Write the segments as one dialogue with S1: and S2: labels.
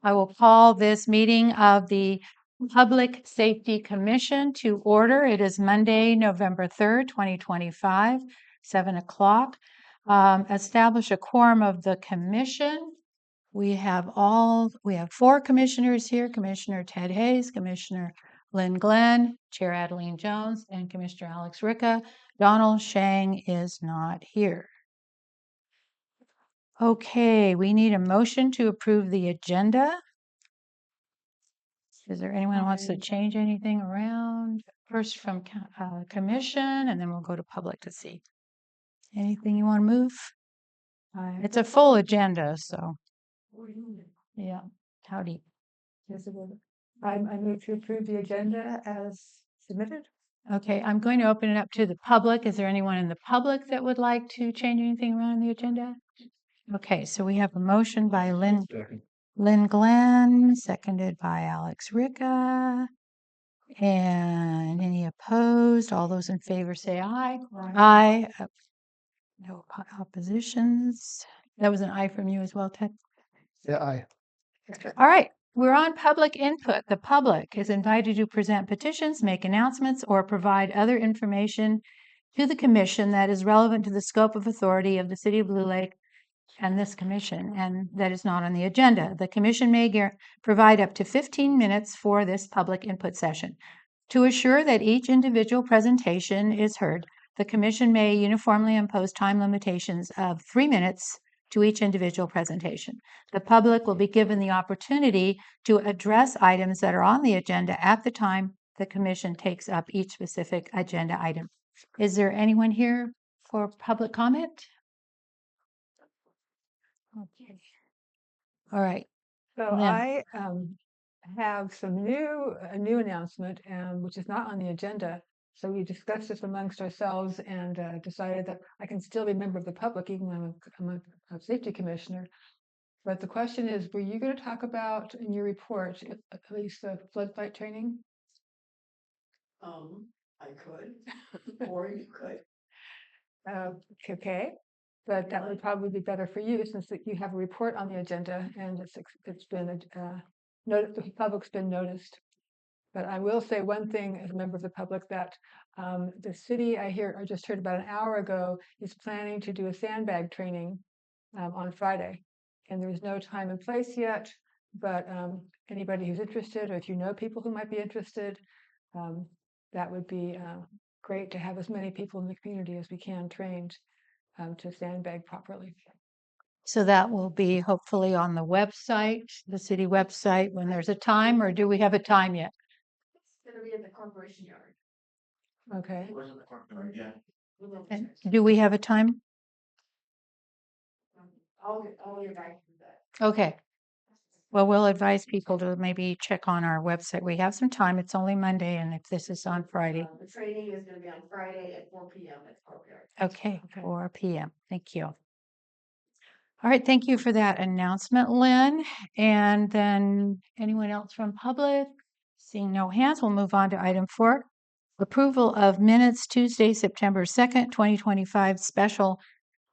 S1: I will call this meeting of the Public Safety Commission to order. It is Monday, November 3rd, 2025, 7 o'clock. Establish a quorum of the commission. We have four commissioners here, Commissioner Ted Hayes, Commissioner Lynn Glenn, Chair Adeline Jones, and Commissioner Alex Ricca. Donald Shang is not here. Okay, we need a motion to approve the agenda. Is there anyone who wants to change anything around? First from commission, and then we'll go to public to see. Anything you want to move? It's a full agenda, so. Yeah, howdy.
S2: I move to approve the agenda as submitted.
S1: Okay, I'm going to open it up to the public. Is there anyone in the public that would like to change anything around the agenda? Okay, so we have a motion by Lynn Glenn, seconded by Alex Ricca. And any opposed? All those in favor say aye. Aye. No oppositions. That was an aye from you as well, Ted?
S3: Yeah, aye.
S1: All right. We're on public input. The public is invited to present petitions, make announcements, or provide other information to the commission that is relevant to the scope of authority of the City of Blue Lake and this commission, and that is not on the agenda. The commission may provide up to 15 minutes for this public input session. To assure that each individual presentation is heard, the commission may uniformly impose time limitations of 3 minutes to each individual presentation. The public will be given the opportunity to address items that are on the agenda at the time the commission takes up each specific agenda item. Is there anyone here for public comment? Okay. All right.
S2: So
S1: Lynn.
S2: I have a new announcement, which is not on the agenda. So we discussed this amongst ourselves and decided that I can still be a member of the public, even when I'm a safety commissioner. But the question is, were you going to talk about in your report at least the flood fight training?
S4: I could, or you could.
S2: Okay, but that would probably be better for you since you have a report on the agenda and it's been the public's been noticed. But I will say one thing as a member of the public that the city I just heard about an hour ago is planning to do a sandbag training on Friday, and there's no time and place yet. But anybody who's interested, or if you know people who might be interested, that would be great to have as many people in the community as we can trained to sandbag properly.
S1: So that will be hopefully on the website, the city website, when there's a time, or do we have a time yet?
S4: It's gonna be in the corporation yard.
S2: Okay.
S4: It was in the corporate yard, yeah.
S1: And do we have a time?
S4: I'll get back to that.
S1: Okay. Well, we'll advise people to maybe check on our website. We have some time. It's only Monday, and if this is on Friday.
S4: The training is gonna be on Friday at 4 p.m. at the courtyard.
S1: Okay, 4 p.m. Thank you. All right, thank you for that announcement, Lynn. And then anyone else from public? Seeing no hands, we'll move on to item 4. Approval of minutes Tuesday, September 2nd, 2025 special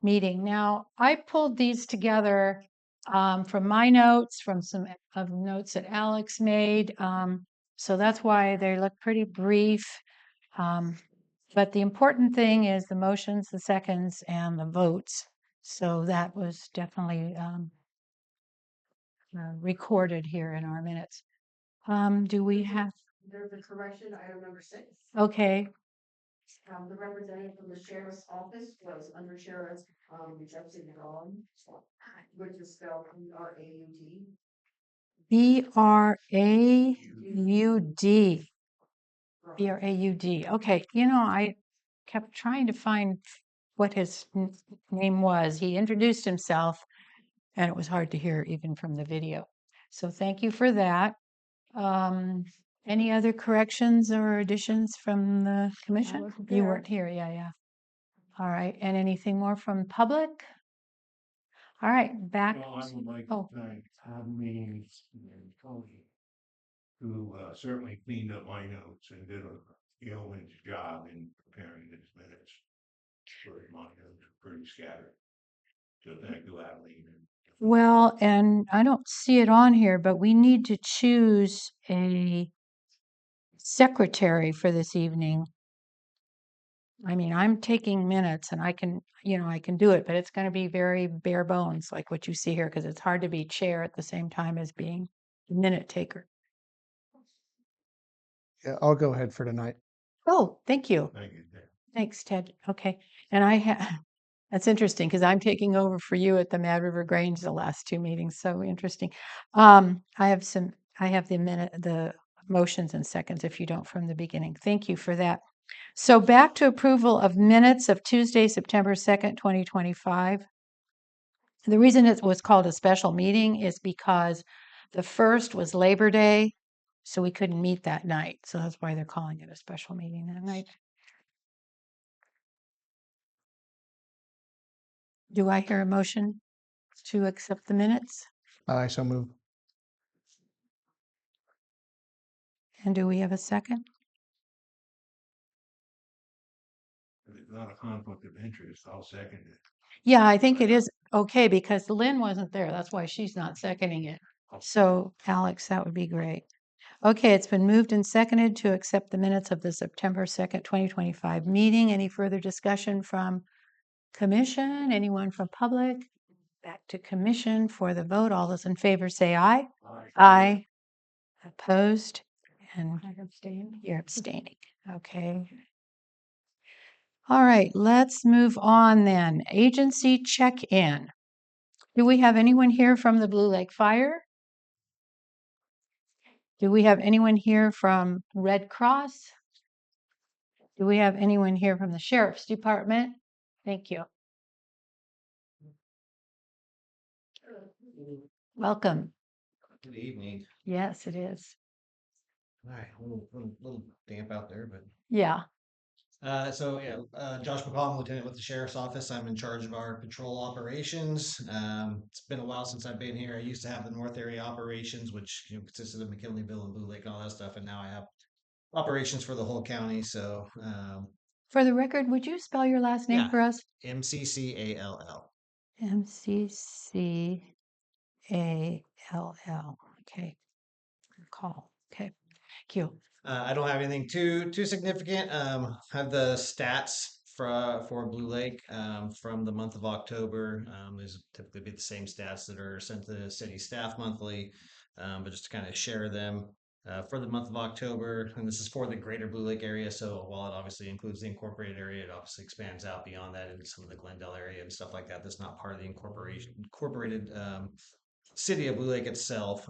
S1: meeting. Now, I pulled these together from my notes, from some of notes that Alex made. So that's why they look pretty brief. But the important thing is the motions, the seconds, and the votes. So that was definitely recorded here in our minutes. Do we have?
S4: There's a correction, item number 6.
S1: Okay.
S4: The representative from the sheriff's office was under sheriff, Jesse Gallon, which is spelled B-R-A-U-D.
S1: B-R-A-U-D. B-R-A-U-D. Okay, I kept trying to find what his name was. He introduced himself, and it was hard to hear even from the video. So thank you for that. Any other corrections or additions from the commission? You weren't here, yeah. All right, and anything more from public? All right, back.
S5: Well, I would like to thank Admin and Tony, who certainly cleaned up my notes and did a yeoman's job in preparing these minutes. My notes were pretty scattered. So thank you, Adeline.
S1: Well, and I don't see it on here, but we need to choose a secretary for this evening. I mean, I'm taking minutes and I can do it, but it's going to be very bare bones, like what you see here, because it's hard to be chair at the same time as being minute taker.
S3: Yeah, I'll go ahead for tonight.
S1: Oh, thank you.
S5: Thank you, Ted.
S1: Thanks, Ted. Okay. And that's interesting because I'm taking over for you at the Mad River Grange the last two meetings. So interesting. I have the motions and seconds if you don't from the beginning. Thank you for that. So back to approval of minutes of Tuesday, September 2nd, 2025. The reason it was called a special meeting is because the first was Labor Day, so we couldn't meet that night. So that's why they're calling it a special meeting that night. Do I hear a motion to accept the minutes?
S3: I so move.
S1: And do we have a second?
S5: If it's not a conflict of interest, I'll second it.
S1: Yeah, I think it is okay because Lynn wasn't there. That's why she's not seconding it. So Alex, that would be great. Okay, it's been moved and seconded to accept the minutes of the September 2nd, 2025 meeting. Any further discussion from commission? Anyone from public? Back to commission for the vote. All those in favor say aye. Aye. Opposed? And
S2: I abstain.
S1: you're abstaining. Okay. All right, let's move on then. Agency check-in. Do we have anyone here from the Blue Lake Fire? Do we have anyone here from Red Cross? Do we have anyone here from the Sheriff's Department? Thank you. Welcome.
S6: Good evening.
S1: Yes, it is.
S6: All right, a little damp out there, but
S1: Yeah.
S6: Josh McCall, I'm lieutenant with the sheriff's office. I'm in charge of our patrol operations. It's been a while since I've been here. I used to have the North Area operations, which consisted of McKinleyville and Blue Lake and all that stuff, and now I have operations for the whole county. So
S1: For the record, would you spell your last name
S6: Yeah.
S1: for us?
S6: MCCALL.
S1: MCCALL. Okay. Call. Okay. Thank you.
S6: I don't have anything too significant. Have the stats for Blue Lake from the month of October. These typically be the same stats that are sent to the city staff monthly, but just to kind of share them for the month of October. And this is for the greater Blue Lake area. So while it obviously includes the incorporated area, it obviously expands out beyond that into some of the Glendale area and stuff like that. That's not part of the incorporated city of Blue Lake itself.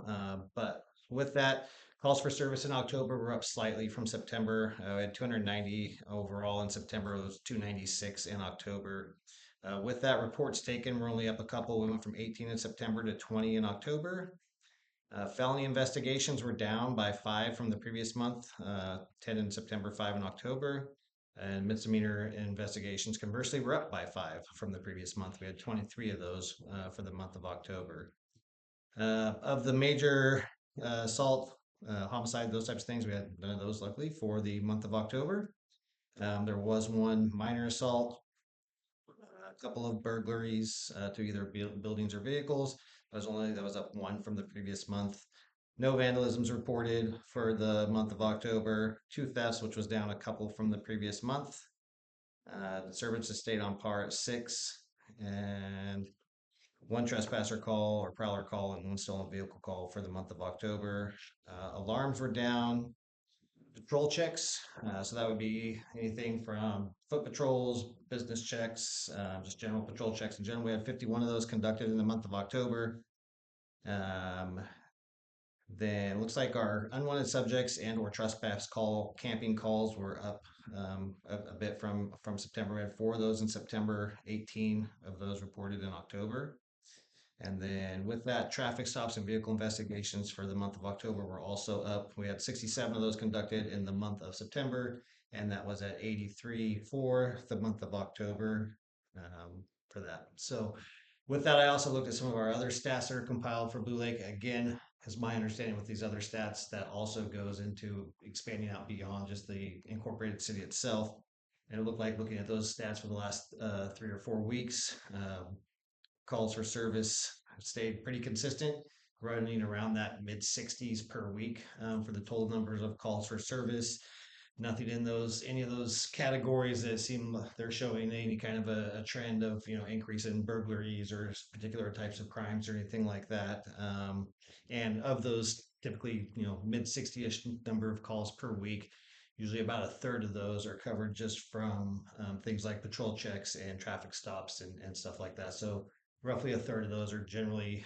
S6: But with that, calls for service in October were up slightly from September. We had 290 overall in September. It was 296 in October. With that, reports taken, we're only up a couple. We went from 18 in September to 20 in October. Felony investigations were down by 5 from the previous month, 10 in September, 5 in October. And misdemeanor investigations, conversely, were up by 5 from the previous month. We had 23 of those for the month of October. Of the major assault, homicide, those types of things, we had none of those, luckily, for the month of October. There was one minor assault, a couple of burglaries to either buildings or vehicles. That was up 1 from the previous month. No vandalisms reported for the month of October. 2 thefts, which was down a couple from the previous month. Disturbances stayed on par at 6, and 1 trespasser call or prowler call and 1 stolen vehicle call for the month of October. Alarms were down. Patrol checks, so that would be anything from foot patrols, business checks, just general patrol checks in general. We had 51 of those conducted in the month of October. Then it looks like our unwanted subjects and or trespass camping calls were up a bit from September. We had 4 of those in September, 18 of those reported in October. And then with that, traffic stops and vehicle investigations for the month of October were also up. We had 67 of those conducted in the month of September, and that was at 83 for the month of October for that. So with that, I also looked at some of our other stats that are compiled for Blue Lake. Again, as my understanding with these other stats, that also goes into expanding out beyond just the incorporated city itself. And it looked like looking at those stats for the last 3 or 4 weeks, calls for service stayed pretty consistent, running around that mid 60s per week for the total numbers of calls for service. Nothing in any of those categories that seem they're showing any kind of a trend of increase in burglaries or particular types of crimes or anything like that. And of those, typically mid 60ish number of calls per week, usually about a third of those are covered just from things like patrol checks and traffic stops and stuff like that. So roughly a third of those are generally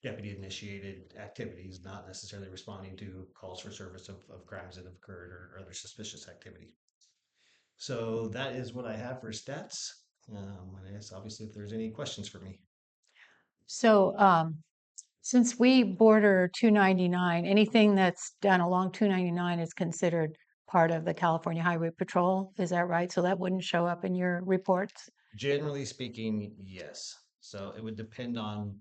S6: deputy initiated activities, not necessarily responding to calls for service of crimes that have occurred or other suspicious activity. So that is what I have for stats. And I guess obviously if there's any questions for me.
S1: So, since we border 299, anything that's done along 299 is considered part of the California Highway Patrol. Is that right? So that wouldn't show up in your reports?
S6: Generally speaking, yes. So it would depend on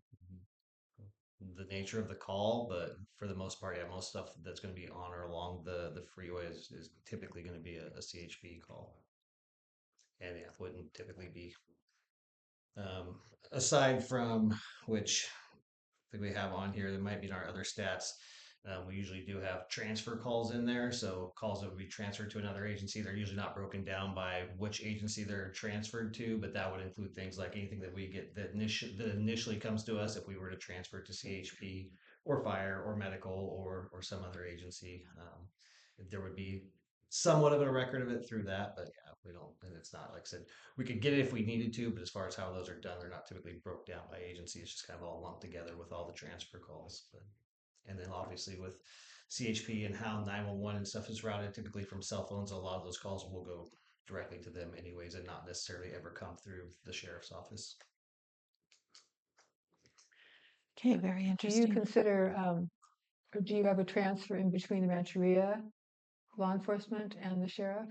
S6: the nature of the call, but for the most part, yeah, most stuff that's going to be on or along the freeway is typically going to be a CHP call. And yeah, wouldn't typically be um, aside from which I think we have on here that might be in our other stats. We usually do have transfer calls in there. So calls that would be transferred to another agency. They're usually not broken down by which agency they're transferred to, but that would include things like anything that we get that initially comes to us if we were to transfer to CHP or fire or medical or some other agency. There would be somewhat of a record of it through that, but yeah, we don't, and it's not like I said, we could get it if we needed to, but as far as how those are done, they're not typically broke down by agency. It's just kind of all lumped together with all the transfer calls. But and then obviously with CHP and how 911 and stuff is routed typically from cell phones, a lot of those calls will go directly to them anyways and not necessarily ever come through the sheriff's office.
S1: Okay, very
S2: Do you
S1: interesting.
S2: consider, or do you have a transfer in between the Rancheria law enforcement and the sheriff?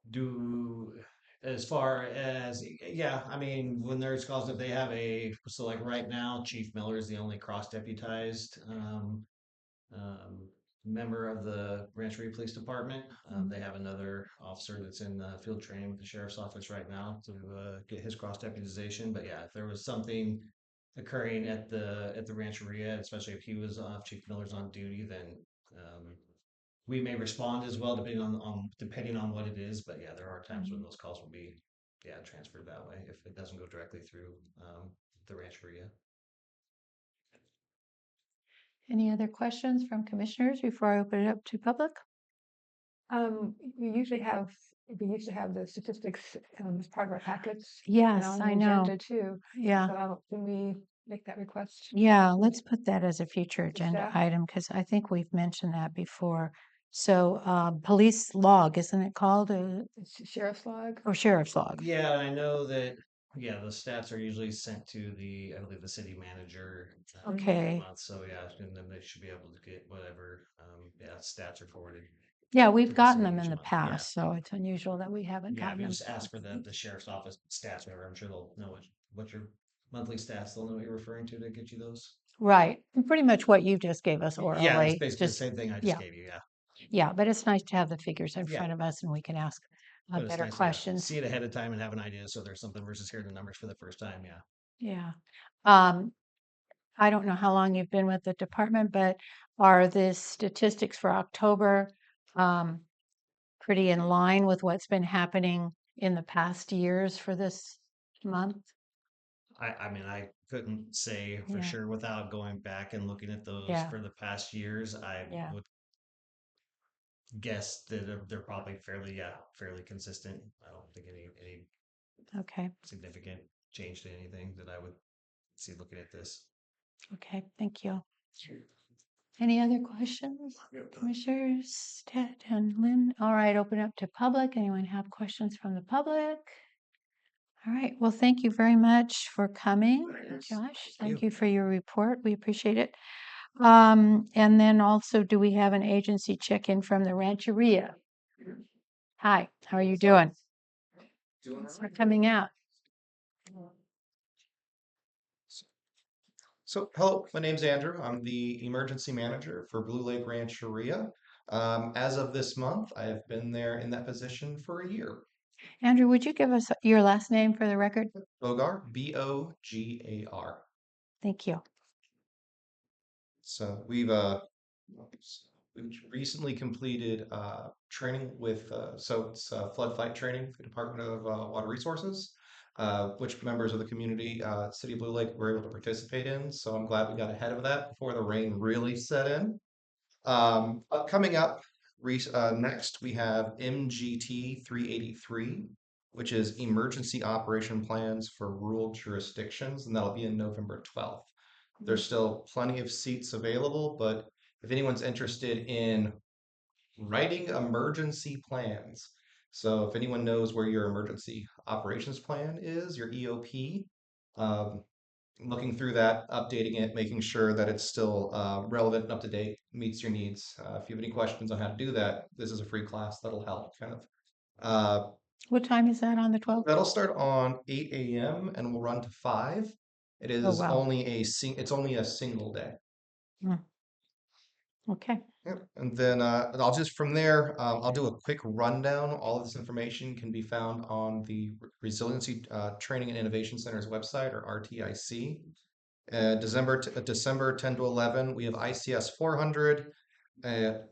S6: Do as far as yeah, I mean when there's calls if they have so like right now Chief Miller is the only cross deputized um, member of the Rancheria Police Department. They have another officer that's in field training with the sheriff's office right now to get his cross deputization. But yeah, if there was something occurring at the Rancheria, especially if he was if Chief Miller's on duty, then we may respond as well depending on what it is. But yeah, there are times when those calls will be transferred that way if it doesn't go directly through the Rancheria.
S1: Any other questions from commissioners before I open it up to public?
S2: We used to have the statistics as part of our packets. And
S1: Yes,
S2: on
S1: I
S2: the
S1: know.
S2: agenda too.
S1: Yeah,
S2: So can we make that request?
S1: yeah, let's put that as a future
S2: To
S1: agenda
S2: staff?
S1: item because I think we've mentioned that before. So, police log, isn't it called?
S2: It's sheriff's log?
S1: Or sheriff's log?
S6: Yeah, I know that. Yeah, the stats are usually sent to I believe, the city manager every
S1: Okay.
S6: month. So yeah, and then they should be able to get whatever, stats are forwarded
S1: Yeah,
S6: to
S1: we've
S6: the
S1: gotten
S6: city
S1: them
S6: each
S1: in the
S6: month. Yeah,
S1: past, so it's unusual that we haven't
S6: yeah. If
S1: gotten
S6: you
S1: them.
S6: just ask for the sheriff's office stats, whatever, I'm sure they'll know what your monthly stats. They'll know what you're referring to get you those.
S1: Right. Pretty much what you just gave us
S6: Yeah, it's
S1: orally.
S6: basically the same thing I just
S1: Yeah,
S6: gave you. Yeah,
S1: yeah, but it's nice to have the figures in
S6: yeah.
S1: front of us and we can ask
S6: But it's
S1: better
S6: nice, yeah,
S1: questions.
S6: see it ahead of time and have an idea. So there's something versus hearing the numbers for the first time. Yeah.
S1: Yeah. Um, I don't know how long you've been with the department, but are the statistics for October pretty in line with what's been happening in the past years for this month?
S6: I mean, I couldn't say for
S1: Yeah,
S6: sure without going back and looking at those
S1: yeah,
S6: for the past years. I
S1: yeah.
S6: would guess that they're probably fairly consistent. I don't think any
S1: Okay,
S6: significant change to anything that I would see looking at this.
S1: okay, thank you. Any other questions? Commissioners, Ted and Lynn? All right, open up to public. Anyone have questions from the public? All right, well, thank you very much for coming, Josh. Thank
S6: you.
S1: you for your report. We appreciate it. And then also, do we have an agency check-in from the Rancheria? Hi, how are you doing? Thanks for coming out.
S7: So, hello, my name's Andrew. I'm the emergency manager for Blue Lake Rancheria. As of this month, I have been there in that position for a year.
S1: Andrew, would you give us your last name for the record?
S7: Bogar, Bogar.
S1: Thank you.
S7: So we've recently completed training with so it's flood fight training for the Department of Water Resources, which members of the community, City of Blue Lake, were able to participate in. So I'm glad we got ahead of that before the rain really set in. Coming up next, we have MGT 383, which is Emergency Operation Plans for Rural Jurisdictions, and that'll be in November 12th. There's still plenty of seats available, but if anyone's interested in writing emergency plans, so if anyone knows where your emergency operations plan is, your EOP, um, looking through that, updating it, making sure that it's still relevant and up to date, meets your needs. If you have any questions on how to do that, this is a free class that'll help kind of. Uh,
S1: What time is that on the 12th?
S7: that'll start on 8 a.m. and will run to 5. It
S1: Oh,
S7: is
S1: wow.
S7: only it's only a single day.
S1: Okay.
S7: Yep. And then I'll just from there, I'll do a quick rundown. All of this information can be found on the Resiliency Training and Innovation Center's website, or RTIC. December 10 to 11, we have ICS 400.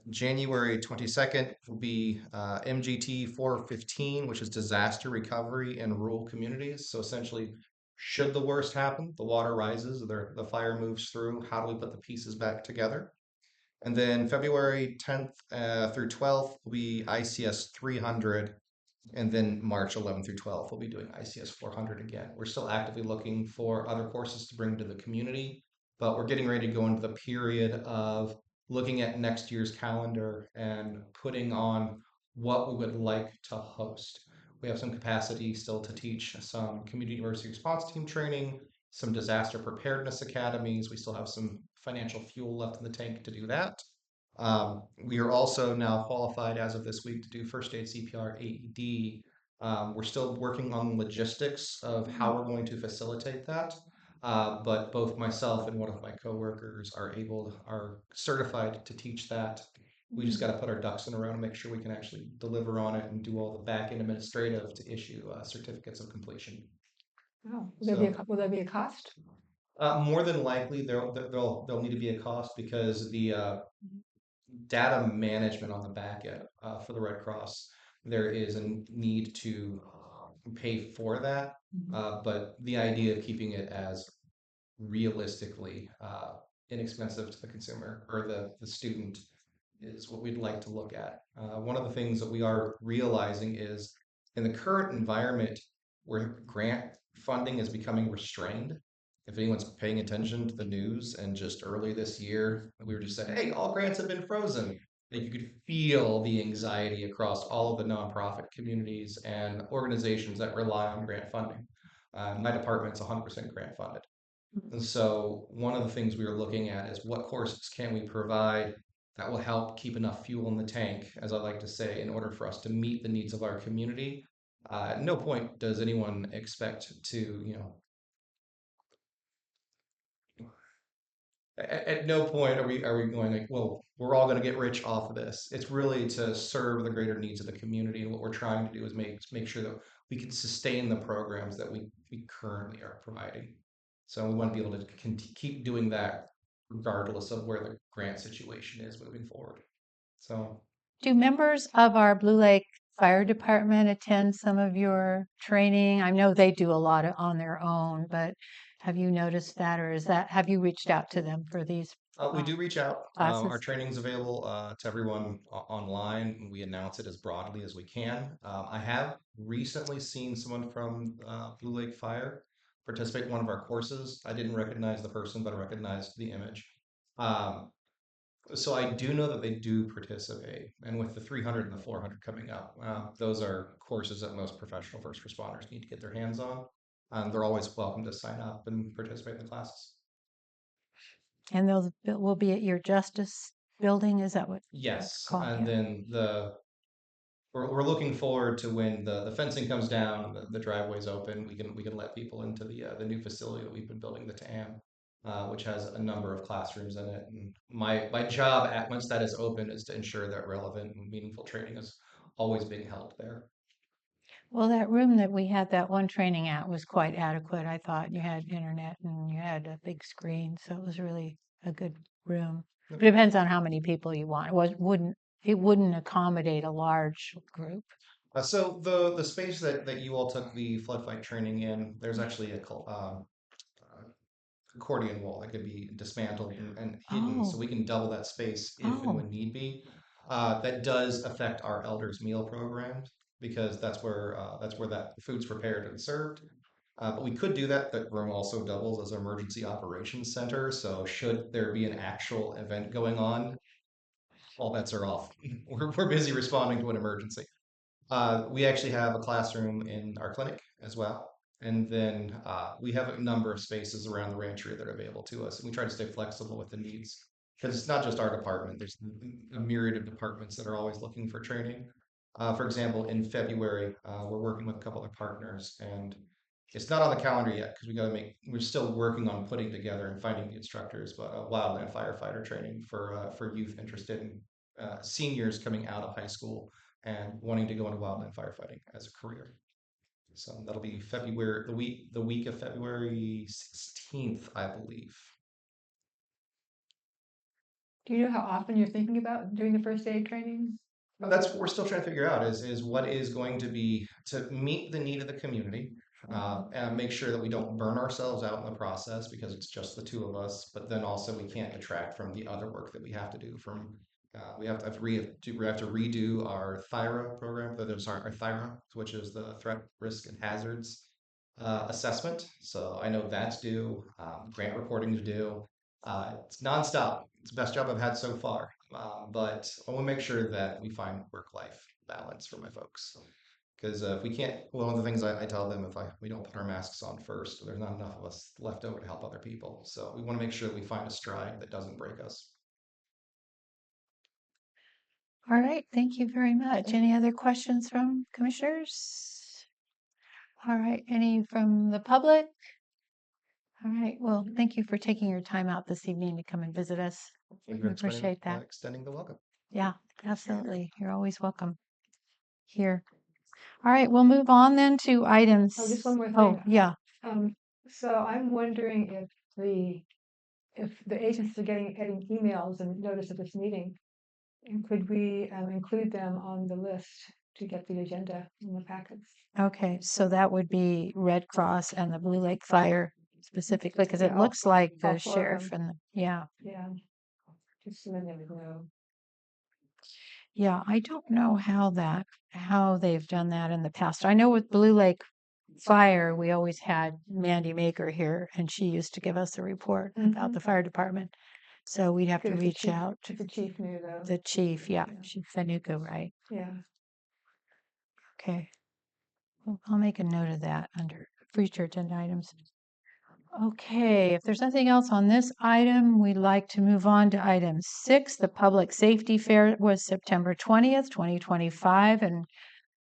S7: January 22nd will be MGT 415, which is disaster recovery in rural communities. So essentially, should the worst happen, the water rises, the fire moves through, how do we put the pieces back together? And then February 10th through 12th will be ICS 300. And then March 11th through 12th, we'll be doing ICS 400 again. We're still actively looking for other courses to bring to the community, but we're getting ready to go into the period of looking at next year's calendar and putting on what we would like to host. We have some capacity still to teach some community emergency response team training, some disaster preparedness academies. We still have some financial fuel left in the tank to do that. We are also now qualified as of this week to do first aid, CPR, AED. We're still working on the logistics of how we're going to facilitate that. But both myself and one of my coworkers are certified to teach that. We just got to put our ducks in a row to make sure we can actually deliver on it and do all the back end administrative to issue certificates of completion.
S2: Oh,
S7: So-
S2: will there be a cost?
S7: More than likely, there'll need to be a cost because the data management on the back end for the Red Cross, there is a need to pay for that. But the idea of keeping it as realistically inexpensive to the consumer or the student is what we'd like to look at. One of the things that we are realizing is in the current environment where grant funding is becoming restrained. If anyone's paying attention to the news, and just early this year, we were just saying, hey, all grants have been frozen. Like you could feel the anxiety across all of the nonprofit communities and organizations that rely on grant funding. My department's 100% grant funded. And so one of the things we are looking at is what courses can we provide that will help keep enough fuel in the tank, as I like to say, in order for us to meet the needs of our community. At no point does anyone expect to, at no point are we going like, well, we're all going to get rich off of this. It's really to serve the greater needs of the community, and what we're trying to do is make sure that we can sustain the programs that we currently are providing. So we want to be able to keep doing that regardless of where the grant situation is moving forward. So
S1: Do members of our Blue Lake Fire Department attend some of your training? I know they do a lot on their own, but have you noticed that, or have you reached out to them for these?
S7: we do reach out.
S1: Classes.
S7: Our training's available to everyone online, and we announce it as broadly as we can. I have recently seen someone from Blue Lake Fire participate in one of our courses. I didn't recognize the person, but I recognized the image. So I do know that they do participate, and with the 300 and the 400 coming up, those are courses that most professional first responders need to get their hands on. They're always welcome to sign up and participate in the classes.
S1: And those will be at your Justice building? Is that what?
S7: Yes,
S1: Called,
S7: and
S1: yeah.
S7: then we're looking forward to when the fencing comes down and the driveway's open. We can let people into the new facility that we've been building, the TAM, which has a number of classrooms in it. And my job once that is open is to ensure that relevant and meaningful training is always being held there.
S1: Well, that room that we had that one training at was quite adequate. I thought you had internet and you had a big screen, so it was really a good room.
S7: Yep.
S1: But it depends on how many people you want. It wouldn't accommodate a large group.
S7: So the space that you all took the flood fight training in, there's actually accordion wall that could be dismantled and hidden, so
S1: Oh,
S7: we can double that space if and
S1: oh,
S7: when need be. That does affect our elders meal program because that's where that food's prepared and served. But we could do that. That room also doubles as an emergency operations center. So should there be an actual event going on, all bets are off. We're busy responding to an emergency. We actually have a classroom in our clinic as well. And then we have a number of spaces around the rancheria that are available to us. And we try to stay flexible with the needs because it's not just our department, there's a myriad of departments that are always looking for training. For example, in February, we're working with a couple of partners and it's not on the calendar yet because we're still working on putting together and finding the instructors, but a wildland firefighter training for youth interested in seniors coming out of high school and wanting to go into wildland firefighting as a career. So that'll be February, the week of February 16th, I believe.
S2: Do you know how often you're thinking about doing the first aid training?
S7: That's what we're still trying to figure out is what is going to be to meet the need of the community and make sure that we don't burn ourselves out in the process because it's just the two of us. But then also we can't detract from the other work that we have to do. We have to redo our THIRA program. Sorry, our THIRA, which is the threat, risk, and hazards assessment. So I know that's due. Grant reporting is due. It's nonstop. It's the best job I've had so far. But I want to make sure that we find work-life balance for my folks. Because if we can't, one of the things I tell them, we don't put our masks on first, there's not enough of us left over to help other people. So we want to make sure that we find a stride that doesn't break us.
S1: all right. Thank you very much. Any other questions from commissioners? All right. Any from the public? All right. Well, thank you for taking your time out this evening to come and visit us.
S7: Thank you
S1: We
S7: for
S1: appreciate that.
S7: extending the welcome.
S1: Yeah, absolutely. You're always welcome here. All right, we'll move on then to items.
S2: Oh, just one more
S1: Oh,
S2: thing.
S1: yeah.
S2: So I'm wondering if the agents are getting emails and notice of this meeting, and could we include them on the list to get the agenda in the packets?
S1: Okay, so that would be Red Cross and the Blue Lake Fire specifically, because it
S2: Yeah,
S1: looks like
S2: all
S1: the
S2: 4 of
S1: sheriff
S2: them.
S1: and yeah.
S2: Yeah, just so then they would know.
S1: Yeah, I don't know how they've done that in the past. I know with Blue Lake Fire, we always had Mandy Maker here, and she used to give us a report about
S2: Mhm.
S1: the fire department. So we'd have to
S2: Good if the
S1: reach
S2: chief-
S1: out to
S2: if the chief knew though.
S1: the chief. Yeah,
S2: Yeah.
S1: Chief Fanuka, right?
S2: Yeah.
S1: Okay. Well, I'll make a note of that under future agenda items. Okay, if there's nothing else on this item, we'd like to move on to item 6. The Public Safety Fair was September 20th, 2025, and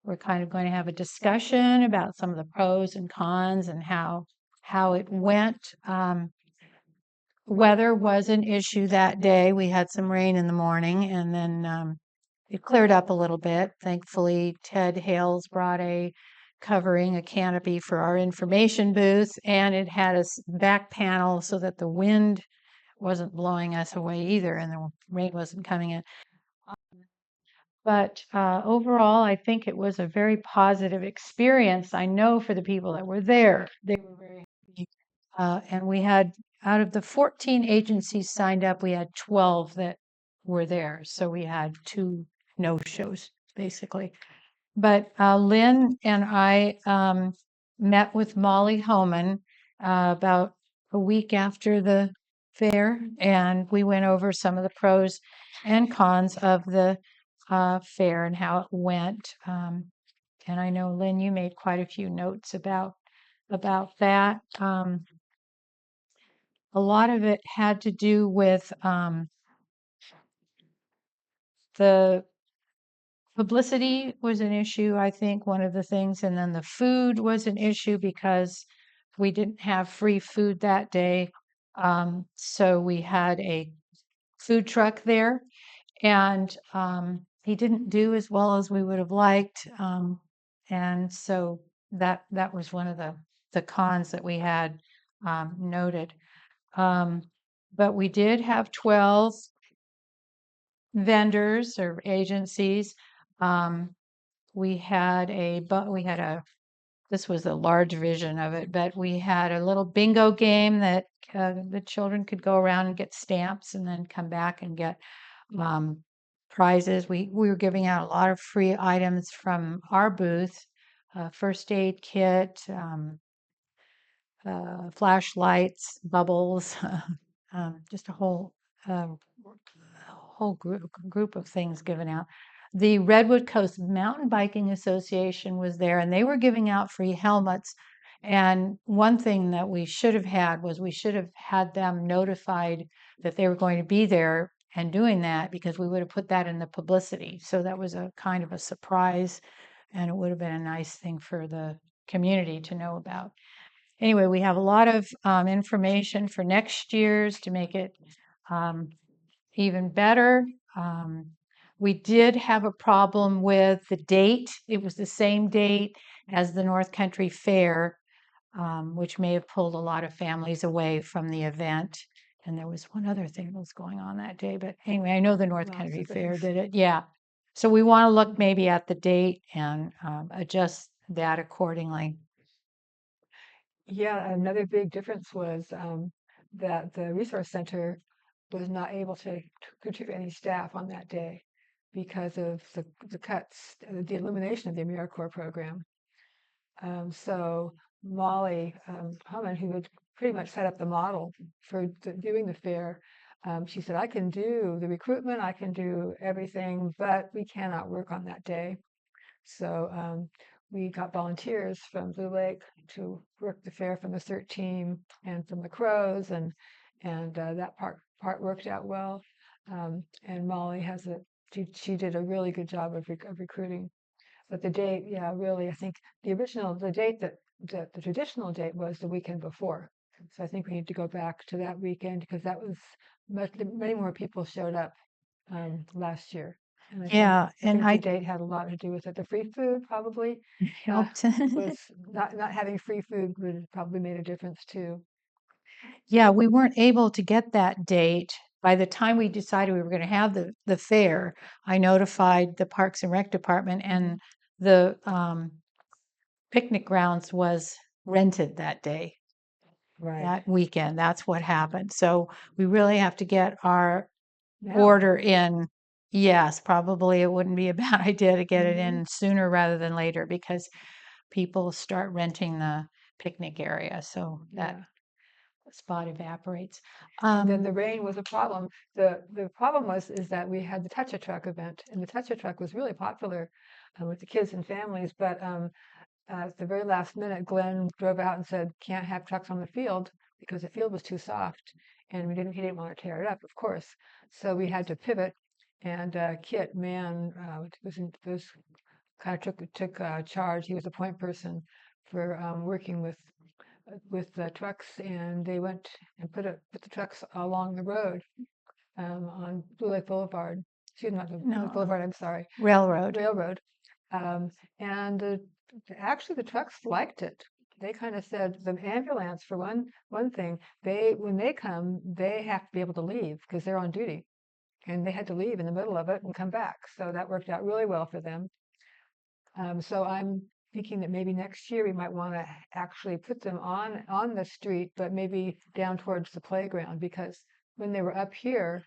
S1: we're kind of going to have a discussion about some of the pros and cons and how it went. Weather was an issue that day. We had some rain in the morning, and then it cleared up a little bit. Thankfully, Ted Hales brought a covering, a canopy for our information booth, and it had a back panel so that the wind wasn't blowing us away either, and the rain wasn't coming in. But overall, I think it was a very positive experience. I know for the people that were there, they were very happy. And we had, out of the 14 agencies signed up, we had 12 that were there. So we had 2 no-shows, basically. But Lynn and I met with Molly Homan about a week after the fair, and we went over some of the pros and cons of the fair and how it went. And I know, Lynn, you made quite a few notes about that. A lot of it had to do with the publicity was an issue, I think, one of the things, and then the food was an issue because we didn't have free food that day. So we had a food truck there, and he didn't do as well as we would have liked. And so that was one of the cons that we had noted. But we did have 12 vendors or agencies. We had this was a large vision of it, but we had a little bingo game that the children could go around and get stamps and then come back and get prizes. We were giving out a lot of free items from our booth, first aid kit, flashlights, bubbles, just a uh, whole group of things given out. The Redwood Coast Mountain Biking Association was there, and they were giving out free helmets. And one thing that we should have had was we should have had them notified that they were going to be there and doing that, because we would have put that in the publicity. So that was a kind of a surprise, and it would have been a nice thing for the community to know about. Anyway, we have a lot of information for next year's to make it even better. Um, we did have a problem with the date. It was the same date as the North Country Fair, which may have pulled a lot of families away from the event. And there was one other thing that was going on that day. But anyway, I know the North
S2: Lots
S1: Country
S2: of
S1: Fair
S2: things.
S1: did it. Yeah. So we want to look maybe at the date and adjust that accordingly.
S2: Yeah, another big difference was that the resource center was not able to contribute any staff on that day because of the cuts, the elimination of the AmeriCorps program. So Molly Hummon, who had pretty much set up the model for doing the fair, she said, I can do the recruitment, I can do everything, but we cannot work on that day. So we got volunteers from Blue Lake to work the fair from the CERT team and from the Crows, and that part worked out well. And Molly she did a really good job of recruiting. But the date, yeah, really, I think the date the traditional date was the weekend before. So I think we need to go back to that weekend because that was many more people showed up last year. And
S1: Yeah,
S2: I
S1: and
S2: think the
S1: I
S2: date had a lot to do with it. The free food probably
S1: helped.
S2: was not having free food would probably made a difference too.
S1: Yeah, we weren't able to get that date. By the time we decided we were going to have the fair, I notified the Parks and Rec Department, and the picnic grounds was rented that day,
S2: Right.
S1: that weekend. That's what happened. So we really have to get our
S2: Now.
S1: order in. Yes, probably it wouldn't be a bad idea to get it
S2: Mhm.
S1: in sooner rather than later, because people start renting the picnic area. So that
S2: Yeah.
S1: spot evaporates.
S2: And then the rain was a problem. The problem is that we had the Touch a Truck event, and the Touch a Truck was really popular with the kids and families. But at the very last minute, Glenn drove out and said, "Can't have trucks on the field because the field was too soft," and he didn't want to tear it up, of course. So we had to pivot. And Kit Mann was kind of took charge. He was a point person for working with the trucks, and they went and put the trucks along the road on Blue Lake Boulevard. Excuse me, not the Blue Lake
S1: No,
S2: Boulevard. I'm sorry,
S1: railroad.
S2: railroad. Um, and actually, the trucks liked it. They kind of said the ambulance, for one thing, when they come, they have to be able to leave because they're on duty, and they had to leave in the middle of it and come back. So that worked out really well for them. So I'm thinking that maybe next year we might want to actually put them on the street, but maybe down towards the playground, because when they were up here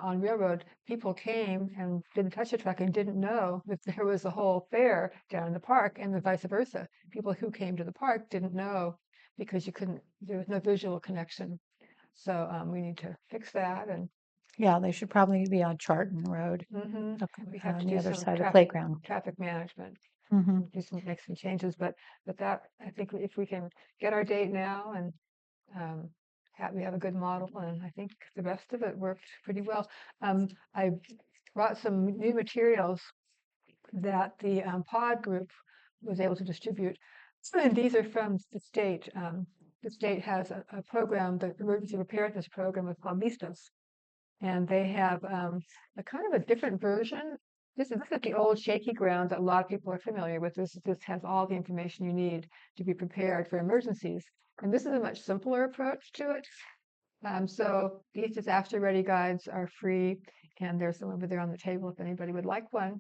S2: on Railroad, people came and didn't touch a truck and didn't know that there was a whole fair down in the park, and the vice versa. People who came to the park didn't know because there was no visual connection. So we need to fix that, and
S1: Yeah, they should probably be on Charlton Road,
S2: we have to
S1: on the
S2: do
S1: other
S2: some
S1: side of the playground.
S2: traffic management.
S1: Hmm.
S2: Make some changes, but that, I think if we can get our date now and we have a good model, and I think the rest of it worked pretty well. I brought some new materials that the pod group was able to distribute. And these are from the state. The state has a program, the emergency preparedness program, is called Listos, and they have a kind of a different version This is like the old shaky ground that a lot of people are familiar with. This has all the information you need to be prepared for emergencies. And this is a much simpler approach to it. So these disaster ready guides are free, and there's some over there on the table if anybody would like one.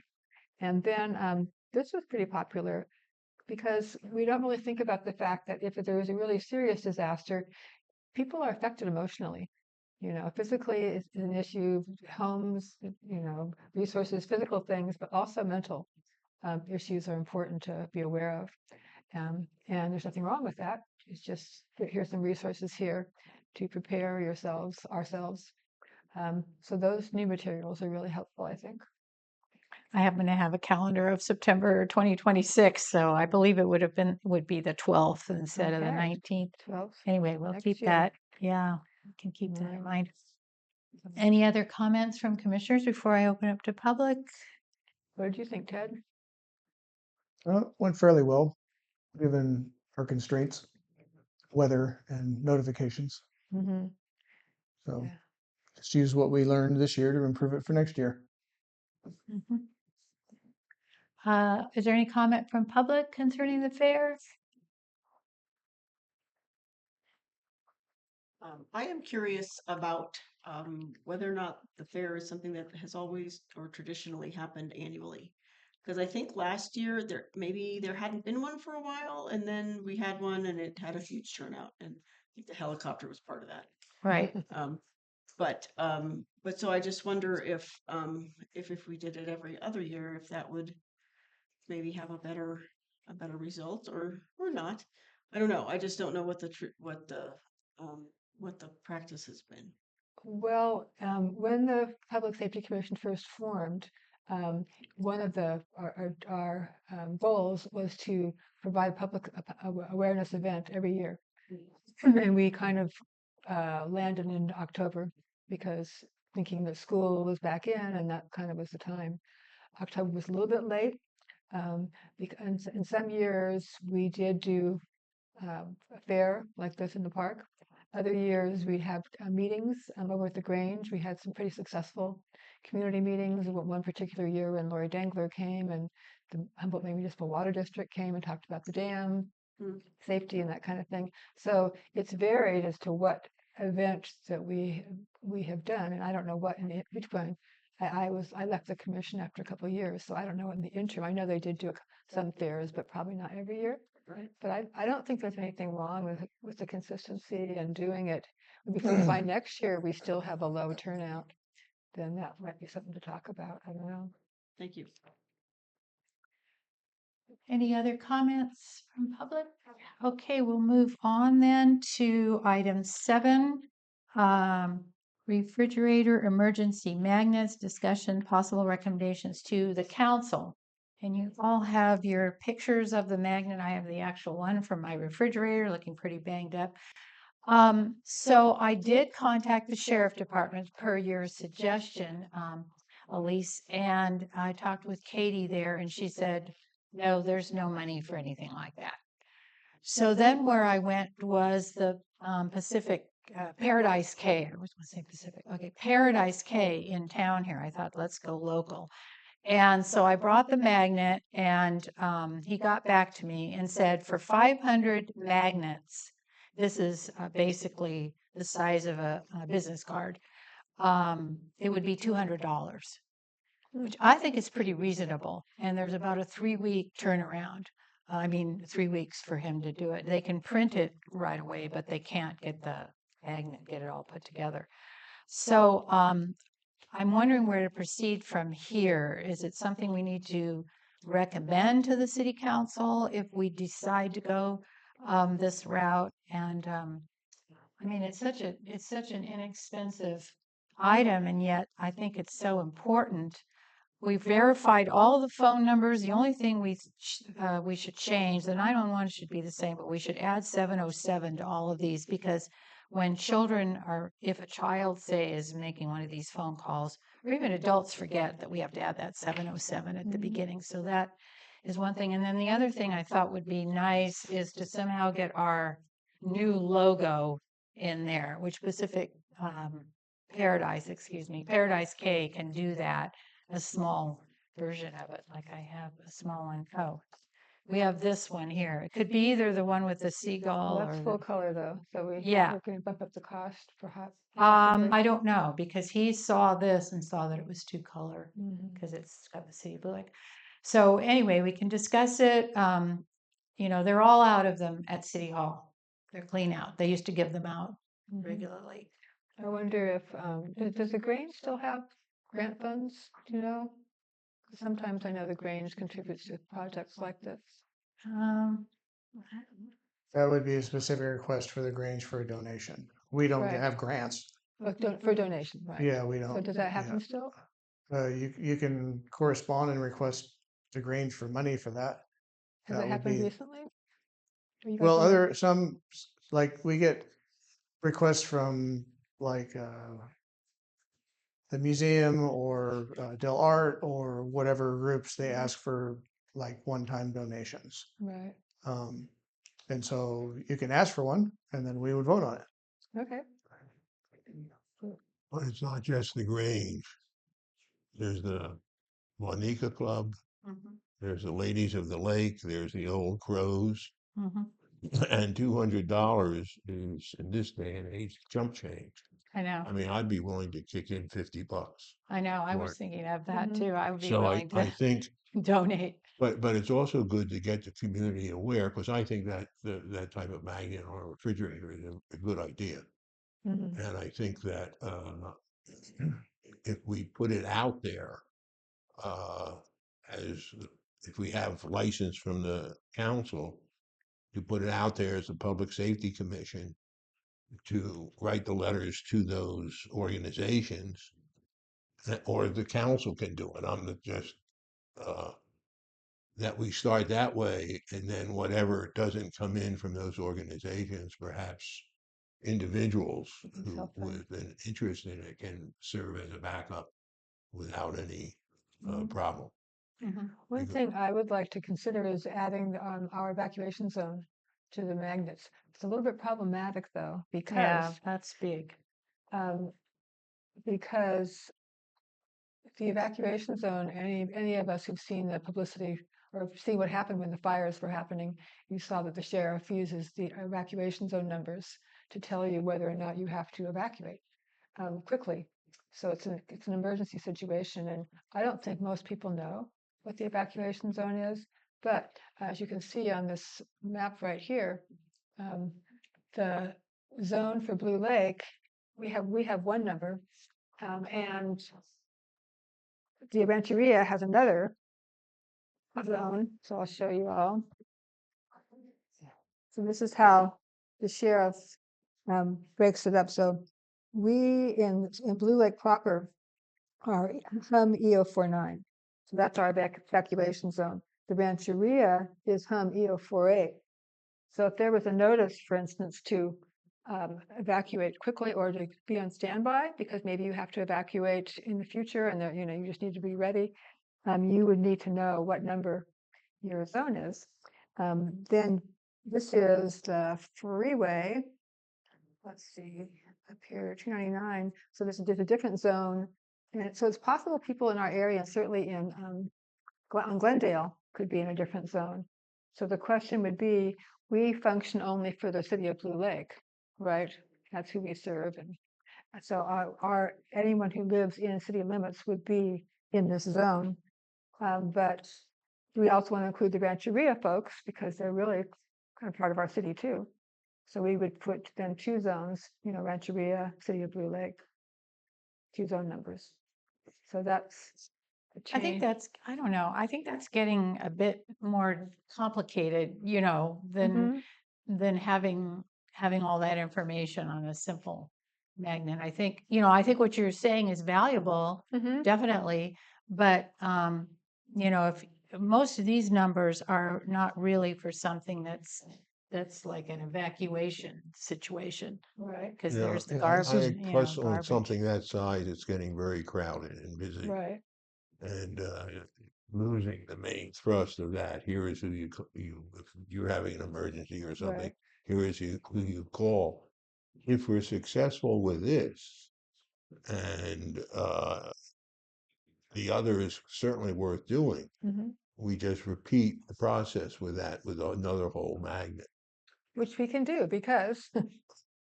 S2: And then this was pretty popular because we don't really think about the fact that if there is a really serious disaster, people are affected emotionally. You know, physically is an issue, homes, you know, resources, physical things, but also mental issues are important to be aware of. And there's nothing wrong with that. It's just here's some resources here to prepare ourselves. So those new materials are really helpful, I think.
S1: I happen to have a calendar of September 2026, so I believe it would be the 12th instead of the
S2: Okay.
S1: 19th.
S2: 12.
S1: Anyway, we'll
S2: Next
S1: keep
S2: year.
S1: that. Yeah, we can keep that in
S2: Right.
S1: mind. Any other comments from commissioners before I open up to public?
S2: What did you think, Ted?
S3: Went fairly well, given our constraints, weather and notifications.
S2: Mm-hmm.
S3: So
S2: Yeah.
S3: just use what we learned this year to improve it for next year.
S1: Mhm. Is there any comment from public concerning the fair?
S8: I am curious about whether or not the fair is something that has always or traditionally happened annually. Because I think last year there hadn't been one for a while, and then we had one, and it had a huge turnout, and I think the helicopter was part of that.
S1: Right.
S8: But so I just wonder if we did it every other year, if that would maybe have a better result or not. I don't know. I just don't know um, what the practice has been.
S2: Well, when the Public Safety Commission first formed, one of our goals was to provide public awareness event every year. And we kind of landed in October because thinking that school was back in and that kind of was the time. October was a little bit late. Because in some years we did do a fair like this in the park. Other years we'd have meetings over at the Grange. We had some pretty successful community meetings. One particular year when Lori Dangler came and the Humboldt Municipal Water District came and talked about the dam, safety and that kind of thing. So it's varied as to what events that we have done, and I don't know what in which one. I left the commission after a couple of years, so I don't know in the interim. I know they did do some fairs, but probably not every year.
S8: Right.
S2: But I don't think there's anything wrong with the consistency and doing it. If we find next year we still have a low turnout, then that might be something to talk about. I don't know.
S8: Thank you.
S1: Any other comments from public? Okay, we'll move on then to item 7. Refrigerator emergency magnets, discussion, possible recommendations to the council. And you all have your pictures of the magnet. I have the actual one from my refrigerator, looking pretty banged up. So I did contact the sheriff department per your suggestion, Elise, and I talked with Katie there, and she said, no, there's no money for anything like that. So then where I went was the Pacific Paradise K. I was going to say Pacific. Okay, Paradise K in town here. I thought, let's go local. And so I brought the magnet, and he got back to me and said, for 500 magnets, this is basically the size of a business card, it would be $200, which I think is pretty reasonable. And there's about a 3-week turnaround. 3 weeks for him to do it. They can print it right away, but they can't get the magnet, get it all put together. So I'm wondering where to proceed from here. Is it something we need to recommend to the city council if we decide to go this route? And it's such an inexpensive item, and yet I think it's so important. We verified all the phone numbers. The only thing we should change, the 911 should be the same, but we should add 707 to all of these, because when children if a child, say, is making one of these phone calls, or even adults forget that we have to add that 707 at the beginning. So that is one thing. And then the other thing I thought would be nice is to somehow get our new logo in there, which Paradise K can do that. A small version of it, like I have a small one. Oh, we have this one here. It could be either the one with the
S2: Well,
S1: seagull
S2: that's
S1: or
S2: full color though, so
S1: yeah.
S2: we're gonna bump up the cost perhaps.
S1: I don't know because he saw this and saw that it was two color
S2: Mhm.
S1: because it's got the city blue. So anyway, we can discuss it. They're all out of them at City Hall. They're clean out. They used to give them out
S2: Mhm.
S1: regularly.
S2: I wonder if, does the Grange still have grant funds, do you know? Sometimes I know the Grange contributes to projects like this.
S1: Um,
S3: That would be a specific request for the Grange for a donation. We don't
S2: Right.
S3: have grants.
S2: For donation, right?
S3: Yeah, we
S2: So
S3: don't.
S2: does that happen
S3: yeah.
S2: still?
S3: You can correspond and request the Grange for money for that.
S2: Has
S3: That
S2: it
S3: would
S2: happened
S3: be,
S2: recently? Are you guys
S3: well,
S2: aware?
S3: like we get requests from like the museum or Del Art or whatever groups, they ask for like one-time donations.
S2: Right,
S3: Um, and so you can ask for one and then we would vote on it.
S2: okay.
S5: But it's not just the Grange. There's the Monica Club,
S1: mhm,
S5: there's the Ladies of the Lake, there's the Old Crows,
S1: mhm.
S5: and $200 is in this day and age chump change.
S1: I know.
S5: I mean, I'd be willing to kick in $50.
S1: I know. I
S5: for
S1: was
S5: it.
S1: thinking of that
S2: Mhm.
S1: too. I would be
S5: So
S1: willing
S5: I
S1: to
S5: think,
S1: donate.
S5: but it's also good to get the community aware because I think that that type of magnet on a refrigerator is a good idea.
S2: Mhm.
S5: And I think that if we put it out there uh, as if we have license from the council to put it out there as a public safety commission to write the letters to those organizations, or the council can do it. I'm not just uh, that we start that way, and then whatever doesn't come in from those organizations, perhaps individuals who
S2: Self-fund.
S5: with an interest in it can serve as a backup without any
S2: Mhm.
S5: problem.
S1: Mhm.
S2: One
S5: Because-
S2: thing I would like to consider is adding our evacuation zone to the magnets. It's a little bit problematic though,
S1: Yeah, that's big.
S2: um, because the evacuation zone, any of us who've seen the publicity or seen what happened when the fires were happening, you saw that the sheriff uses the evacuation zone numbers to tell you whether or not you have to evacuate quickly. So it's an emergency situation, and I don't think most people know what the evacuation zone is. But as you can see on this map right here, um, the zone for Blue Lake, we have one number, and the Rancheria has another zone. So I'll show you all. So this is how the sheriff breaks it up. So we in Blue Lake proper are hum EO49. So that's our evacuation zone. The Rancheria is hum EO48. So if there was a notice, for instance, to evacuate quickly or to be on standby, because maybe you have to evacuate in the future and you just need to be ready, you would need to know what number your zone is. Then this is the freeway. Let's see, up here, 299. So this is just a different zone. And so it's possible people in our area, and certainly in Glendale, could be in a different zone. So the question would be, we function only for the city of Blue Lake, right? That's who we serve. And so our anyone who lives in city limits would be in this zone. But we also want to include the Rancheria folks because they're really kind of part of our city too. So we would put then two zones, Rancheria, City of Blue Lake, two zone numbers. So that's a
S1: I think
S2: change.
S1: I don't know. I think that's getting a bit more complicated, than
S2: Mhm.
S1: than having all that information on a simple magnet. I think what you're saying is valuable,
S2: Mhm.
S1: definitely, but if most of these numbers are not really for something that's like an evacuation situation,
S2: Right,
S1: because
S5: Yeah,
S1: there's the
S5: yeah,
S1: garbage,
S5: plus on
S1: garbage.
S5: something that size, it's getting very crowded and busy.
S2: right.
S5: And losing the main thrust of that. Here is who if you're having an emergency or something,
S2: Right.
S5: here is who you call. If we're successful with this, and the other is certainly worth doing.
S2: Mhm.
S5: We just repeat the process with another whole magnet.
S2: Which we can do because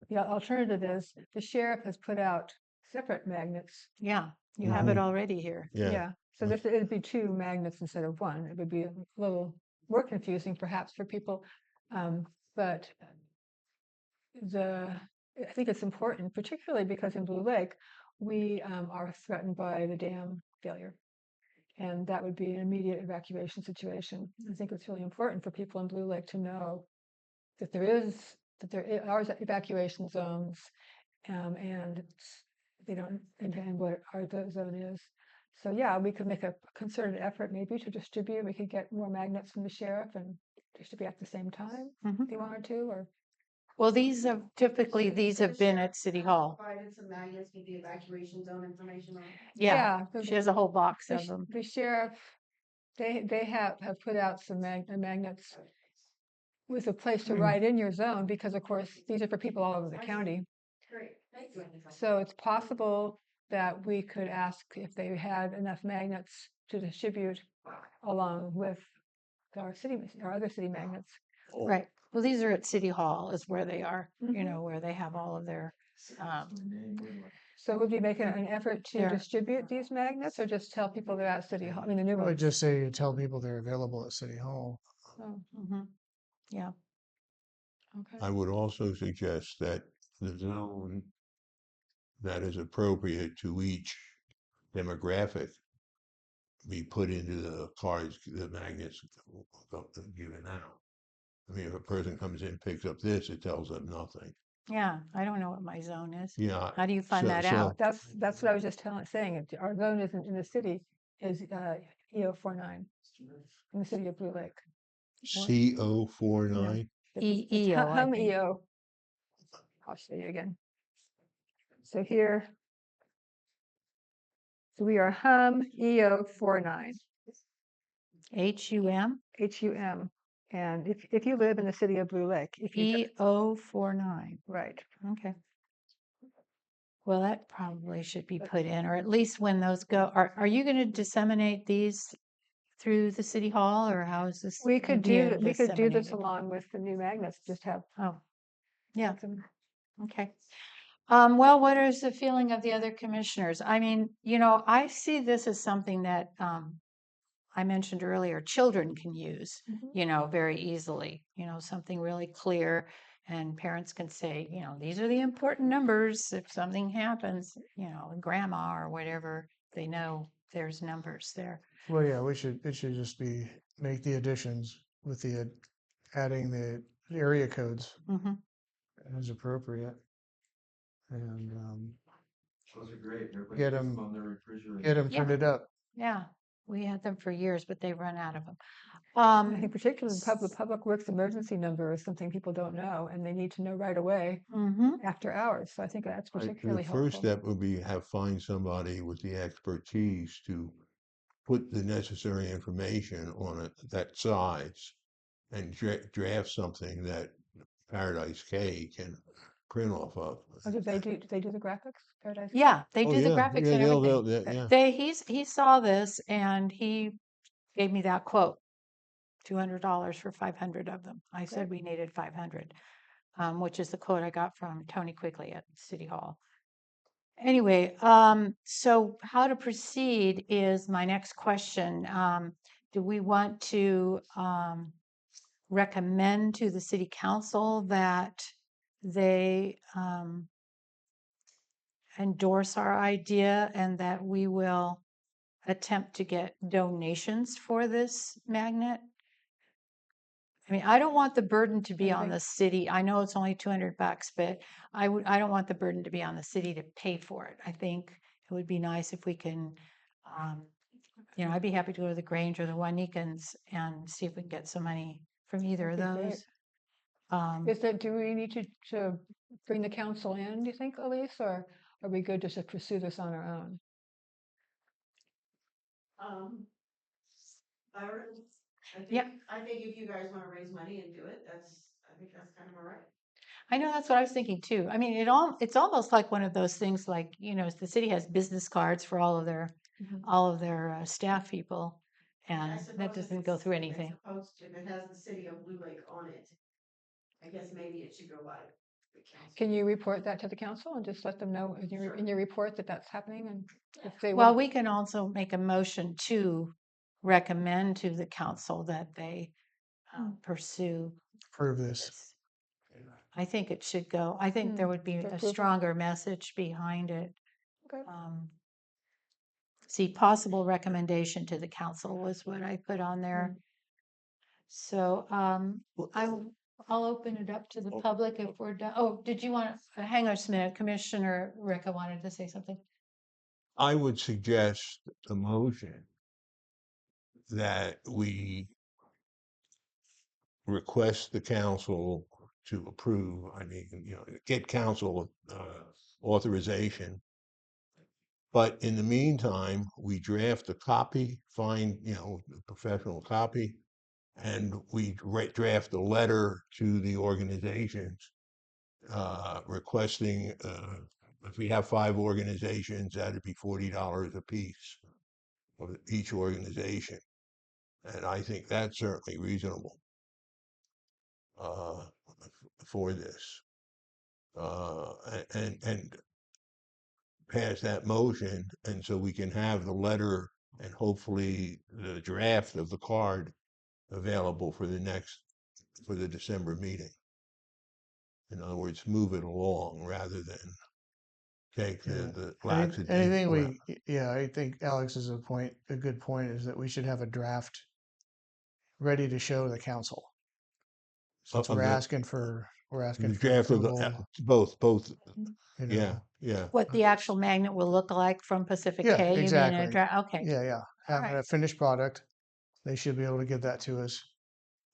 S2: the alternative is the sheriff has put out separate magnets.
S1: Yeah, you have it
S5: Mhm.
S1: already here.
S5: Yeah.
S2: Yeah, so this, it'd be two magnets instead of one. It would be a little more confusing perhaps for people. But I think it's important, particularly because in Blue Lake, we are threatened by the dam failure. And that would be an immediate evacuation situation. I think it's really important for people in Blue Lake to know that there are evacuation zones, and they don't, and what our zone is. So yeah, we could make a concerted effort maybe to distribute. We could get more magnets from the sheriff and distribute at the same time
S1: Mhm.
S2: if you wanted to, or
S1: Well, these have typically, these have been at City Hall.
S4: Provided some magnets with the evacuation zone information on.
S1: Yeah,
S2: the-
S1: she has a whole box
S2: the,
S1: of
S2: sh-
S1: them.
S2: the sheriff, they have put out some magnets with a place to write in your zone, because of course, these are for people all over the county.
S4: Great, thank you.
S2: So it's possible that we could ask if they had enough magnets to distribute along with our other city magnets.
S1: Right. Well, these are at City Hall is where they are, you
S2: Mhm.
S1: know, where they have all of their, um,
S2: So would we make an effort to
S1: There.
S2: distribute these magnets, or just tell people they're at City Hall? I mean, the new
S3: I would
S2: ones.
S3: just say you tell people they're available at City Hall.
S2: Oh,
S1: mhm. Yeah.
S2: okay.
S5: I would also suggest that the zone that is appropriate to each demographic be put into the cards, the magnets given out. I mean, if a person comes in, picks up this, it tells them nothing.
S1: Yeah. I don't know what my zone is.
S5: Yeah.
S1: How do you find
S5: so-
S1: that
S5: so-
S1: out?
S2: That's what I was just saying. Our zone isn't in the city, is EO 49 in the city of Blue Lake.
S5: CO49.
S2: It's
S1: EO, I
S2: Hum
S1: think.
S2: EO. I'll show you again. So here, so we are Hum EO 49,
S1: HUM
S2: HUM. And if you live in the city of Blue Lake, if you,
S1: EO49.
S2: right,
S1: Okay. Well, that probably should be put in, or at least when those go. Are you going to disseminate these through the City Hall, or how is this
S2: we could
S1: being
S2: do this
S1: disseminated?
S2: along with the new magnets, just have
S1: Oh, yeah.
S2: some.
S1: Okay. Well, what is the feeling of the other commissioners? I mean, you know, I see this as something that I mentioned earlier, children can use,
S2: Mhm.
S1: you know, very easily, you know, something really clear. And parents can say, you know, these are the important numbers. If something happens, you know, grandma or whatever, they know there's numbers there.
S3: Well, yeah, it should just be, make the additions with the, adding the area codes
S1: Hmm.
S3: as appropriate. And,
S9: Those are great. Everybody
S3: Get
S9: gets
S3: 'em-
S9: them on their refrigerator.
S3: get them
S1: Yeah.
S3: printed up.
S1: Yeah. We had them for years, but they run out of them.
S2: I think particularly the public works emergency number is something people don't know, and they need to know right away
S1: Mhm.
S2: after hours. So I think that's
S5: The
S2: particularly
S5: first
S2: helpful.
S5: step would be find somebody with the expertise to put the necessary information on it that size and draft something that Paradise K can print off of.
S2: Oh, do they do the graphics? Paradise?
S1: Yeah, they
S5: Oh,
S1: do the
S5: yeah,
S1: graphics
S5: yeah,
S1: and everything.
S5: yeah.
S1: He saw this and he gave me that quote, $200 for 500 of them. I said we needed 500, which is the quote I got from Tony Quigley at City Hall. Anyway, so how to proceed is my next question. Do we want to recommend to the city council that they endorse our idea and that we will attempt to get donations for this magnet? I mean, I don't want the burden to be on the city. I know it's only $200, but I don't want the burden to be on the city to pay for it. I think it would be nice if we can, you know, I'd be happy to go to the Grange or the Wanikans and see if we can get some money from either of
S2: That'd be great.
S1: those.
S2: Do we need to bring the council in, do you think, Elise, or are we good just to pursue this on our own?
S8: I already- I think,
S1: Yeah.
S8: I think if you guys want to raise money and do it, I think that's kind of all right.
S1: I know that's what I was thinking too. I mean, it's almost like one of those things like, you know, the city has business cards for all of their
S2: Mhm.
S1: all of their staff people,
S8: I
S1: and
S8: suppose
S1: that
S8: if
S1: doesn't go
S8: it's-
S1: through
S8: I
S1: anything.
S8: suppose if it has the city of Blue Lake on it, I guess maybe it should go by the council.
S2: Can you report that to the council and just let them know in your report that that's happening? And if they
S1: Well,
S2: want,
S1: we can also make a motion to recommend to the council that they pursue
S3: Approve this.
S1: this. I think it should go. I think there would be
S2: for
S1: a
S2: approval.
S1: stronger message behind it.
S2: Okay.
S1: See, possible recommendation to the council was what I put on there. So I'll open it up to the public if we're done. Oh, did you want to hang on a minute? Commissioner Ricca wanted to say something.
S5: I would suggest a motion that we request the council to approve, I mean, get council authorization. But in the meantime, we draft a copy, find, a professional copy, and we draft a letter to the organizations requesting, if we have 5 organizations, that'd be $40 a piece of each organization. And I think that's certainly reasonable for this. And pass that motion, and so we can have the letter and hopefully the draft of the card available for the December meeting. In other words, move it along rather than take the laxity
S3: Anything
S5: route.
S3: I think Alex is a good point is that we should have a draft ready to show the council. Since
S5: Of
S3: we're
S5: the-
S3: asking for
S5: The draft of
S3: approval,
S5: both,
S3: you
S5: yeah,
S3: know.
S5: yeah.
S1: What the actual magnet will look like from Pacific
S3: Yeah,
S1: K? You mean
S3: exactly.
S1: okay.
S3: Yeah. Have
S1: right.
S3: a finished product. They should be able to give that to us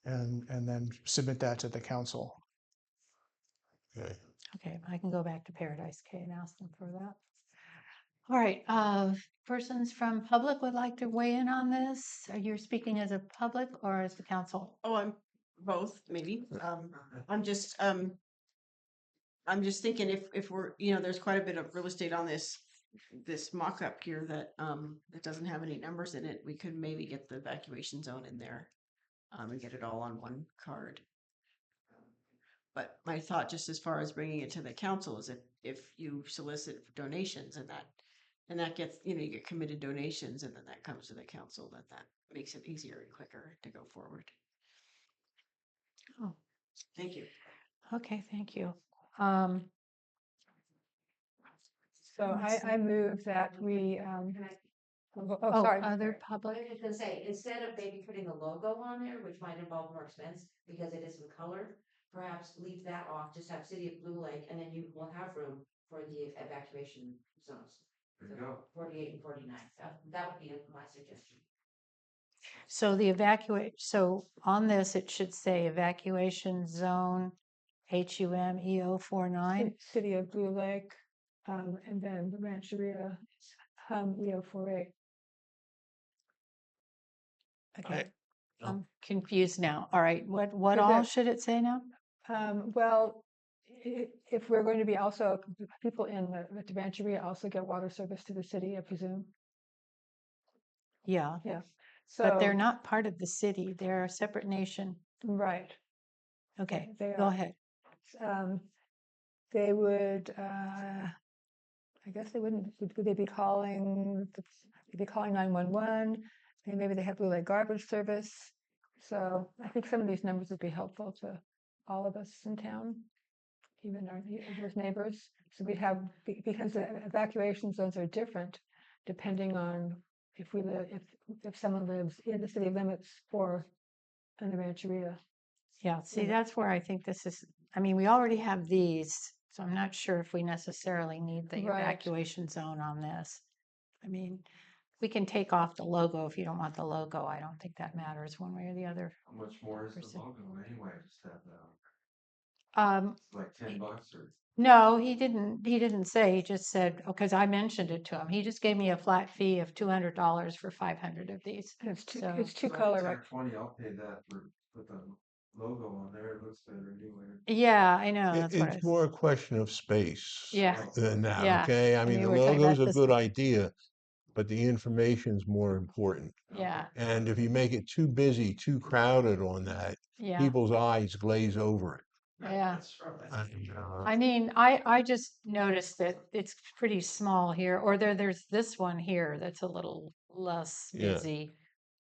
S3: and then submit that to the council.
S5: Okay.
S1: Okay, I can go back to Paradise K and ask them for that. All right, persons from public would like to weigh in on this. Are you speaking as a public or as the council?
S8: Oh, I'm both, maybe. I'm just thinking if we're, there's quite a bit of real estate on this mock-up here that doesn't have any numbers in it, we could maybe get the evacuation zone in there, and get it all on one card. But my thought, just as far as bringing it to the council, is if you solicit donations and that gets, you get committed donations and then that comes to the council, that makes it easier and quicker to go forward.
S1: Oh.
S8: Thank you.
S1: Okay, thank you.
S2: So I move that we, sorry.
S1: Other
S4: I
S1: public?
S4: was gonna say, instead of maybe putting a logo on there, which might involve more expense because it isn't colored, perhaps leave that off, just have City of Blue Lake, and then you will have room for the evacuation zones.
S9: There you go.
S4: 48 and 49. That would be my suggestion.
S1: So so on this, it should say evacuation zone HUMEO 49.
S2: City of Blue Lake, and then the Rancheria, EO48.
S1: Okay,
S5: Oh.
S1: I'm confused now. All right, what
S2: Is
S1: all
S2: it-
S1: should it say now?
S2: Well, if we're going to be also, people in the Rancheria also get water service to the city, I presume.
S1: Yeah,
S2: So.
S1: but they're not part of the city. They're a separate nation.
S2: Right.
S1: Okay,
S2: They
S1: go
S2: are.
S1: ahead.
S2: They would, I guess they wouldn't, would they be calling, they'd be calling 911, and maybe they have Blue Lake garbage service. So I think some of these numbers would be helpful to all of us in town, even our neighbors. So we have, because the evacuation zones are different depending on if we live, if someone lives in the city limits or in the Rancheria.
S1: Yeah, see,
S2: Yeah.
S1: that's where I think this is, I mean, we already have these, so I'm not sure if we necessarily need the
S2: Right.
S1: evacuation zone on this. I mean, we can take off the logo if you don't want the logo. I don't think that matters one way or the other.
S9: How much more is the
S1: Percent.
S9: logo anyway? Just have that. It's like $10 or.
S1: No, he didn't say, he just said, because I mentioned it to him. He just gave me a flat fee of $200 for 500 of these.
S2: And it's two,
S1: So-
S2: it's two
S9: It's like
S2: color,
S9: 10
S2: right?
S9: or 20, I'll pay that for, put the logo on there. It looks better anyway.
S1: Yeah, I know, that's what I
S5: It's more a question of space
S1: Yeah.
S5: than that,
S1: Yeah.
S5: okay? I
S1: I
S5: mean,
S1: mean,
S5: the
S1: we're talking about
S5: logo's a
S1: this-
S5: good idea, but the information's more important.
S1: Yeah,
S5: And if you make it too busy, too crowded on that,
S1: yeah,
S5: people's eyes glaze over it.
S1: yeah.
S5: And,
S1: I mean, I just noticed that it's pretty small here, or there's this one here that's a little less
S5: Yeah.
S1: busy.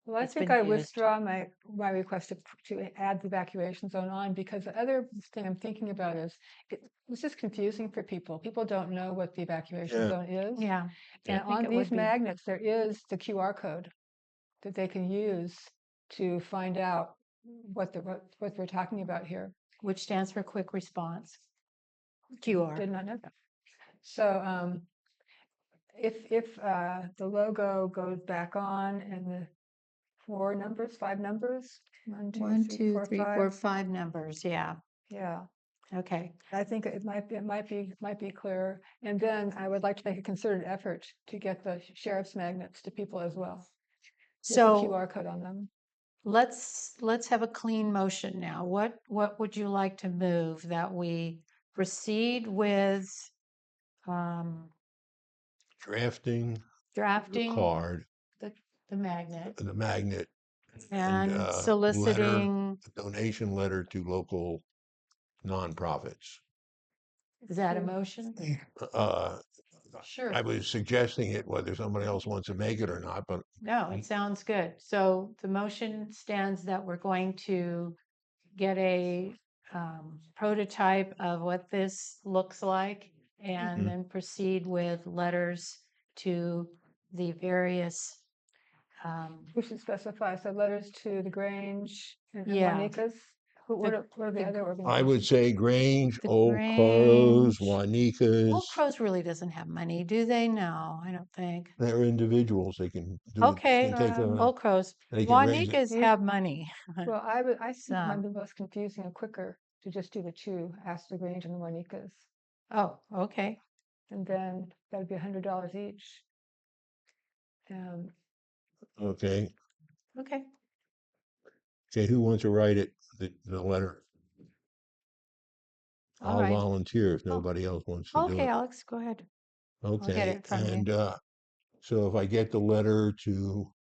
S2: Well, I
S1: It's
S2: think
S1: been
S2: I
S1: used.
S2: withdraw my request to add the evacuation zone on, because the other thing I'm thinking about is this is confusing for people. People don't know what the evacuation
S5: Yeah.
S2: zone is.
S1: Yeah,
S2: And
S1: I think
S2: on
S1: it would
S2: these
S1: be.
S2: magnets, there is the QR code that they can use to find out what we're talking about here.
S1: Which stands for quick response. QR.
S2: Did not know that. So if the logo goes back on and the five numbers,
S1: One, two,
S2: four,
S1: three,
S2: five.
S1: 4, 5 numbers. Yeah.
S2: Yeah,
S1: Okay.
S2: I think it might be clearer. And then I would like to make a concerted effort to get the sheriff's magnets to people as well. With the
S1: So
S2: QR code on them.
S1: let's have a clean motion now. What would you like to move? That we proceed with
S5: Drafting
S1: drafting
S5: card,
S1: the magnet
S5: the magnet,
S1: and
S5: letter,
S1: soliciting.
S5: a donation letter to local nonprofits.
S1: Is that a motion?
S5: Uh,
S1: Sure.
S5: I was suggesting it, whether somebody else wants to make it or not, but
S1: No, it sounds good. So the motion stands that we're going to get a prototype of what this looks like and
S5: Mhm.
S1: then proceed with letters to the various,
S2: We should specify, so letters to the Grange and
S1: Yeah.
S2: Juanitas. What are the other
S5: I
S2: organizations?
S5: would say Grange,
S1: The
S5: Old Crows,
S1: Grange. Old
S5: Juanitas.
S1: Crows really doesn't have money, do they? No, I don't think.
S5: They're individuals. They can do it. They
S1: Okay,
S5: can take
S1: Old Crows.
S5: they can raise it.
S1: Juanitas
S2: You-
S1: have money.
S2: Well, I think it might
S1: Some.
S2: be most confusing and quicker to just do the two, ask the Grange and the Juanitas.
S1: Oh, okay.
S2: And then that'd be $100 each.
S5: Okay.
S1: Okay.
S5: Okay. Who wants to write it? The letter.
S1: All
S5: I'll
S1: right.
S5: volunteer if
S1: Oh.
S5: nobody else wants to do
S1: Okay,
S5: it.
S1: Alex, go ahead. get
S5: Okay.
S1: it from you.
S5: And so if I get the letter to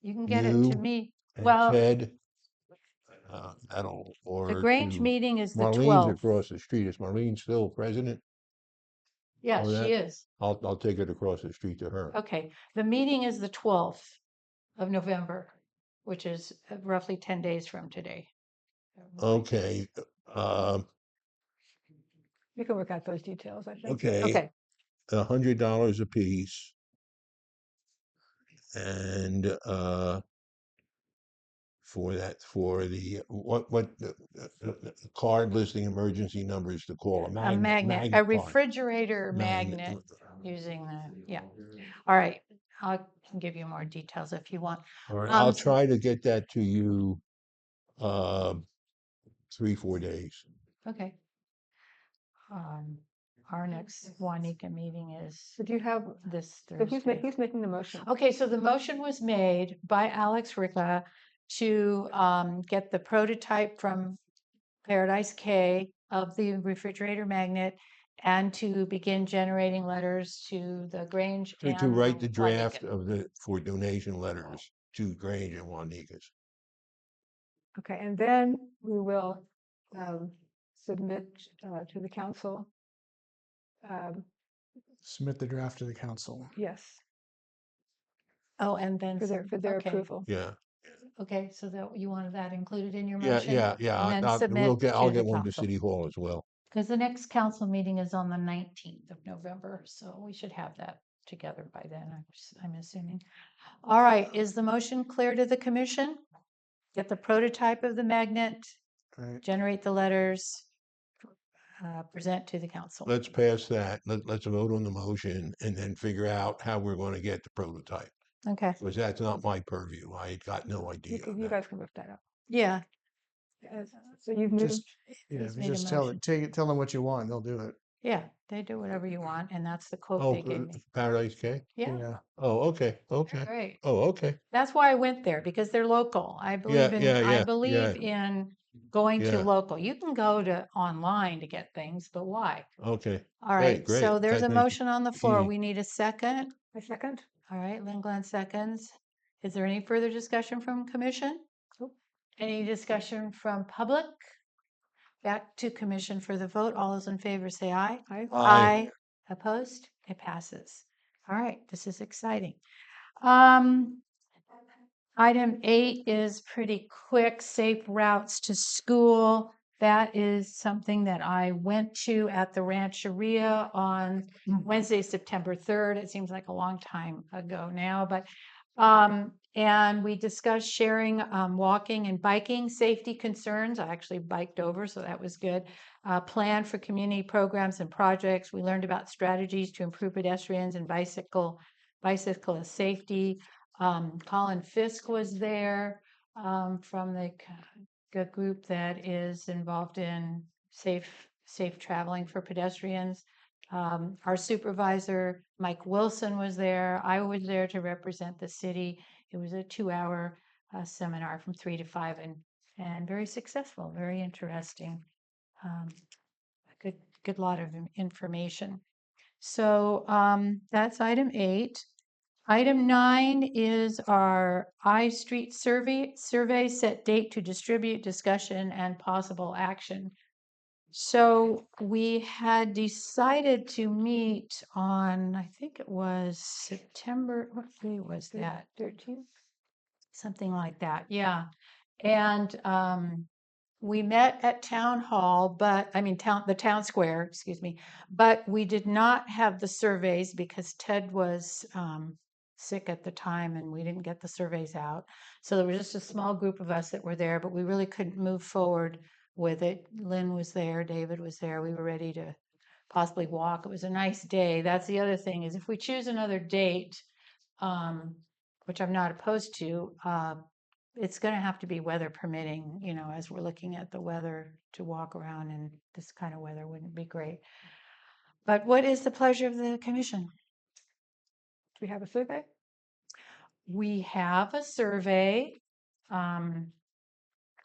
S1: You can get it to
S5: you
S1: me.
S5: and
S1: Well,
S5: Ted,
S1: the
S5: or
S1: Grange
S5: to
S1: meeting is the
S5: Marlene's
S1: 12th.
S5: across the street. Is Marlene still president?
S1: Yes,
S5: or
S1: she
S5: that?
S1: is.
S5: I'll take it across the street to her.
S1: Okay, the meeting is the 12th of November, which is roughly 10 days from today.
S5: Okay.
S2: We can work out those details, I think.
S5: Okay.
S1: Okay,
S5: $100 a piece. And for the card listing emergency numbers to call a
S1: a
S5: magnet
S1: magnet, a
S5: card.
S1: refrigerator
S5: Magnet.
S1: magnet using yeah. All right, I can give you more details if you want.
S5: All right,
S1: Um,
S5: I'll try to get that to you 3-4 days.
S1: Okay. Our next Wanika meeting is
S2: So do you have,
S1: this
S2: so
S1: Thursday.
S2: who's making the motion?
S1: Okay, so the motion was made by Alex Ricca to get the prototype from Paradise K of the refrigerator magnet and to begin generating letters to the Grange and
S5: To write the draft
S1: Wanika.
S5: for donation letters to Grange and Juanitas.
S2: Okay, and then we will submit to the council.
S3: Submit the draft to the council.
S2: Yes,
S1: Oh, and then
S2: for their
S1: okay.
S2: approval.
S5: Yeah.
S1: Okay, so that you wanted that included in your
S5: Yeah,
S1: motion?
S5: yeah.
S1: And then
S5: I'll
S1: submit
S5: get
S1: to the
S5: one to
S1: council.
S5: City Hall as well.
S1: Because the next council meeting is on the 19th of November, so we should have that together by then, I'm assuming. All right, is the motion clear to the commission? Get the prototype of the magnet,
S3: Right.
S1: generate the letters, present to the council.
S5: Let's pass that. Let's vote on the motion and then figure out how we're going to get the prototype.
S1: Okay,
S5: Because that's not my purview. I got no idea. on
S2: You
S5: that.
S2: guys can whip that up.
S1: yeah,
S2: So you've moved,
S3: Just yeah,
S1: He's
S3: if you
S1: made a
S3: just tell
S1: motion.
S3: tell them what you want, they'll do it.
S1: yeah, they do whatever you want, and that's the quote
S5: Oh,
S1: they gave me.
S5: Paradise K?
S1: Yeah,
S3: Yeah.
S5: Oh, okay. Okay.
S1: great.
S5: Oh, okay.
S1: That's why I went there, because they're local. I believe in going to
S5: Yeah.
S1: local. You can go to online to get things, but why?
S5: Okay.
S1: All right,
S5: Great.
S1: so there's a
S5: That makes it
S1: motion on the floor.
S5: easy.
S1: We need a second.
S2: a second?
S1: All right, Lynn Glenn seconds. Is there any further discussion from commission?
S2: Nope.
S1: Any discussion from public? Back to commission for the vote. All those in favor say aye.
S2: Aye.
S5: Aye.
S1: Opposed? It passes. All right, this is exciting. Um, Item 8 is pretty quick, safe routes to school. That is something that I went to at the Rancheria on Wednesday, September 3rd. It seems like a long time ago now, but and we discussed sharing walking and biking safety concerns. I actually biked over, so that was good. Plan for community programs and projects. We learned about strategies to improve pedestrians and bicyclist safety. Colin Fisk was there from the group that is involved in safe traveling for pedestrians. Our supervisor, Mike Wilson, was there. I was there to represent the city. It was a 2-hour seminar from 3 to 5 and very successful, very interesting. A good lot of information. So that's item 8. Item 9 is our I Street survey, set date to distribute, discussion, and possible action. So we had decided to meet on, I think it was September, what day was that?
S2: 13th.
S1: Something like that, yeah. And we met at town hall, the town square, excuse me, but we did not have the surveys because Ted was sick at the time and we didn't get the surveys out. So there was just a small group of us that were there, but we really couldn't move forward with it. Lynn was there, David was there. We were ready to possibly walk. It was a nice day. That's the other thing, is if we choose another date, which I'm not opposed to, it's going to have to be weather permitting, as we're looking at the weather to walk around, and this kind of weather wouldn't be great. But what is the pleasure of the commission?
S2: Do we have a survey?
S1: We have a survey.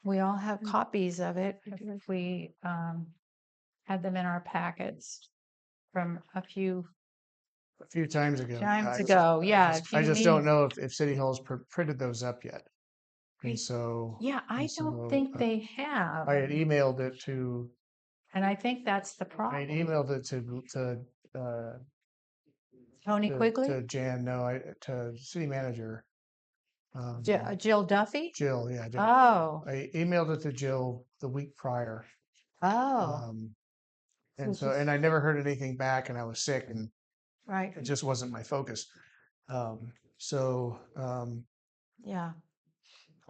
S1: We all have copies of it. We had them in our packets from a few
S3: times ago.
S1: times ago. Yeah, a
S3: I
S1: few
S3: just don't
S1: meetings.
S3: know if City Hall's printed those up yet.
S1: I-
S3: And so.
S1: Yeah, I
S3: and
S1: don't
S3: so,
S1: think they have.
S3: I had emailed it to.
S1: And I think that's the
S3: I
S1: problem.
S3: had emailed it to
S1: Tony Quigley?
S3: to Jan, no, to city manager.
S1: Jill Duffy?
S3: Jill, yeah. Jill.
S1: Oh,
S3: I emailed it to Jill the week prior.
S1: oh,
S3: And I never heard anything back, and I was sick, and
S1: right.
S3: it just wasn't my focus.
S1: Yeah.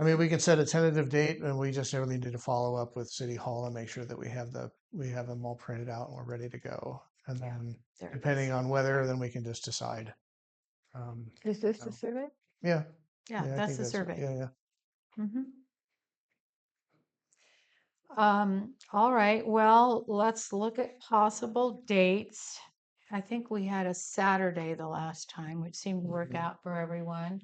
S3: I mean, we can set a tentative date, and we just really need to follow up with City Hall and make sure that we have them all printed out and we're ready to go. And then,
S1: There it
S3: depending
S1: is.
S3: on weather, then we can just decide.
S2: Is this
S3: so-
S2: the survey?
S3: Yeah.
S1: Yeah,
S3: I
S1: that's
S3: think
S1: the survey.
S3: Yeah.
S1: All right, well, let's look at possible dates. I think we had a Saturday the last time, which seemed to work out for everyone.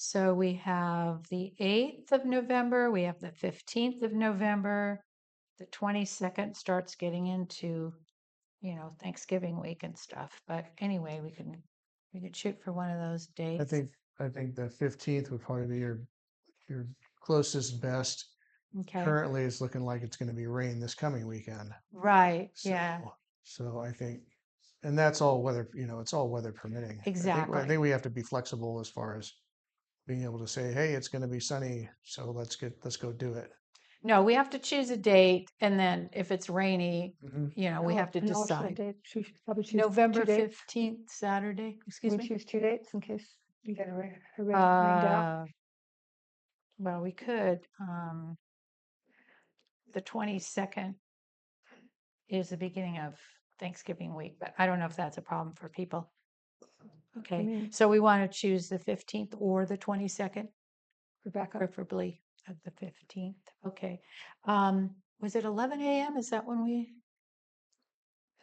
S1: So we have the 8th of November, we have the 15th of November, the 22nd starts getting into, Thanksgiving week and stuff. But anyway, we could shoot for one of those dates.
S3: I think the 15th would probably be your closest best.
S1: Okay.
S3: Currently, it's looking like it's going to be rain this coming weekend.
S1: Right.
S3: So,
S1: Yeah.
S3: So I think, and that's all weather, it's all weather permitting.
S1: Exactly.
S3: I think we have to be flexible as far as being able to say, hey, it's going to be sunny, so let's go do it.
S1: No, we have to choose a date, and then if it's rainy, we have to
S2: An alternate
S1: decide.
S2: date. Should we probably choose
S1: November
S2: 2 dates?
S1: 15th, Saturday,
S2: Can
S1: excuse
S2: we
S1: me.
S2: choose 2 dates in case we get rained out?
S1: Well, we could. The 22nd is the beginning of Thanksgiving week, but I don't know if that's a problem for people. Okay,
S2: mean-
S1: so we want to choose the 15th or the 22nd,
S2: Rebecca?
S1: preferably at the 15th. Okay. Was it 11 a.m.? Is that when I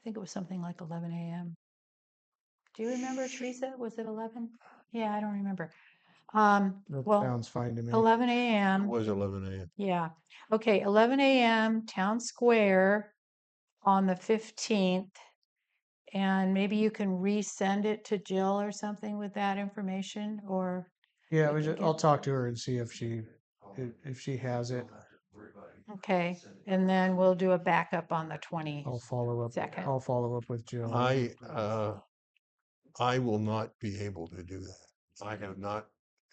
S1: think it was something like 11 a.m. Do you remember, Teresa? Was it 11? Yeah, I don't remember.
S3: That
S1: Well,
S3: sounds fine to me.
S1: 11
S5: It
S1: a.m.
S5: was 11 a.m.
S1: Yeah. Okay, 11 a.m. Town Square on the 15th. And maybe you can resend it to Jill or something with that information, or
S3: Yeah,
S1: we can
S3: I'll
S1: get,
S3: talk to her and see if she has it.
S1: okay. And then we'll do a backup on the
S3: I'll follow up.
S1: 22nd.
S3: I'll follow up with Jill.
S5: I will not be able to do that. I have not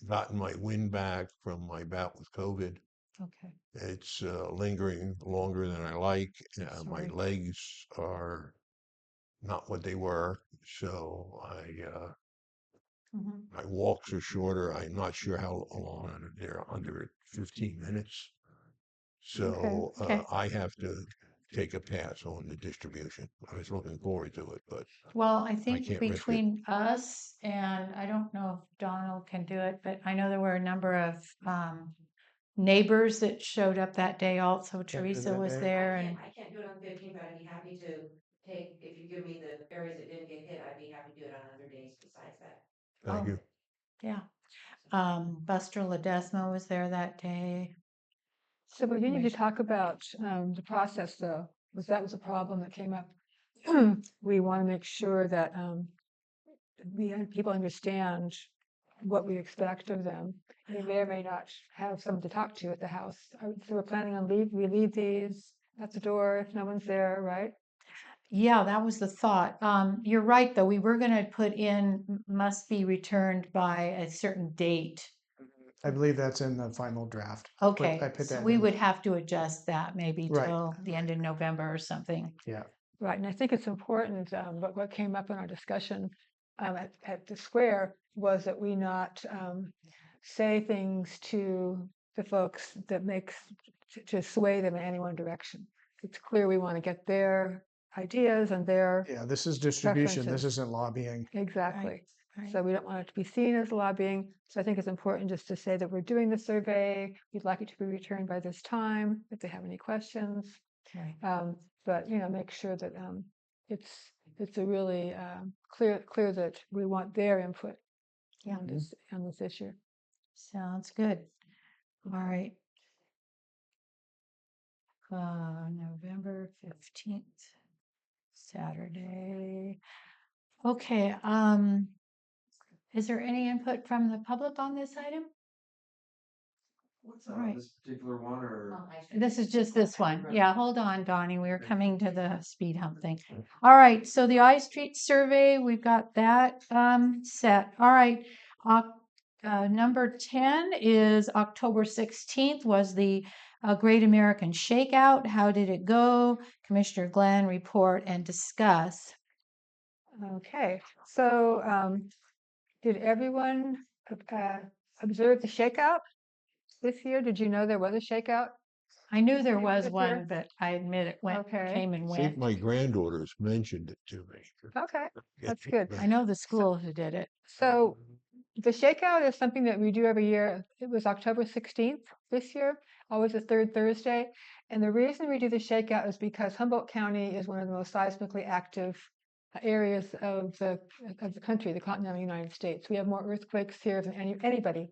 S5: gotten my wind back from my bout with COVID.
S1: Okay.
S5: It's lingering longer than I like. My
S1: Sorry.
S5: legs are not what they were, so
S1: Mhm.
S5: my walks are shorter. I'm not sure how long they're under 15 minutes. So
S1: Okay.
S5: I have to take a pass on the distribution. I was looking forward to it, but
S1: Well, I think
S5: can't risk it.
S1: between us and I don't know if Donald can do it, but I know there were a number of neighbors that showed up that day also.
S3: do
S1: Teresa
S3: that
S1: was
S3: day.
S1: there and
S4: I can't do it on the 15th, but I'd be happy to take, if you give me the areas that didn't get hit, I'd be happy to do it on other days besides that.
S5: Thank you.
S1: yeah. Buster Ledesma was there that day.
S2: So we need to talk about the process though, because that was a problem that came up. We want to make sure that people understand what we expect of them. They may or may not have someone to talk to at the house. So we're planning on we leave these at the door if no one's there, right?
S1: Yeah, that was the thought. You're right, though. We were going to put in must be returned by a certain date.
S3: I believe that's in the final draft.
S1: Okay,
S3: I put
S1: so
S3: that
S1: we
S3: in.
S1: would have to adjust that maybe
S3: Right.
S1: till the end of November or something.
S3: Yeah.
S2: Right, and I think it's important, but what came up in our discussion at the square was that we not say things to the folks that makes to sway them in any one direction. It's clear we want to get their ideas and their
S3: Yeah, this is distribution. This
S2: preferences.
S3: isn't lobbying.
S2: Exactly.
S1: Right.
S2: So we don't want it to be seen as lobbying. So I think it's important just to say that we're doing the survey. We'd like it to be returned by this time if they have any questions.
S1: Okay.
S2: But make sure that it's a really clear that we want their input
S1: Yeah.
S2: on this issue.
S1: Sounds good. All right. November 15th, Saturday. Okay. Is there any input from the public on this item?
S9: What's
S1: All right.
S9: this particular one or?
S1: This is just this one. Yeah, hold on, Donnie. We are coming to the speed hump thing. All right, so the I Street survey, we've got that set. All right. Number 10 is October 16th was the Great American Shakeout. How did it go? Commissioner Glenn, report and discuss.
S2: Okay, so did everyone observe the shakeout this year? Did you know there was a shakeout?
S1: I knew there was
S2: This
S1: one,
S2: year?
S1: but I admit it
S2: Okay.
S1: came and
S5: I think
S1: went.
S5: my granddaughters mentioned it to me.
S2: Okay, that's good.
S1: I know the school who did it.
S2: So the shakeout is something that we do every year. It was October 16th this year, always the third Thursday. And the reason we do the shakeout is because Humboldt County is one of the most seismically active areas of the country, the continental United States. We have more earthquakes here than anybody.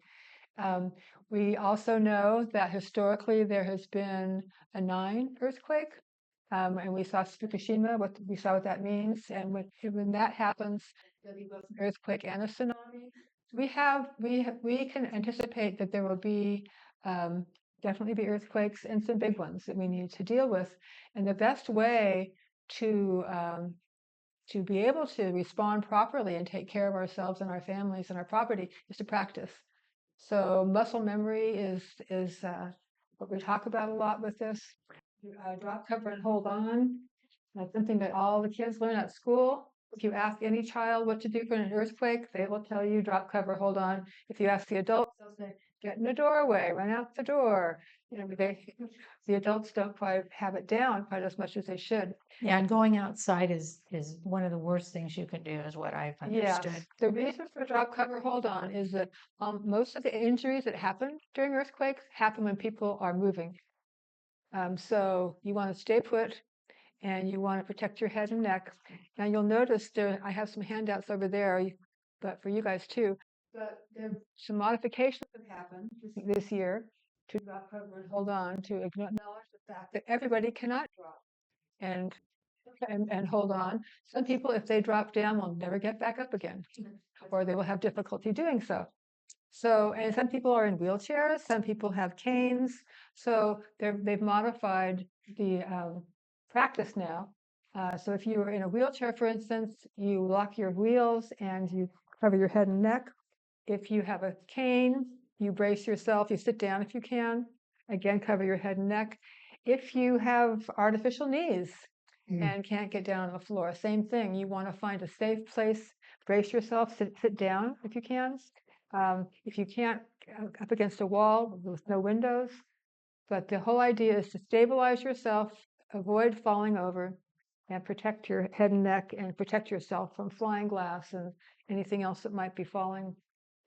S2: We also know that historically there has been a 9 earthquake. And we saw Fukushima, we saw what that means. And when that happens, there'll be both an earthquake and a tsunami. We can anticipate that there will be definitely be earthquakes and some big ones that we need to deal with. And the best way to be able to respond properly and take care of ourselves and our families and our property is to practice. So muscle memory is what we talk about a lot with this. Drop, cover, and hold on. That's something that all the kids learn at school. If you ask any child what to do for an earthquake, they will tell you drop, cover, hold on. If you ask the adults, they'll say get in the doorway, run out the door. The adults don't quite have it down quite as much as they should.
S1: Yeah, and going outside is one of the worst things you can do, is what I've understood.
S2: Yes, the reason for drop, cover, hold on is that most of the injuries that happen during earthquakes happen when people are moving. So you want to stay put and you want to protect your head and neck. Now you'll notice I have some handouts over there, but for you guys too. But there are some modifications that happened this year to drop, cover, and hold on to acknowledge the fact that everybody cannot drop. And and hold on. Some people, if they drop down, will never get back up again, or they will have difficulty doing so. So, and some people are in wheelchairs, some people have canes. So they've modified the practice now. So if you are in a wheelchair, for instance, you lock your wheels and you cover your head and neck. If you have a cane, you brace yourself, you sit down if you can. Again, cover your head and neck. If you have artificial knees and can't get down on the floor, same thing. You want to find a safe place, brace yourself, sit down if you can. If you can't, up against a wall with no windows. But the whole idea is to stabilize yourself, avoid falling over, and protect your head and neck, and protect yourself from flying glass and anything else that might be falling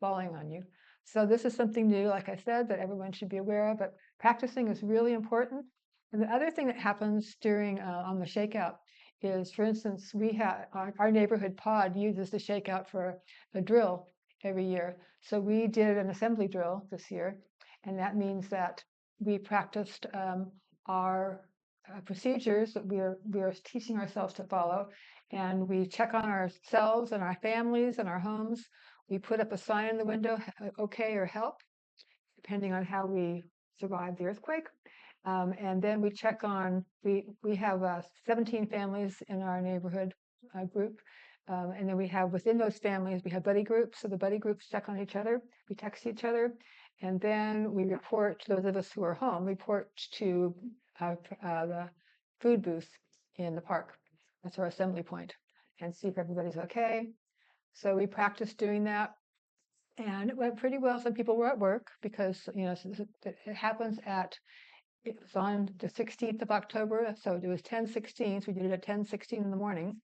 S2: on you. So this is something new, like I said, that everyone should be aware of, but practicing is really important. And the other thing that happens during on the shakeout is, for instance, we have our neighborhood pod uses the shakeout for a drill every year. So we did an assembly drill this year, and that means that we practiced our procedures that we are teaching ourselves to follow, and we check on ourselves and our families and our homes. We put up a sign in the window, okay or help, depending on how we survived the earthquake. And then we check on, we have 17 families in our neighborhood group. And then we have, within those families, we have buddy groups. So the buddy groups check on each other, we text each other, and then we report, those of us who are home, report to the food booth in the park. That's our assembly point, and see if everybody's okay. So we practiced doing that, and it went pretty well. Some people were at work because, you know, it happens it was on the 16th of October, so it was 10:16, so we did it at 10:16 in the morning.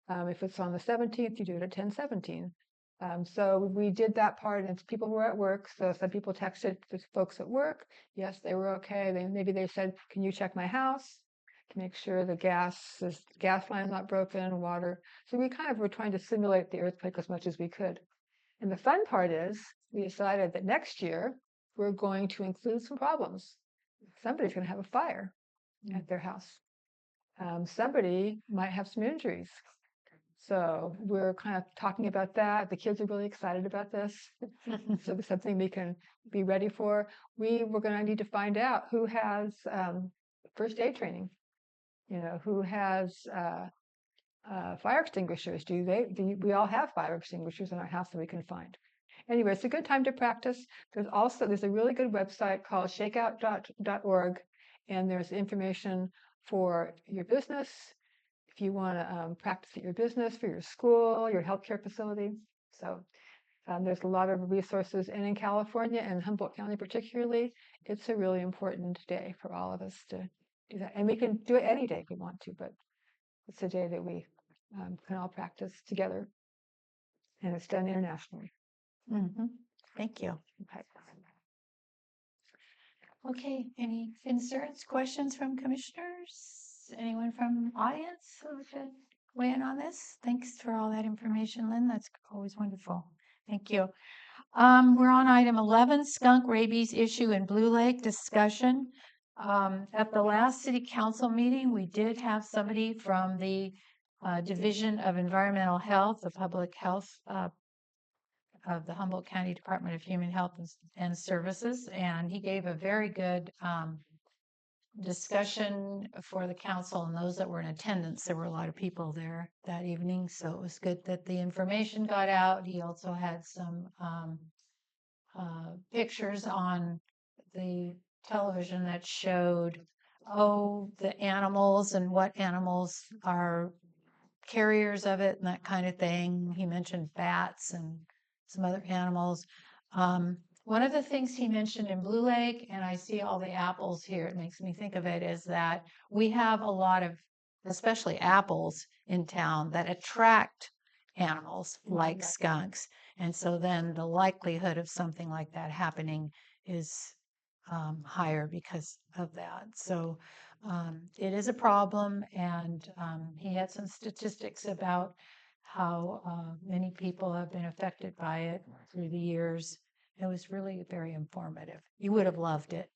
S2: If it's on the 17th, you do it at 10:17. So we did that part, and people were at work. So some people texted the folks at work. Yes, they were okay. Maybe they said, "Can you check my house to make sure the gas line's not broken, water?" So we kind of were trying to simulate the earthquake as much as we could. And the fun part is, we decided that next year we're going to include some problems. Somebody's going to have a fire at their house. Somebody might have some injuries. So we're kind of talking about that. The kids are really excited about this. So it's something we can be ready for. We're going to need to find out who has first aid training, you know, who has fire extinguishers. We all have fire extinguishers in our house that we can find. Anyway, it's a good time to practice. There's a really good website called shakeout.org, and there's information for your business, if you want to practice at your business, for your school, your healthcare facility. So there's a lot of resources. And in California and Humboldt County particularly, it's a really important day for all of us to do that. And we can do it any day if we want to, but it's a day that we can all practice together. And it's done internationally.
S1: Thank you. Okay, any concerns, questions from commissioners? Anyone from audience who should weigh in on this? Thanks for all that information, Lynn. That's always wonderful. Thank you. We're on item 11, skunk rabies issue in Blue Lake discussion. At the last city council meeting, we did have somebody from the Division of Environmental Health, the Public Health of the Humboldt County Department of Human Health and Services, and he gave a very good discussion for the council and those that were in attendance. There were a lot of people there that evening, so it was good that the information got out. He also had some pictures on the television that showed, the animals and what animals are carriers of it and that kind of thing. He mentioned bats and some other animals. One of the things he mentioned in Blue Lake, and I see all the apples here, it makes me think of it, is that we have a lot of, especially apples in town, that attract animals like skunks. And so then the likelihood of something like that happening is higher because of that. So it is a problem, and he had some statistics about how many people have been affected by it through the years. It was really very informative. You would have loved it.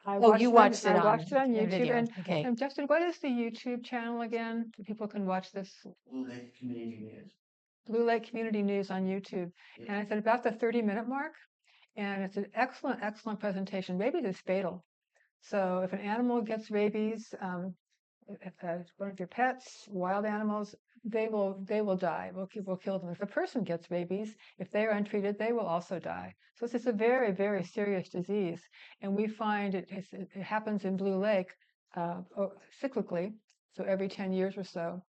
S1: Oh, you watched it
S2: I
S1: on
S2: watched it on
S1: the
S2: YouTube.
S1: video. Okay.
S2: And Justin, what is the YouTube channel again? So people can watch this.
S9: Blue Lake Community News.
S2: Blue Lake Community News on YouTube. And it's at about the 30-minute mark. And it's an excellent, excellent presentation. Rabies is fatal. So if an animal gets rabies, if one of your pets, wild animals, they will die. We'll kill them. If a person gets rabies, if they are untreated, they will also die. So it's a very, very serious disease. And we find it happens in Blue Lake cyclically, so every 10 years or so.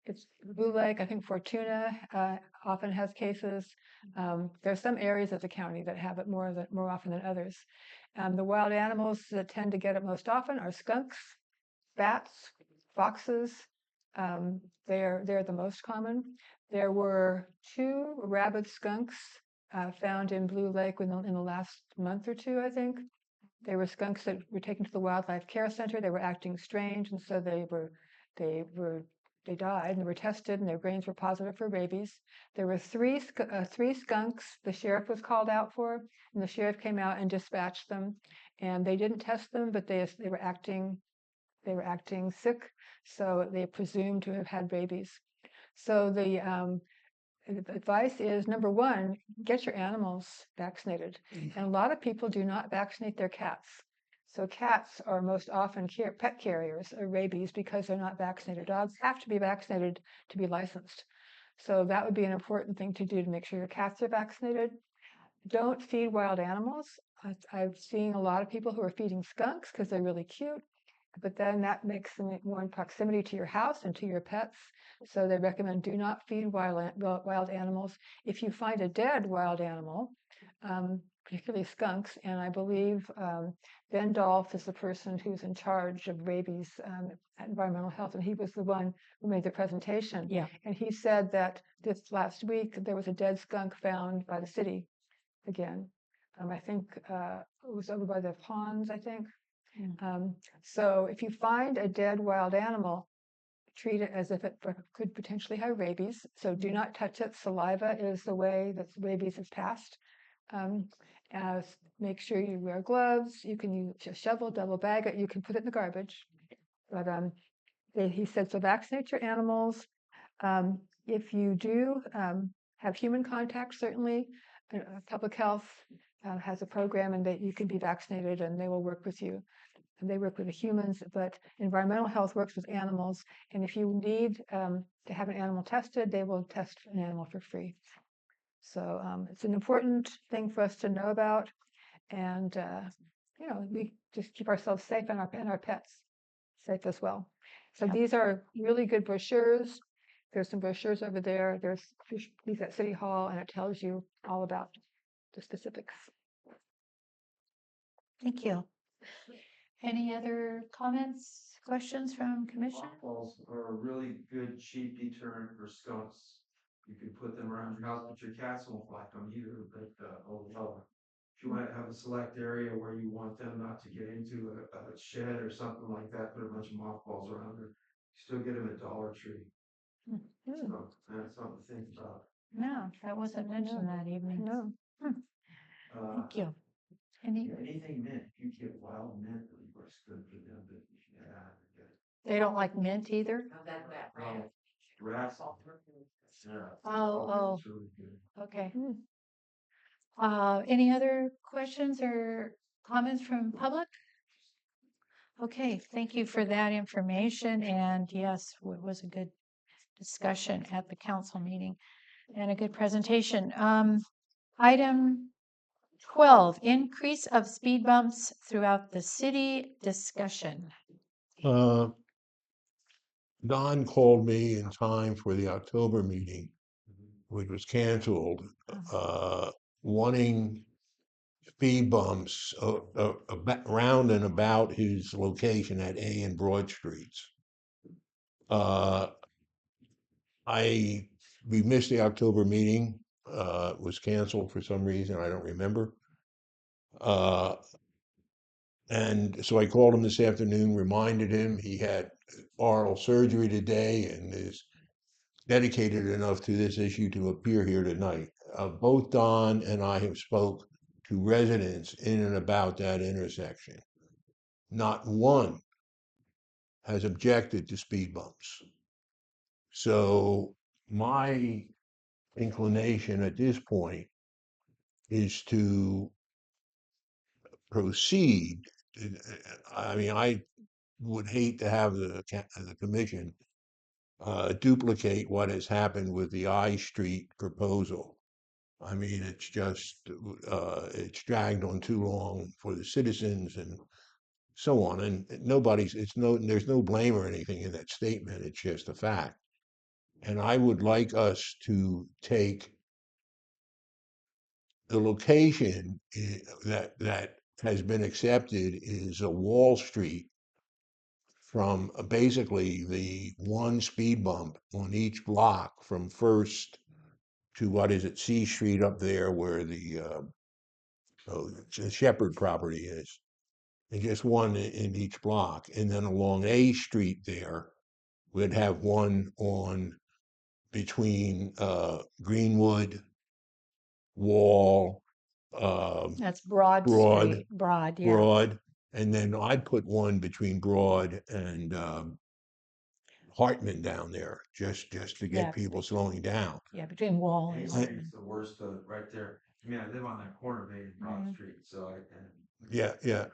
S2: It's Blue Lake, I think Fortuna often has cases. There are some areas of the county that have it more often than others. The wild animals that tend to get it most often are skunks, bats, foxes. They're the most common. There were 2 rabid skunks found in Blue Lake in the last month or 2, I think. They were skunks that were taken to the Wildlife Care Center. They were acting strange, and so they died, and they were tested, and their brains were positive for rabies. There were 3 skunks the sheriff was called out for, and the sheriff came out and dispatched them. And they didn't test them, but they were acting sick, so they presumed to have had rabies. So the advice is, number 1, get your animals vaccinated. And a lot of people do not vaccinate their cats. So cats are most often pet carriers of rabies because they're not vaccinated. Dogs have to be vaccinated to be licensed. So that would be an important thing to do to make sure your cats are vaccinated. Don't feed wild animals. I've seen a lot of people who are feeding skunks because they're really cute, but then that makes them more in proximity to your house and to your pets. So they recommend do not feed wild animals. If you find a dead wild animal, particularly skunks, and I believe Ben Dolph is the person who's in charge of rabies at environmental health, and he was the one who made the presentation.
S1: Yeah.
S2: And he said that this last week there was a dead skunk found by the city again. I think it was over by the ponds, I think. So if you find a dead wild animal, treat it as if it could potentially have rabies. So do not touch it. Saliva is the way that rabies is passed. Make sure you wear gloves. You can use a shovel, double bag it. You can put it in the garbage. But he said, so vaccinate your animals. If you do have human contact, certainly public health has a program and that you can be vaccinated and they will work with you. And they work with the humans, but environmental health works with animals. And if you need to have an animal tested, they will test an animal for free. So it's an important thing for us to know about. And, we just keep ourselves safe and our pets safe as well. So these are really good brochures. There's some brochures over there. There's these at City Hall, and it tells you all about the specifics.
S1: Thank you. Any other comments, questions from commission?
S9: Mothballs are a really good cheap deterrent for skunks. You can put them around your house, but your cats won't like them either. But if you want to have a select area where you want them not to get into a shed or something like that, put a bunch of mothballs around there. You still get them at Dollar Tree. So that's something to think about.
S1: No, that wasn't mentioned that evening.
S2: No.
S1: Thank you.
S9: Anything mint, if you get wild mint, it works good for them. But
S1: They don't like mint either?
S9: rats.
S1: Oh,
S9: It's really good.
S1: okay. Any other questions or comments from public? Okay, thank you for that information. And yes, it was a good discussion at the council meeting and a good presentation. Item 12, increase of speed bumps throughout the city discussion.
S5: Don called me in time for the October meeting, which was canceled, wanting speed bumps around and about his location at A and Broad Streets. We missed the October meeting. It was canceled for some reason. I don't remember. And so I called him this afternoon, reminded him he had oral surgery today and is dedicated enough to this issue to appear here tonight. Both Don and I have spoke to residents in and about that intersection. Not one has objected to speed bumps. So my inclination at this point is to proceed. I mean, I would hate to have the commission duplicate what has happened with the I Street proposal. I mean, it's just it's dragged on too long for the citizens and so on. And there's no blame or anything in that statement. It's just a fact. And I would like us to take the location that has been accepted is a Wall Street from basically the one speed bump on each block from First to what is it, C Street up there where the Shepherd property is. And just one in each block. And then along A Street there, we'd have one on between Greenwood, Wall,
S1: That's Broad
S5: Broad,
S1: Street, Broad, yeah.
S5: Broad, and then I'd put one between Broad and Hartman down there, just to
S1: Yeah.
S5: get people slowing down.
S1: Yeah, between Wall
S9: A
S1: and
S9: Street's
S1: Hartman.
S9: the worst, right there. I mean, I live on that corner of A and Broad Street, so
S5: Yeah, yeah.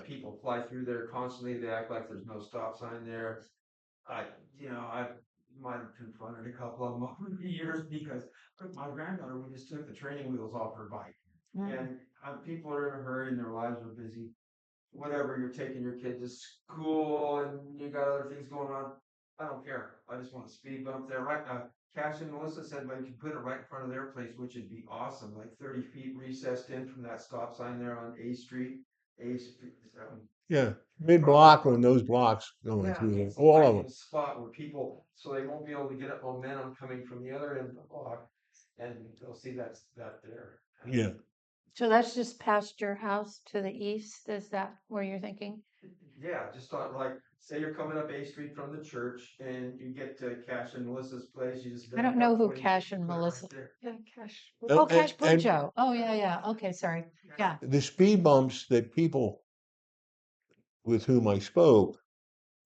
S9: people fly through there constantly. They act like there's no stop sign there. I might have confronted a couple of them over the years because my granddaughter, we just took the training wheels off her bike. And people are in a hurry and their lives are busy. Whatever, you're taking your kid to school and you got other things going on. I don't care. I just want a speed bump there. Right now, Cash and Melissa said, well, you can put it right in front of their place, which would be awesome. Like 30 feet recessed in from that stop sign there on A Street.
S5: Yeah, mid-block on those blocks going
S9: Yeah,
S5: through there,
S9: it's a
S5: all of
S9: ideal
S5: them.
S9: spot where people, so they won't be able to get up momentum coming from the other end of the block, and they'll see that there.
S5: Yeah,
S1: So that's just past your house to the east? Is that where you're thinking?
S9: Yeah, just thought like, say you're coming up A Street from the church and you get to Cash and Melissa's place, you just.
S1: I don't
S9: back
S1: know
S9: up
S1: who
S9: 20
S1: Cash
S9: feet
S1: and
S9: put it right
S1: Melissa.
S9: there.
S2: Yeah, Cash.
S1: Oh, Cash
S5: and
S1: Bujo. Oh, yeah. Okay, sorry. Yeah.
S5: the speed bumps that people with whom I spoke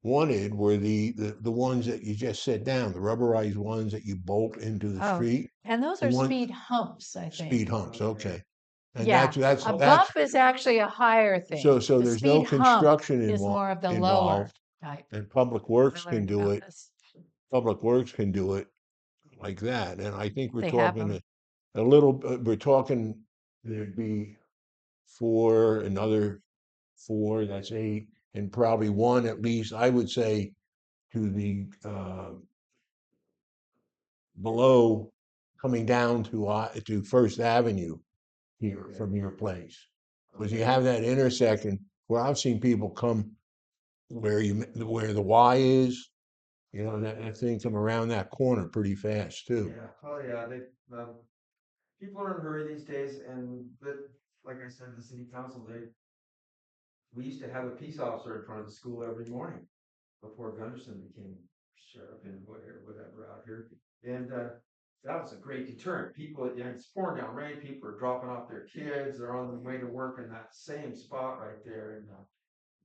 S5: wanted were the ones that you just set down, the rubberized ones that you bolt into the
S1: Oh,
S5: street.
S1: and those
S5: The
S1: are
S5: one
S1: speed humps, I
S5: speed
S1: think.
S5: humps, okay. And
S1: Yeah,
S5: that's
S1: a bump is actually a higher thing.
S5: so
S1: The
S5: there's no
S1: speed hump
S5: construction
S1: is more of the lower
S5: involved,
S1: type.
S5: and Public
S1: I
S5: Works can
S1: learned
S5: do
S1: about
S5: it.
S1: this.
S5: Public Works can do it like that, and I think we're
S1: They have
S5: talking
S1: them.
S5: a little. We're talking there'd be four, another four. That's eight, and probably one at least. I would say to the below, coming down to First Avenue here from your place, because you have that intersection where I've seen people come where the Y is. You know, that thing come around that corner pretty fast too.
S9: Yeah, oh yeah, people are in a hurry these days and like I said, the city council, we used to have a peace officer in front of the school every morning before Gunderson became sheriff and whatever out here. And that was a great deterrent. People, it's pouring down rain, people are dropping off their kids, they're on their way to work in that same spot right there. And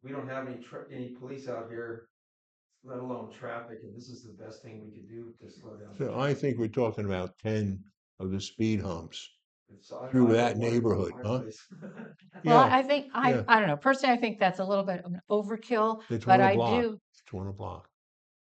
S9: we don't have any police out here, let alone traffic, and this is the best thing we could do to slow down.
S5: So I think we're talking about 10 of the speed humps
S9: I
S5: through
S9: don't
S5: that
S9: want it in
S5: neighborhood,
S9: my
S5: huh?
S9: place.
S1: Well,
S5: Yeah,
S1: I think,
S5: yeah.
S1: I don't know, personally, I think that's a little bit of an overkill,
S5: It's
S1: but
S5: one a
S1: I
S5: block.
S1: do
S5: It's one a block.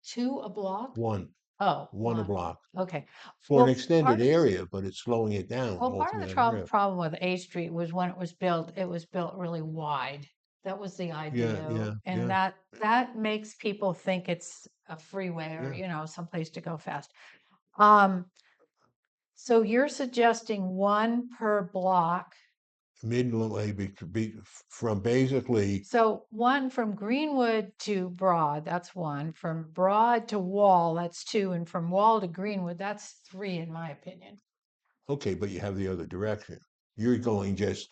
S1: 2 a block?
S5: One
S1: Oh,
S5: a
S1: one.
S5: block
S1: Okay.
S5: for an
S1: Well,
S5: extended area, but it's slowing it down
S1: Well,
S5: all
S1: part of
S5: through
S1: the
S5: that area.
S1: problem with A Street was when it was built really wide. That was the
S5: Yeah,
S1: idea.
S5: yeah,
S1: And
S5: yeah,
S1: that makes people think it's a freeway or,
S5: yeah.
S1: someplace to go fast. So you're suggesting one per block.
S5: Midway from basically,
S1: So one from Greenwood to Broad, that's one. From Broad to Wall, that's two. And from Wall to Greenwood, that's three, in my opinion.
S5: okay, but you have the other direction. You're going just,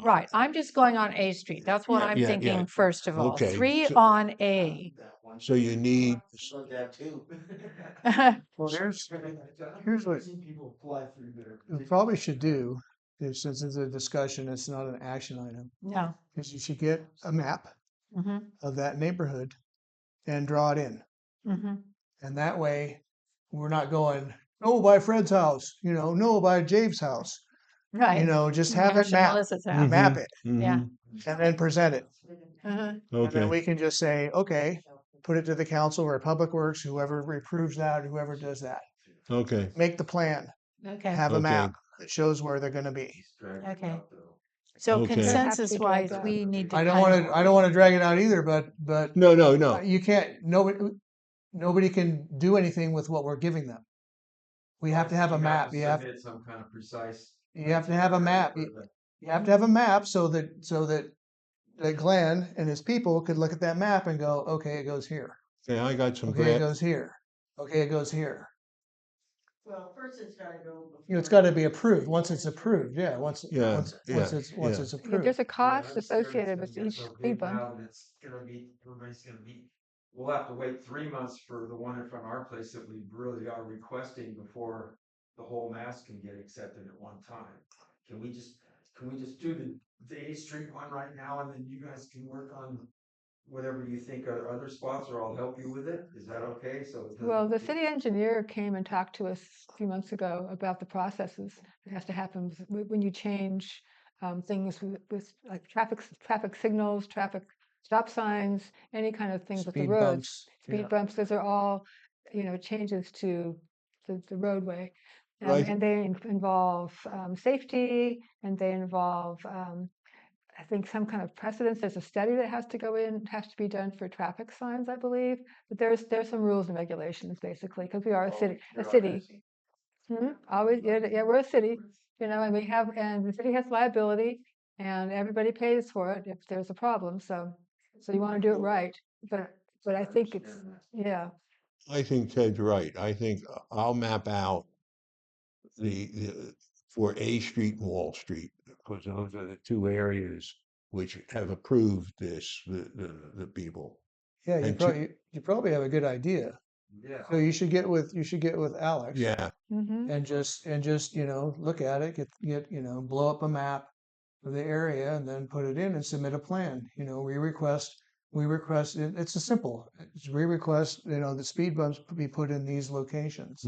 S1: Right. I'm just going on A Street. That's what I'm
S5: yeah.
S1: thinking, first of all.
S5: Okay,
S1: Three on A.
S5: so you need,
S3: Well, here's what
S9: People fly through there.
S3: we probably should do since it's a discussion, it's not an action item,
S1: No.
S3: is you should get a map
S1: Mm-hmm.
S3: of that neighborhood and draw it in.
S1: Mm-hmm.
S3: And that way, we're not going, no, by Fred's house, no, by Jabe's house.
S1: Right.
S3: Just have it
S1: Nash and
S3: map,
S1: Melissa's house.
S3: map it,
S1: Yeah.
S3: and then present it.
S1: Uh-huh.
S3: And then
S5: Okay,
S3: we can just say, okay, put it to the council or Public Works, whoever approves that, whoever does that.
S5: okay,
S3: Make the plan,
S1: Okay.
S3: have a
S5: Okay.
S3: map that shows where they're gonna be.
S1: Okay. So
S5: Okay.
S2: Doesn't have to be
S1: consensus wise,
S2: dragged out.
S1: we need to
S3: I don't
S1: kind
S3: wanna,
S1: of,
S3: I don't wanna drag it out either, but
S5: no, no, no,
S3: you can't, nobody can do anything with what we're giving them. We have to have a map, you have
S9: Some kind of precise.
S3: to have a map. You have to have a map so that Glenn and his people could look at that map and go, okay, it goes here.
S5: okay, I got some
S3: Okay, it
S5: grant,
S3: goes here. Okay, it goes here.
S8: Well, first it's gotta go.
S3: It's got to be approved. Once it's approved, yeah. Once
S5: Yeah,
S3: once
S5: yeah,
S3: once it's
S5: yeah.
S2: Yeah,
S3: approved.
S2: there's a
S9: Yeah,
S2: cost
S9: I'm scared it's
S2: associated with
S9: gonna get
S2: each
S9: so
S2: speed
S9: big
S2: bump.
S9: now that it's gonna be, everybody's gonna be, we'll have to wait 3 months for the one in front of our place that we really are requesting before the whole mass can get accepted at one time. Can we just do the A Street one right now, and then you guys can work on whatever you think are other spots, or I'll help you with it? Is that okay? So it doesn't-
S2: Well, the city engineer came and talked to us a few months ago about the processes that has to happen when you change things with like traffic signals, traffic stop signs, any kind of things with the
S3: Speed
S2: roads.
S3: bumps.
S2: Speed
S3: Yeah.
S2: bumps, those are all, changes to the roadway.
S5: Right.
S2: And they involve safety, and they involve I think some kind of precedence. There's a study that has to go in, has to be done for traffic signs, I believe. But there's some rules and regulations basically, because we are a city. Always, yeah, we're a city, and and the city has liability, and everybody pays for it if there's a problem. So you want to do it right. But I think it's, yeah.
S5: I think Ted's right. I think I'll map out the for A Street and Wall Street, because those are the two areas which have approved this, the people.
S3: Yeah,
S5: And
S3: you probably have a good idea.
S9: Yeah.
S3: So you should get with Alex.
S5: Yeah,
S2: Mm-hmm.
S3: And just look at it, get blow up a map of the area and then put it in and submit a plan. We request it's a simple. We request the speed bumps be put in these locations.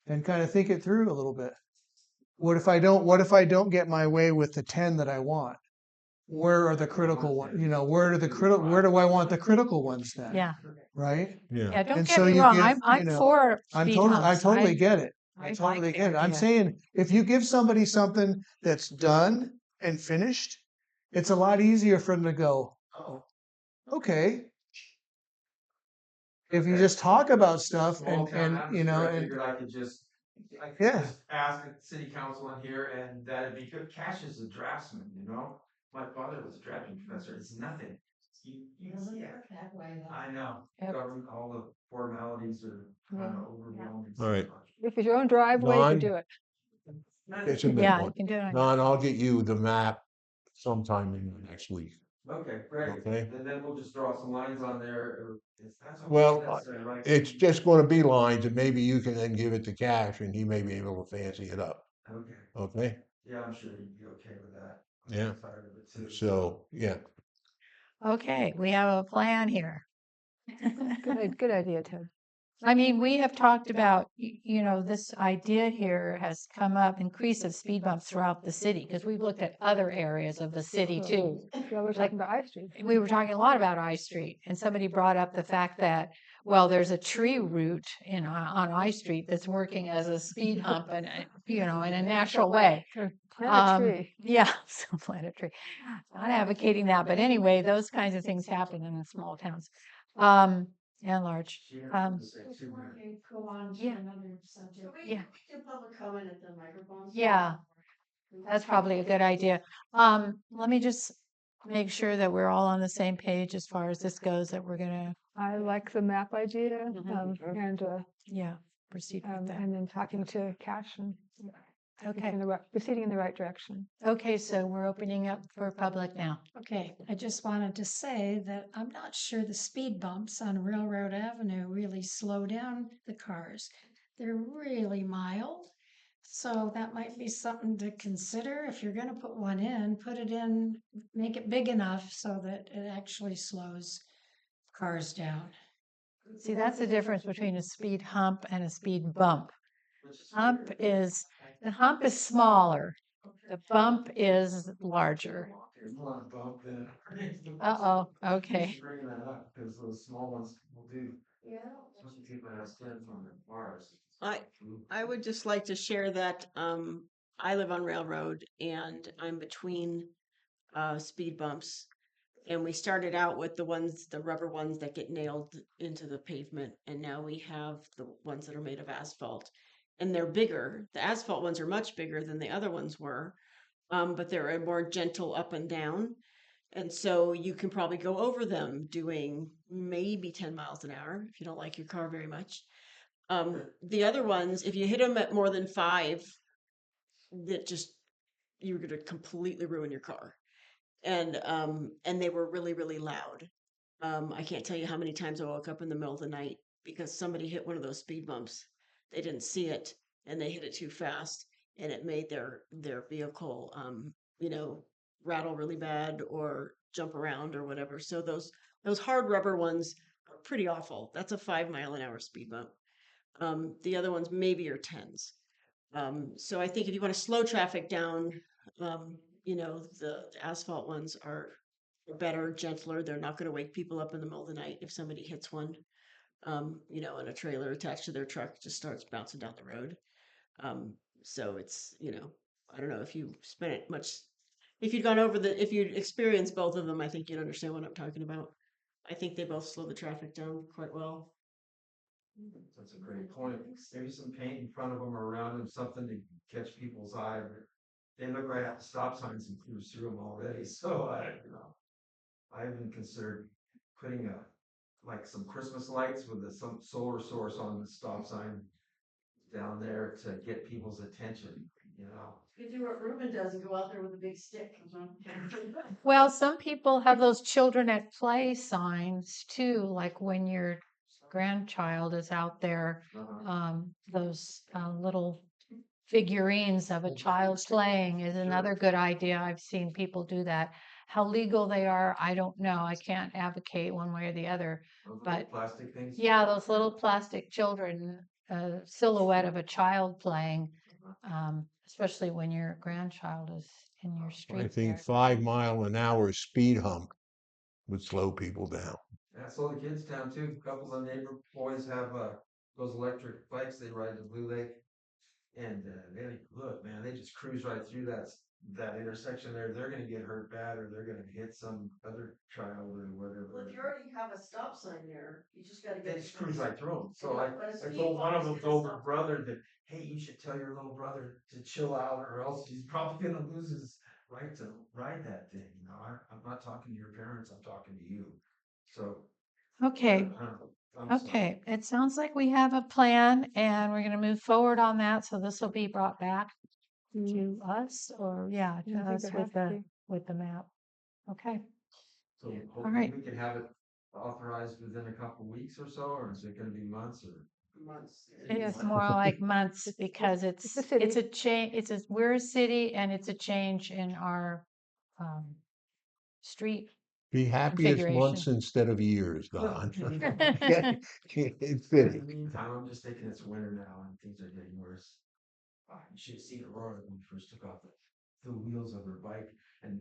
S3: And kind of think it through a little bit. What if I don't get my way with the 10 that I want? Where are the critical ones? Where do I want the critical ones then?
S1: yeah.
S3: Right?
S5: yeah.
S1: Yeah, don't
S3: And
S1: get
S3: so
S1: me
S3: you
S1: wrong.
S3: give,
S1: I'm for
S3: I
S1: speed
S3: totally
S1: humps.
S3: get it.
S1: I
S3: I
S1: like
S3: totally
S1: the
S3: get it. I'm
S1: idea.
S3: saying if you give somebody something that's done and finished, it's a lot easier for them to go, oh, okay. If you just talk about stuff
S9: Small town
S3: and
S9: atmosphere, I figured I could just,
S3: Yeah.
S9: just ask the city council in here, and that'd be good. Cash is a draftsman, My father was a drafting professor. It's nothing.
S4: That way.
S9: I know.
S2: Yep.
S9: Government, all the formalities are kind of overwhelming.
S5: All right.
S2: If it's your own driveway, you can
S5: Don?
S2: do it.
S5: It's a
S1: Yeah, you
S5: minute.
S1: can do it.
S5: Don, I'll get you the map sometime in the next week.
S9: Okay, great.
S5: Okay.
S9: And then we'll just draw some lines on there, or that's okay,
S5: Well,
S9: necessary, right?
S5: It's just going to be lines, and maybe you can then give it to Cash, and he may be able to fancy it up.
S9: Okay,
S5: Okay.
S9: yeah, I'm sure you'd be okay with that. I'm
S5: Yeah.
S9: tired of it too.
S5: So yeah.
S1: Okay, we have a plan here.
S2: Good idea, Ted.
S1: I mean, we have talked about, this idea here has come up, increase of speed bumps throughout the city, because we've looked at other areas of the city too.
S2: Yeah, we're talking about I Street.
S1: We were talking a lot about I Street, and somebody brought up the fact that, well, there's a tree route on I Street that's working as a speed hump and, in a natural way.
S2: Plant a tree.
S1: Yeah, so plant a tree. Not advocating that, but anyway, those kinds of things happen in the small towns. And large.
S8: Before you go on to
S1: Yeah.
S8: another subject.
S1: Yeah.
S8: Do public comment at the microphone.
S1: Yeah, that's probably a good idea. Let me just make sure that we're all on the same page as far as this goes, that we're gonna,
S2: I like the map idea,
S1: Mhm.
S2: and
S1: proceed with that.
S2: and then talking to Cash and
S1: Okay,
S2: proceeding in the right direction.
S1: okay, so we're opening up for public now.
S10: Okay, I just wanted to say that I'm not sure the speed bumps on Railroad Avenue really slow down the cars. They're really mild. So that might be something to consider. If you're gonna put one in, put it in, make it big enough so that it actually slows cars down.
S1: See, that's the difference between a speed hump and a speed bump. The hump is smaller. The bump is larger.
S9: There's a lot of bump then.
S1: Uh-oh, okay.
S9: Just bringing that up, because those small ones will do. Yeah. Especially people that have stints on their cars.
S8: I would just like to share that I live on Railroad and I'm between speed bumps. And we started out with the rubber ones that get nailed into the pavement. And now we have the ones that are made of asphalt. And they're bigger. The asphalt ones are much bigger than the other ones were, but they're a more gentle up and down. And so you can probably go over them doing maybe 10 miles an hour if you don't like your car very much. The other ones, if you hit them at more than 5, that just you're going to completely ruin your car. And they were really really loud. I can't tell you how many times I woke up in the middle of the night because somebody hit one of those speed bumps. They didn't see it and they hit it too fast, and it made their vehicle, you know, rattle really bad or jump around or whatever. So those hard rubber ones are pretty awful. That's a 5 mile an hour speed bump. The other ones maybe are tens. So I think if you want to slow traffic down, the asphalt ones are better, gentler. They're not going to wake people up in the middle of the night if somebody hits one. And a trailer attached to their truck just starts bouncing down the road. So it's, I don't know if you spent it much. If you'd experienced both of them, I think you'd understand what I'm talking about. I think they both slow the traffic down quite well.
S9: That's a great point. Maybe some paint in front of them or around them, something to catch people's eye. But they look right at the stop signs and cruise through them already. So I even considered putting like some Christmas lights with some solar source on the stop sign down there to get people's attention.
S4: You do what Ruben does and go out there with a big stick.
S1: Well, some people have those children at play signs too, like when your grandchild is out there, those little figurines of a child playing is another good idea. I've seen people do that. How legal they are, I don't know. I can't advocate one way or the other.
S9: Those little
S1: But
S9: plastic things.
S1: yeah, those little plastic children, silhouette of a child playing, especially when your grandchild is in your
S5: I
S1: street
S5: think
S1: there.
S5: 5 mile an hour speed hump would slow people down.
S9: Yeah, so the kids down too. A couple of the neighbor boys have those electric bikes they ride to Blue Lake, and look, man, they just cruise right through that intersection there. They're gonna get hurt bad, or they're gonna hit some other child or whatever.
S4: Well, if you already have a stop sign there, you just gotta
S9: They
S4: get.
S9: just cruise right through them. So
S4: But a
S9: I
S4: speed
S9: told one of
S4: bump is
S9: them's
S4: gonna
S9: older
S4: stop.
S9: brother that, hey, you should tell your little brother to chill out, or else he's probably gonna lose his right to ride that thing. I'm not talking to your parents. I'm talking to you. So
S1: Okay,
S9: I'm sorry.
S1: okay. It sounds like we have a plan and we're gonna move forward on that. So this will be brought back to us or, yeah, to
S2: Yeah, I think
S1: us
S2: there has to be.
S1: with the map. Okay,
S9: So
S1: all
S9: hopefully
S1: right.
S9: we can have it authorized within a couple weeks or so, or is it gonna be months or?
S4: Months.
S1: It's more like months because
S2: it's a
S1: it's
S2: city.
S1: a change, we're a city and it's a change in our, um, street
S5: Be happy it's
S1: configuration.
S5: months instead of years,
S9: Well,
S5: Don.
S9: in
S5: It's
S9: the
S5: fitting.
S9: meantime, I'm just thinking it's winter now and things are getting worse. You should have seen Aurora when we first took off the wheels of her bike, and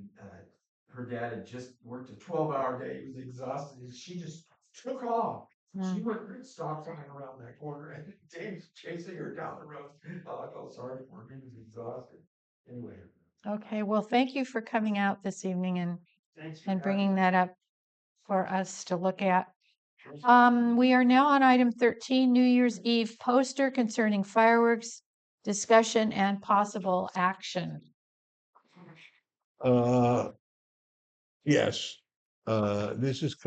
S9: her dad had just worked a 12-hour day. He was exhausted, and she just took off. She went and stopped sign around that corner, and Dave's chasing her down the road. I felt sorry for him. He was exhausted. Anyway.
S1: Okay, well, thank you for coming out this evening
S9: Thanks for
S1: and
S9: having
S1: bringing
S9: me.
S1: that up for us to look at. We are now on item 13, New Year's Eve poster concerning fireworks, discussion and possible action.
S5: Yes,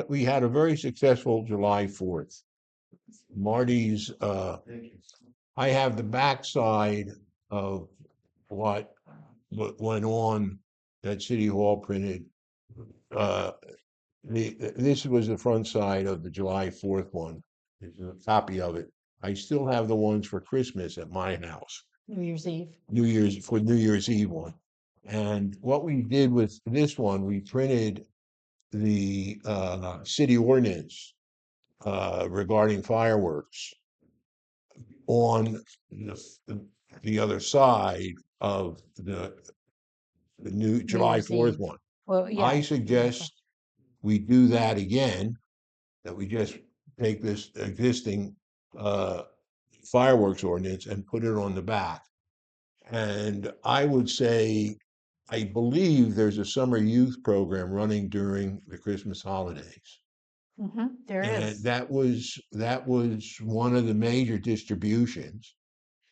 S5: we had a very successful July 4th. Marty's,
S9: Thank you.
S5: I have the backside of what went on that City Hall printed. Uh, this was the front side of the July 4th one. There's a copy of it. I still have the ones for Christmas at my house.
S1: New Year's Eve.
S5: New Year's Eve one. And what we did with this one, we printed the city ordinance regarding fireworks on the other side of the new
S1: New
S5: July
S1: Year's
S5: 4th
S1: Eve.
S5: one.
S1: Well, yeah.
S5: I
S1: exactly.
S5: suggest we do that again, that we just take this existing fireworks ordinance and put it on the back. And I would say, I believe there's a summer youth program running during the Christmas holidays.
S1: There
S5: And
S1: is.
S5: that was one of the major distributions.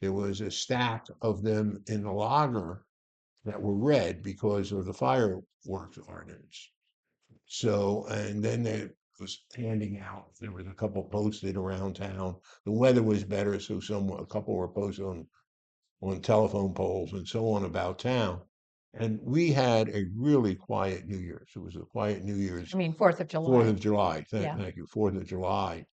S5: There was a stack of them in the logger that were red because of the fireworks ordinance. So, and then there was handing out, there was a couple posted around town. The weather was better, so a couple were posted on telephone poles and so on about town. And we had a really quiet New Year's. It was a quiet New Year's.
S1: I mean, 4th of July.
S5: 4th of July.
S1: Yeah.
S5: Thank you. 4th of July.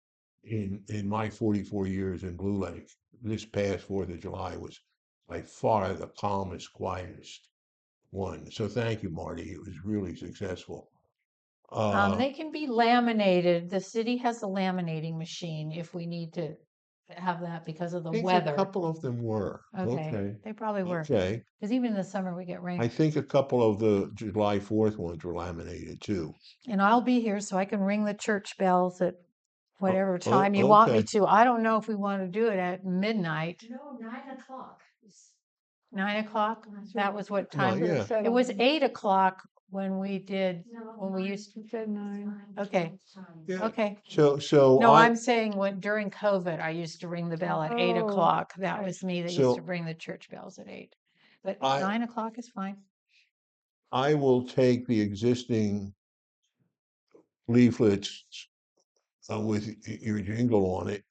S5: In my 44 years in Blue Lake, this past 4th of July was by far the calmest, quietest one. So thank you, Marty. It was really successful.
S1: They can be laminated. The city has a laminating machine if we need to have that because of the
S5: I think
S1: weather.
S5: a couple of them were.
S1: Okay. They probably were.
S5: Okay.
S1: Because even in the summer we get rain.
S5: I think a couple of the July 4th ones were laminated too.
S1: And I'll be here so I can ring the church bells at whatever
S5: oh,
S1: time you want me
S5: okay.
S1: to. I don't know if we want to do it at midnight.
S4: No, 9 o'clock.
S1: 9 o'clock? That was what
S5: Well,
S1: time?
S5: yeah.
S1: It was 8 o'clock when we did, when we used,
S2: You said 9.
S1: okay.
S5: Yeah.
S1: Okay.
S5: So
S1: No, I'm saying when during COVID, I used to ring the bell at 8
S2: Oh,
S1: o'clock. That
S2: right.
S1: was me that used
S5: So
S1: to ring the church bells at 8. But
S5: I-
S1: 9 o'clock is fine.
S5: I will take the existing leaflets with your jingle on it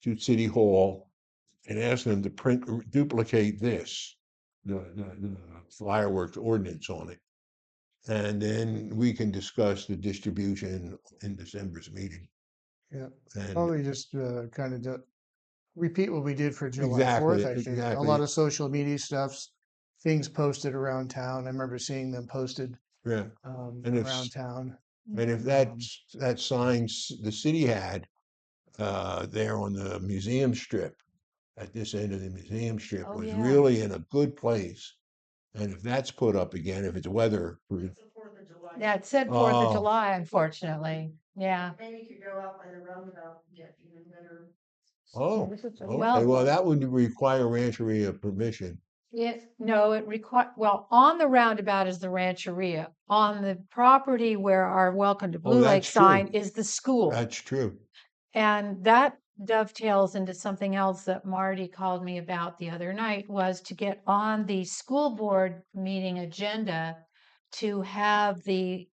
S5: to City Hall and ask them to duplicate this, the fireworks ordinance on it. And then we can discuss the distribution in December's meeting.
S3: Yeah.
S5: And
S3: Probably just kind of repeat what we did for July
S5: Exactly,
S3: 4th, I think. A
S5: exactly.
S3: lot of social media stuffs, things posted around town. I remember seeing them posted
S5: yeah, And if-
S3: around town.
S5: and if that signs the city had there on the museum strip, at this end of the museum strip,
S1: Oh,
S5: was
S1: yeah.
S5: really in a good place. And if that's put up again, if it's weather,
S1: Yeah, it said 4th of
S5: Oh.
S1: July, unfortunately. Yeah.
S4: Maybe you could go out by the roundabout and get even better.
S5: oh,
S2: This is-
S5: okay,
S1: Well-
S5: well, that would require Rancheria permission.
S1: No, it require, well, on the roundabout is the Rancheria. On the property where our Welcome to Blue Lake
S5: that's true.
S1: sign is the school.
S5: That's true.
S1: And that dovetails into something else that Marty called me about the other night, was to get on the school board meeting agenda to have the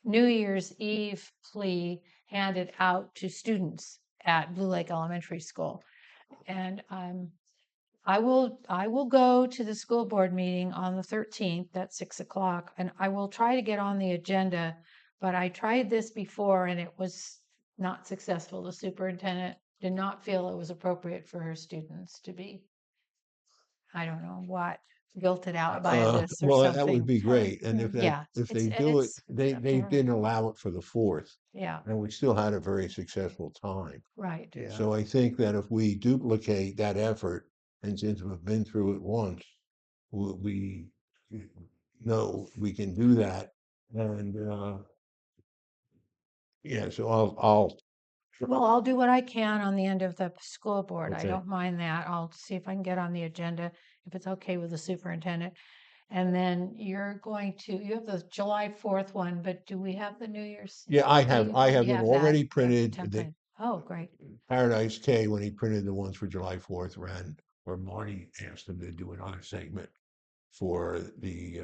S1: New Year's Eve plea handed out to students at Blue Lake Elementary School. And I will go to the school board meeting on the 13th at 6 o'clock, and I will try to get on the agenda. But I tried this before and it was not successful. The superintendent did not feel it was appropriate for her students to be, I don't know what, guilted out by this or
S5: Well,
S1: something.
S5: that would be great. And if
S1: Yeah,
S5: if they
S1: it's-
S5: do it,
S1: it's
S5: they
S1: up to her.
S5: didn't allow it for the 4th,
S1: Yeah,
S5: and we still had a very successful time.
S1: right.
S3: Yeah.
S5: So I think that if we duplicate that effort, and since we've been through it once, we know we can do that. And yeah, so I'll
S1: Well, I'll do what I can on the end of the school board. I
S5: Okay.
S1: don't mind that. I'll see if I can get on the agenda, if it's okay with the superintendent. And then you're going to, you have the July 4th one, but do we have the New Year's?
S5: yeah, I have
S1: Eve?
S5: I
S1: You
S5: have them
S1: that.
S5: already
S1: You have the
S5: printed. The
S1: template. Oh, great.
S5: Paradise K, when he printed the ones for July 4th, ran where Marty asked him to do another segment for the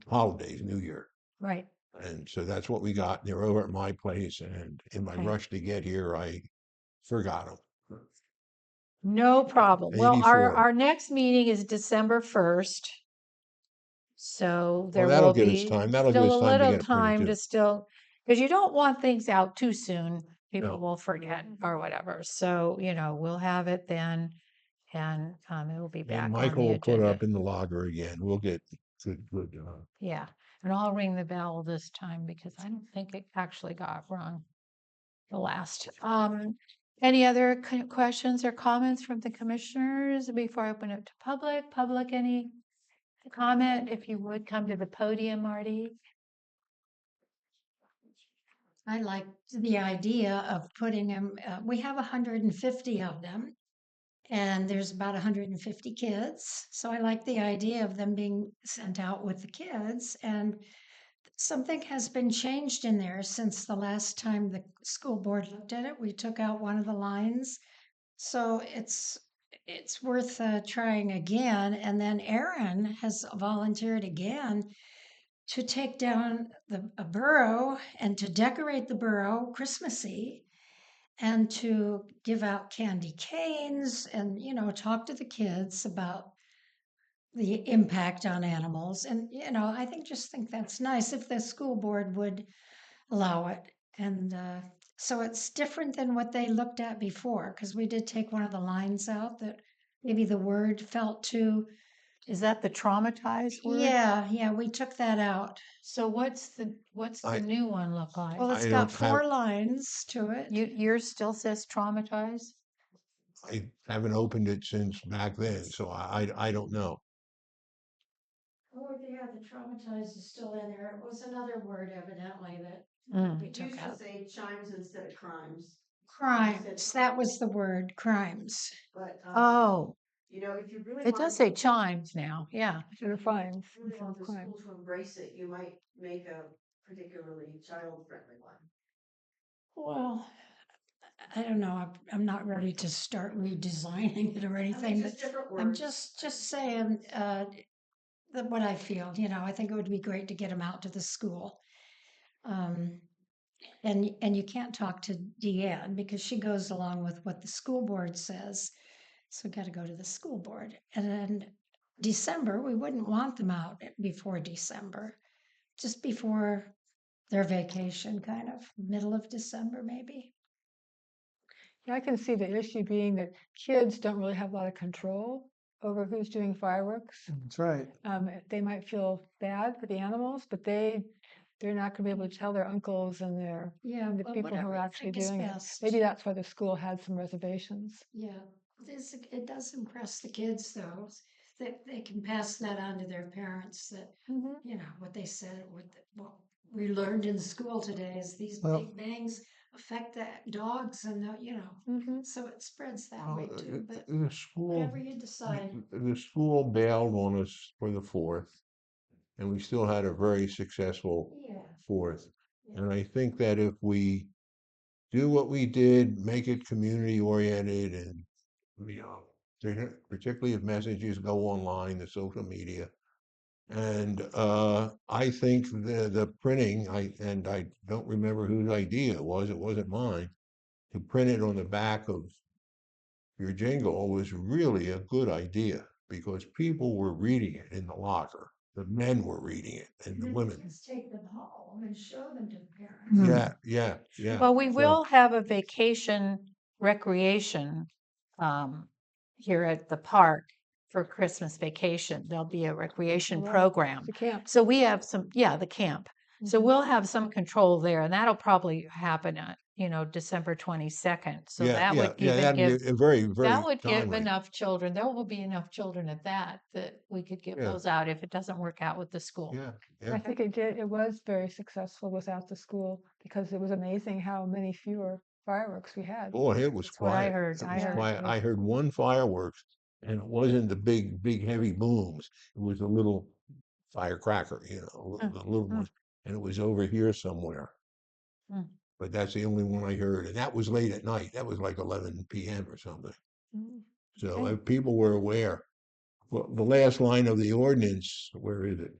S5: holidays, New Year.
S1: Right.
S5: And so that's what we got. They're over at my place, and in my
S1: Okay.
S5: rush to get here, I forgot them.
S1: No problem. Well,
S5: 84.
S1: our next meeting is December 1st. So there
S5: that'll
S1: will
S5: give us
S1: be
S5: time. That'll give
S1: still
S5: us
S1: a
S5: time to
S1: little
S5: get it printed
S1: time
S5: too.
S1: to still, because you don't want things out too soon. People
S5: No.
S1: will forget or whatever. So, we'll have it then. and it will be
S5: And
S1: back on
S5: Michael
S1: the
S5: will put it
S1: agenda.
S5: up in the logger again. We'll get good.
S1: Yeah, and I'll ring the bell this time because I don't think it actually got rung the last. Any other questions or comments from the commissioners before I open it to public? Public, any comment? If you would come to the podium, Marty.
S10: I like the idea of putting them, we have 150 of them. And there's about 150 kids. So I like the idea of them being sent out with the kids. And something has been changed in there since the last time the school board looked at it. We took out one of the lines. So it's worth trying again. And then Aaron has volunteered again to take down a burrow and to decorate the burrow Christmassy and to give out candy canes and, talk to the kids about the impact on animals. And, I just think that's nice if the school board would allow it. And so it's different than what they looked at before, because we did take one of the lines out that maybe the word felt too.
S1: Is that the traumatized word?
S10: Yeah, we took that out.
S1: So what's the new one look like?
S10: Well, it's
S5: I
S10: got
S5: don't
S10: 4 lines to it.
S1: Yours still says traumatized?
S5: I haven't opened it since back then, so I don't know.
S10: Oh, yeah, the traumatized is still in there. It was another word evidently that we
S8: It
S10: took
S8: used to
S10: out.
S8: say chimes instead of crimes,
S10: Crimes, that was the word, crimes.
S8: but,
S1: Oh,
S8: if you really
S1: it does say chimes now. Yeah.
S2: Instead of fines.
S8: really
S2: instead
S8: want
S2: of
S8: the
S2: crimes.
S8: school to embrace it, you might make a particularly child-friendly one.
S10: Well, I don't know. I'm not ready to start redesigning it or anything, but
S8: just different
S10: I'm
S8: words.
S10: just saying that what I feel. I think it would be great to get them out to the school. And you can't talk to Deanne because she goes along with what the school board says. So we got to go to the school board. And then December, we wouldn't want them out before December, just before their vacation, kind of middle of December, maybe.
S2: I can see the issue being that kids don't really have a lot of control over who's doing fireworks.
S3: That's right.
S2: They might feel bad for the animals, but they're not going to be able to tell their uncles and
S10: Yeah,
S2: the
S10: well,
S2: people who
S10: whatever
S2: are
S10: you
S2: actually
S10: think is
S2: doing it.
S10: best.
S2: Maybe that's why the school had some reservations.
S10: Yeah, it does impress the kids though, that they can pass that on to their parents, that, what they said, what we learned in school today is these
S3: Well-
S10: big bangs affect the dogs and so it spreads that way too, but
S5: The school,
S10: whatever you decide.
S5: the school bailed on us for the 4th, and we still had a very successful
S10: Yeah.
S5: 4th. And I think that if we do what we did, make it community oriented, and particularly if messages go online, the social media, and I think the printing, I don't remember whose idea it was. It wasn't mine. To print it on the back of your jingle was really a good idea because people were reading it in the locker. The men were reading it, and the women.
S10: Just take them home and show them to the parents.
S5: Yeah.
S1: Well, we
S5: So-
S1: will have a vacation recreation here at the park for Christmas vacation. There'll be a recreation
S2: Oh, wow.
S1: program.
S2: The camp.
S1: So we have the camp. So
S2: Mhm.
S1: we'll have some control there, and that'll probably happen at, December 22nd. So that would even
S5: that'd
S1: give
S5: be a very, very
S1: that would give
S5: timely.
S1: enough children. There will be enough children at that we could give
S5: Yeah.
S1: those out if it doesn't work out with the school.
S5: Yeah.
S2: I think it was very successful without the school because it was amazing how many fewer fireworks we had.
S5: Boy, it was
S1: That's what I
S5: quiet.
S1: heard.
S5: It
S1: I
S5: was
S1: heard.
S5: quiet. I heard one fireworks, and it wasn't the big, heavy booms. It was a little firecracker, the little
S1: mm.
S5: ones, and it was over here somewhere.
S1: Mm.
S5: But that's the only one I heard, and that was late at night. That was like 11 p.m. or something.
S2: Mm.
S5: So
S2: Okay.
S5: people were aware. Well, the last line of the ordinance, where is it?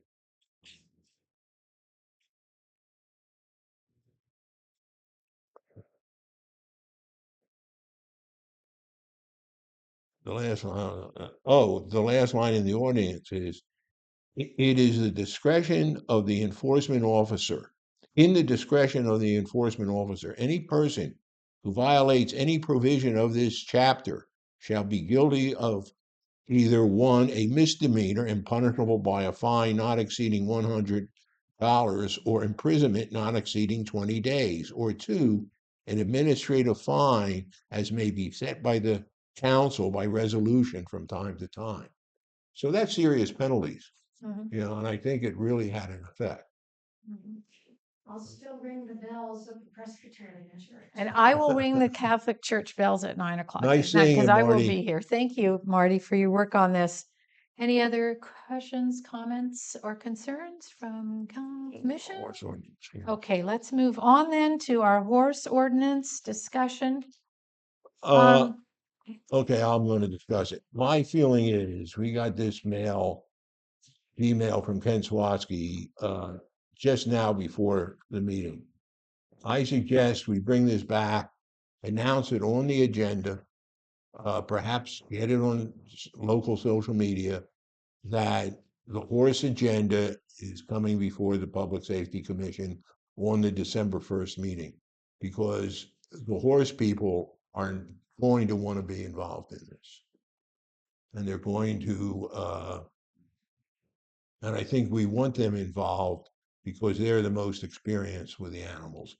S5: The last line. The last line in the ordinance is, it is the discretion of the enforcement officer. In the discretion of the enforcement officer, any person who violates any provision of this chapter shall be guilty of either one, a misdemeanor and punishable by a fine not exceeding $100 or imprisonment not exceeding 20 days, or two, an administrative fine as may be set by the council by resolution from time to time. So that's serious penalties,
S1: Mhm.
S5: you know, and I think it really had an effect.
S10: I'll still ring the bells of the Presbyterian Church.
S1: And I will ring the Catholic Church bells at 9 o'clock.
S5: Nice seeing
S1: Because
S5: you,
S1: I will
S5: Marty.
S1: be here. Thank you, Marty, for your work on this. Any other questions, comments, or concerns from commission?
S5: Horse ordinance, yeah.
S1: Okay, let's move on then to our horse ordinance discussion.
S5: Uh,
S1: Um,
S5: okay, I'm going to discuss it. My feeling is we got this email from Ken Swatsky just now before the meeting. I suggest we bring this back, announce it on the agenda, perhaps get it on local social media, that the horse agenda is coming before the Public Safety Commission on the December 1st meeting, because the horse people are going to want to be involved in this. And they're going to, and I think we want them involved because they're the most experienced with the animals.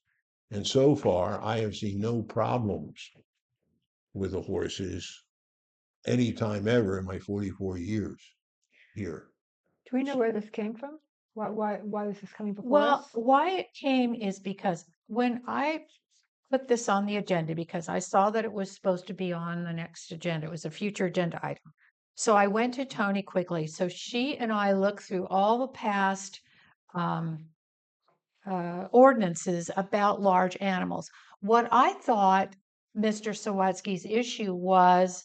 S5: And so far, I have seen no problems with the horses anytime ever in my 44 years here.
S2: Do we know where this came from? Why this is coming before
S1: Well,
S2: us?
S1: why it came is because when I put this on the agenda, because I saw that it was supposed to be on the next agenda, it was a future agenda item. So I went to Tony quickly. So she and I looked through all the past ordinances about large animals. What I thought Mr. Sawatsky's issue was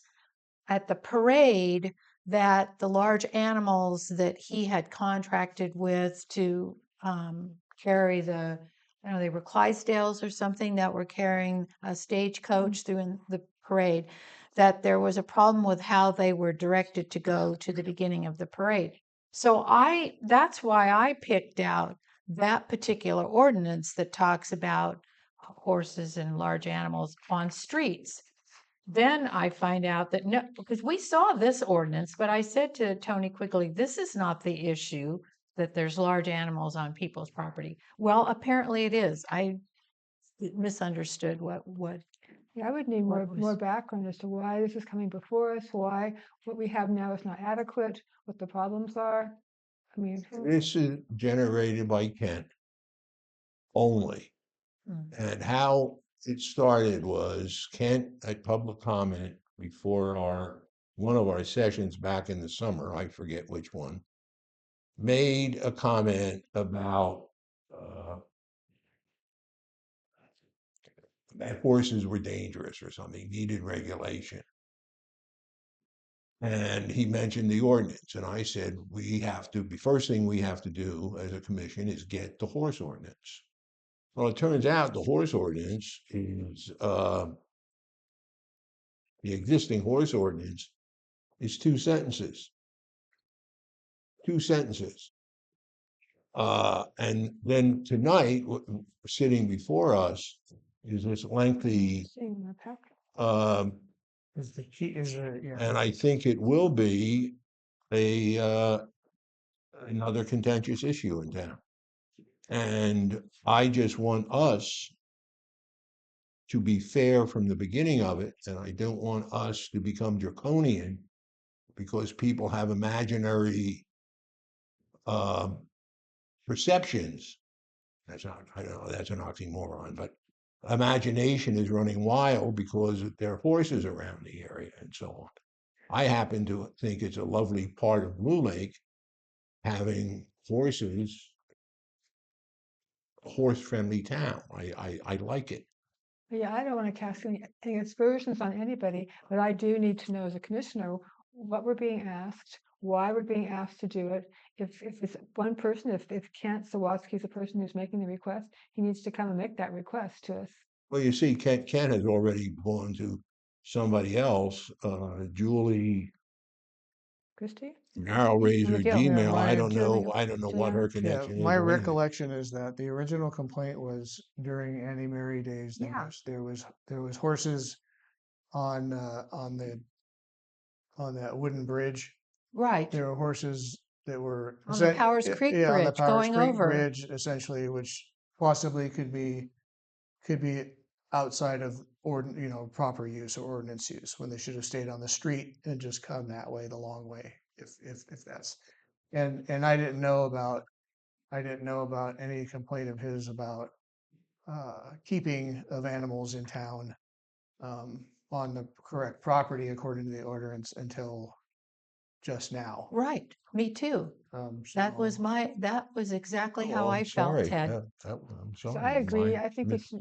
S1: at the parade that the large animals that he had contracted with to carry the, I don't know, they were Clydesdales or something that were carrying a stagecoach through in the parade, that there was a problem with how they were directed to go to the beginning of the parade. So that's why I picked out that particular ordinance that talks about horses and large animals on streets. Then I find out that no, because we saw this ordinance, but I said to Tony quickly, this is not the issue that there's large animals on people's property. Well, apparently it is. I misunderstood what
S2: Yeah, I would need
S1: What
S2: more
S1: was-
S2: background as to why this is coming before us, why what we have now is not adequate, what the problems are. I mean,
S5: This is generated by Kent only.
S1: Mm.
S5: And how it started was Kent at public comment before one of our sessions back in the summer, I forget which one, made a comment about that horses were dangerous or something, needed regulation. And he mentioned the ordinance, and I said, the first thing we have to do as a commission is get the horse ordinance. Well, it turns out the horse ordinance is, the existing horse ordinance is two sentences. Two sentences. And then tonight, sitting before us is this lengthy,
S2: seeing the pack.
S3: Is the key, yeah.
S5: and I think it will be another contentious issue in town. And I just want us to be fair from the beginning of it, and I don't want us to become draconian because people have imaginary perceptions. I don't know, that's an oxymoron, but imagination is running wild because there are horses around the area and so on. I happen to think it's a lovely part of Blue Lake having horses, a horse-friendly town. I like it.
S2: Yeah, I don't want to cast any aspersions on anybody, but I do need to know as a commissioner what we're being asked, why we're being asked to do it. If it's one person, if Kent Sawatsky is the person who's making the request, he needs to come and make that request to us.
S5: Well, you see, Ken has already gone to somebody else, Julie
S2: Christie?
S5: Narrow Razor
S2: McGill.
S3: Yeah,
S5: Gmail. I don't
S2: Julie
S5: know. I don't know what
S2: Juliana.
S5: her
S3: Yeah,
S5: connection is.
S3: my
S5: or anything.
S3: recollection is that the original complaint was during Annie Mary days.
S1: Yeah.
S3: There was horses on the on that wooden bridge.
S1: Right.
S3: There were horses that were
S1: On the Powers Creek
S3: yeah, on the
S1: Bridge
S3: Powers
S1: going
S3: Creek
S1: over.
S3: Bridge, essentially, which possibly could be outside of proper use or ordinance use, when they should have stayed on the street and just come that way, the long way, if that's. And I didn't know about any complaint of his about keeping of animals in town on the correct property according to the ordinance until just now.
S1: Right. Me too. That was
S3: So,
S1: that was exactly how
S5: Oh,
S1: I
S5: I'm
S1: felt,
S5: sorry.
S1: Ted.
S5: I'm
S2: So
S5: sorry.
S2: I agree.
S5: Mine
S2: I think
S5: mis-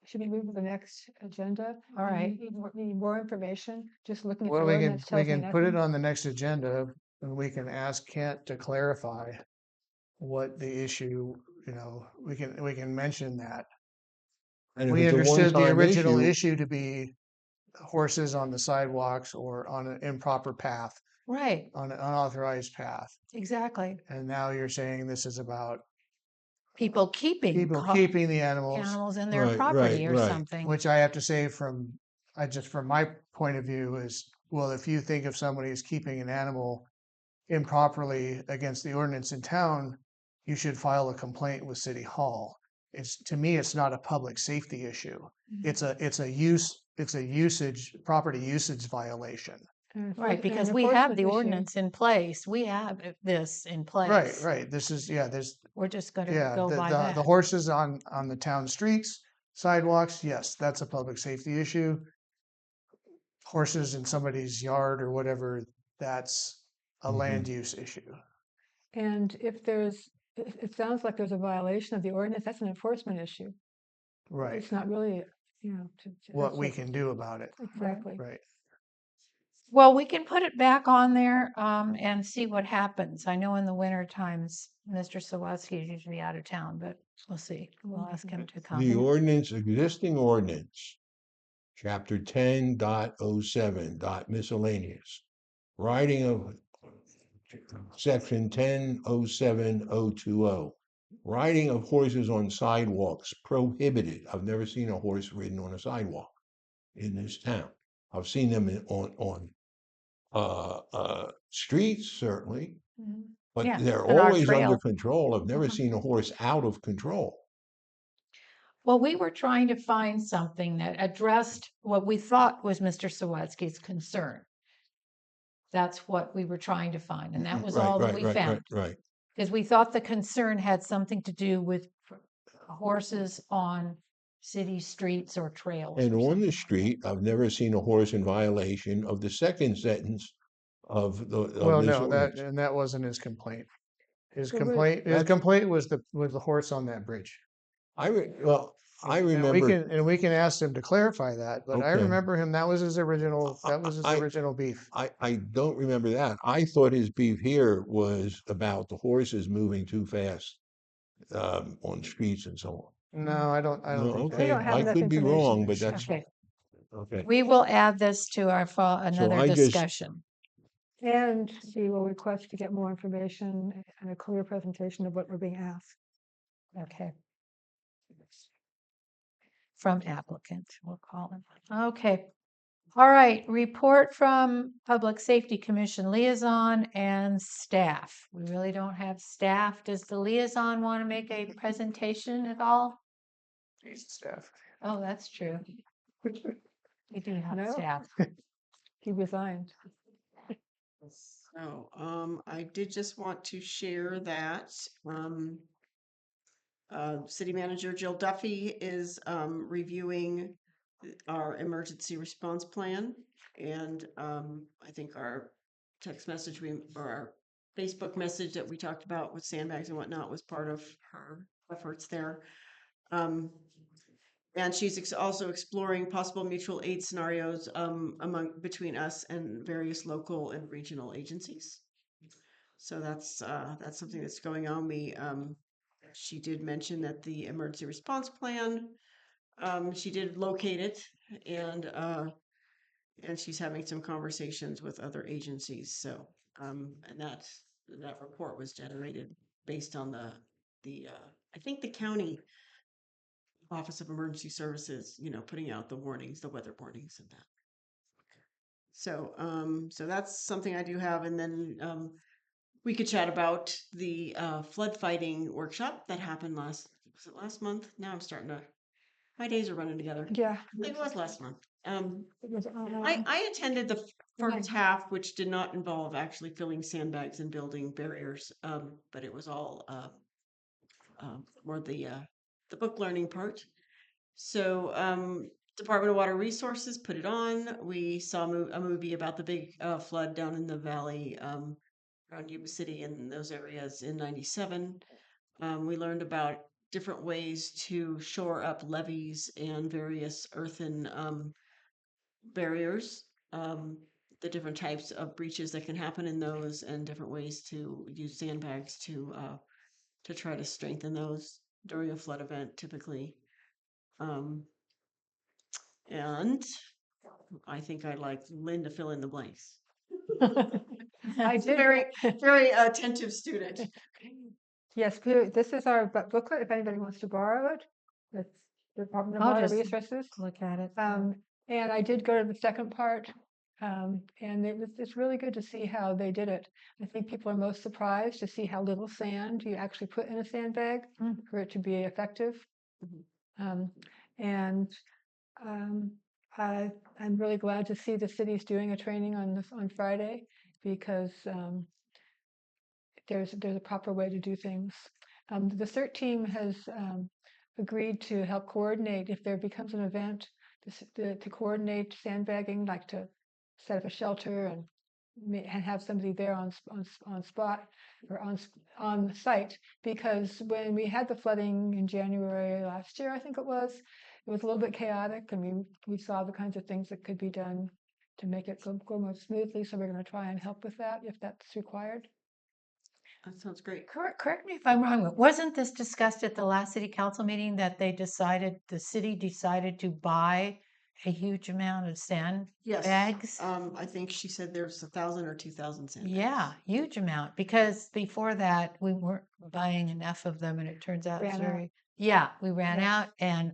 S2: should be moved to the next agenda.
S1: All right.
S2: We need more information. Just looking at the
S3: well,
S2: ordinance
S3: we
S2: tells me
S3: can put it
S2: nothing.
S3: on the next agenda, and we can ask Kent to clarify what the issue, we can mention that.
S5: And if
S3: We
S5: it's a
S3: understood the
S5: one-time
S3: original
S5: issue,
S3: issue to be horses on the sidewalks or on an improper path,
S1: Right.
S3: on an unauthorized path.
S1: Exactly.
S3: And now you're saying this is about
S1: People keeping
S3: people keeping the animals,
S1: animals in their
S5: right,
S1: property or
S5: right.
S1: something.
S3: which I have to say from my point of view is, well, if you think of somebody as keeping an animal improperly against the ordinance in town, you should file a complaint with City Hall. To me, it's not a public safety issue.
S1: Mm-hmm.
S3: It's a property usage violation.
S1: Right, because
S2: An
S1: we have
S2: enforcement
S1: the
S2: issue.
S1: ordinance in place. We have this in place.
S3: Right. This is,
S1: We're just going to go by
S3: the
S1: that.
S3: horses on the town streets, sidewalks, yes, that's a public safety issue. Horses in somebody's yard or whatever, that's a land use issue.
S2: And if it sounds like there's a violation of the ordinance, that's an enforcement issue.
S3: Right.
S2: It's not really,
S3: What we can do about it.
S2: Exactly.
S3: Right.
S1: Well, we can put it back on there and see what happens. I know in the winter times, Mr. Sawatsky is usually out of town, but we'll see. We'll ask him to come.
S5: The existing ordinance, chapter 10.07, miscellaneous, writing of section 10.07.020, riding of horses on sidewalks prohibited. I've never seen a horse ridden on a sidewalk in this town. I've seen them on streets, certainly,
S1: Mhm.
S5: but
S1: Yeah,
S5: they're
S1: on our
S5: always under
S1: trail.
S5: control. I've never
S1: Mhm.
S5: seen a horse out of control.
S1: Well, we were trying to find something that addressed what we thought was Mr. Sawatsky's concern. That's what we were trying to find, and that was all that we found.
S5: Right.
S1: Because we thought the concern had something to do with horses on city streets or trails.
S5: And
S1: or
S5: on
S1: something
S5: the
S1: like
S5: street, I've never seen a horse in violation of the second sentence of
S3: Well,
S5: this
S3: no,
S5: ordinance.
S3: that wasn't his complaint. His
S2: So we're-
S3: complaint
S5: That's-
S3: was the horse on that bridge.
S5: I
S3: And
S5: remember.
S3: we can ask him to clarify that, but I
S5: Okay.
S3: remember him, that was his original beef.
S5: I don't remember that. I thought his beef here was about the horses moving too fast on streets and so on.
S3: No, I don't
S5: No,
S3: think
S5: okay,
S2: don't have
S5: I
S2: enough
S5: could be
S2: information
S5: wrong,
S2: to
S5: but
S2: show.
S5: that's
S1: Okay.
S5: okay.
S1: We will add this to our another
S5: I just-
S1: discussion.
S2: And we will request to get more information and a clear presentation of what we're being asked.
S1: Okay. From applicant, we'll call him. Okay. All right, report from Public Safety Commission liaison and staff. We really don't have staff. Does the liaison want to make a presentation at all?
S3: He's staff.
S1: Oh, that's true. We do have
S2: No.
S1: staff.
S2: He resigned.
S8: So, I did just want to share that, City Manager Jill Duffy is, reviewing our emergency response plan. And, I think our text message or our Facebook message that we talked about with sandbags and whatnot was part of her efforts there. And she's also exploring possible mutual aid scenarios between us and various local and regional agencies. So that's something that's going on. She did mention that the emergency response plan, she did locate it, and she's having some conversations with other agencies. So and that report was generated based on the I think the county Office of Emergency Services, putting out the warnings, the weather warnings and that. So that's something I do have, and then we could chat about the flood fighting workshop that happened was it last month? Now I'm starting to, my days are running together.
S2: Yeah.
S8: I think it was last month.
S2: It was
S8: I attended the
S2: Right.
S8: first half, which did not involve actually filling sandbags and building barriers, but it was all more the book learning part. So Department of Water Resources put it on. We saw a movie about the big flood down in the valley around Yuba City and those areas in '97. We learned about different ways to shore up levees and various earthen barriers, the different types of breaches that can happen in those, and different ways to use sandbags to try to strengthen those during a flood event, typically. Um, and I think I'd like Lynn to fill in the blanks.
S2: I did.
S8: Very, very attentive student.
S2: Yes, this is our booklet, if anybody wants to borrow it. It's the Department of
S1: I'll
S2: Water
S1: just
S2: Resources.
S1: look at it.
S2: And I did go to the second part, and it's really good to see how they did it. I think people are most surprised to see how little sand you actually put in a sandbag
S1: Mm.
S2: for it to be effective.
S8: Mhm.
S2: And I'm really glad to see the city's doing a training on Friday, because there's a proper way to do things. The CERT team has agreed to help coordinate if there becomes an event to coordinate sandbagging, like to set up a shelter and have somebody there on spot or on site. Because when we had the flooding in January last year, I think it was a little bit chaotic, and we saw the kinds of things that could be done to make it go more smoothly. So we're going to try and help with that if that's required.
S8: That sounds great.
S1: Correct me if I'm wrong, but wasn't this discussed at the last city council meeting that the city decided to buy a huge amount of
S8: Yes.
S1: sandbags?
S8: I think she said there's 1,000 or 2,000 sandbags.
S1: Yeah, huge amount, because before that we weren't buying enough of them, and it turns out it's
S2: Ran out.
S1: we ran
S2: Yeah.
S1: out, and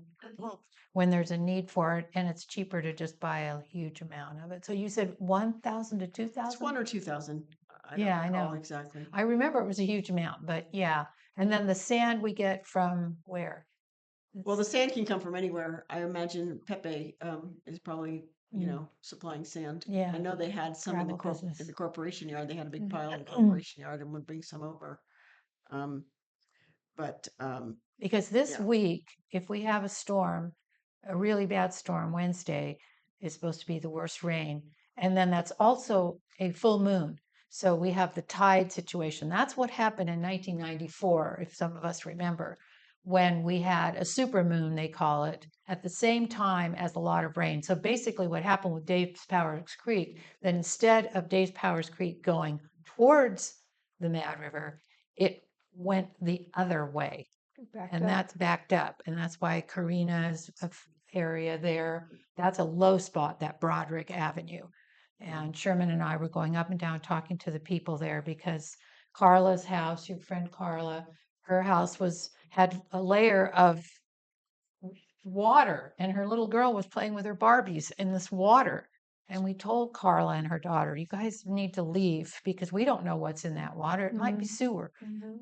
S1: when there's a need for it, and it's cheaper to just buy a huge amount of it. So you said 1,000 to
S8: It's
S1: 2,000?
S8: 1 or 2,000. I
S1: Yeah,
S8: don't
S1: I
S8: recall
S1: know.
S8: exactly.
S1: I remember it was a huge amount, but yeah. And then the sand we get from where?
S8: Well, the
S1: It's-
S8: sand can come from anywhere. I imagine Pepe is probably,
S1: Mm.
S8: supplying sand.
S1: Yeah,
S8: I know they had some in
S1: gravel
S8: in
S1: business.
S8: the corporation yard. They had a big
S2: Mhm.
S8: pile in the corporation yard and would bring some over. Um, but
S1: Because this
S8: Yeah.
S1: week, if we have a storm, a really bad storm, Wednesday is supposed to be the worst rain. And then that's also a full moon. So we have the tide situation. That's what happened in 1994, if some of us remember, when we had a super moon, they call it, at the same time as a lot of rain. So basically, what happened with Dave's Powers Creek, that instead of Dave's Powers Creek going towards the Mad River, it went the other way,
S2: Backed
S1: and
S2: up.
S1: that's backed up. And that's why Karina's area there, that's a low spot, that Broderick Avenue. And Sherman and I were going up and down talking to the people there, because Carla's house, your friend Carla, her house had a layer of water, and her little girl was playing with her Barbies in this water. And we told Carla and her daughter, you guys need to leave, because we don't know what's in that water. It might be sewer.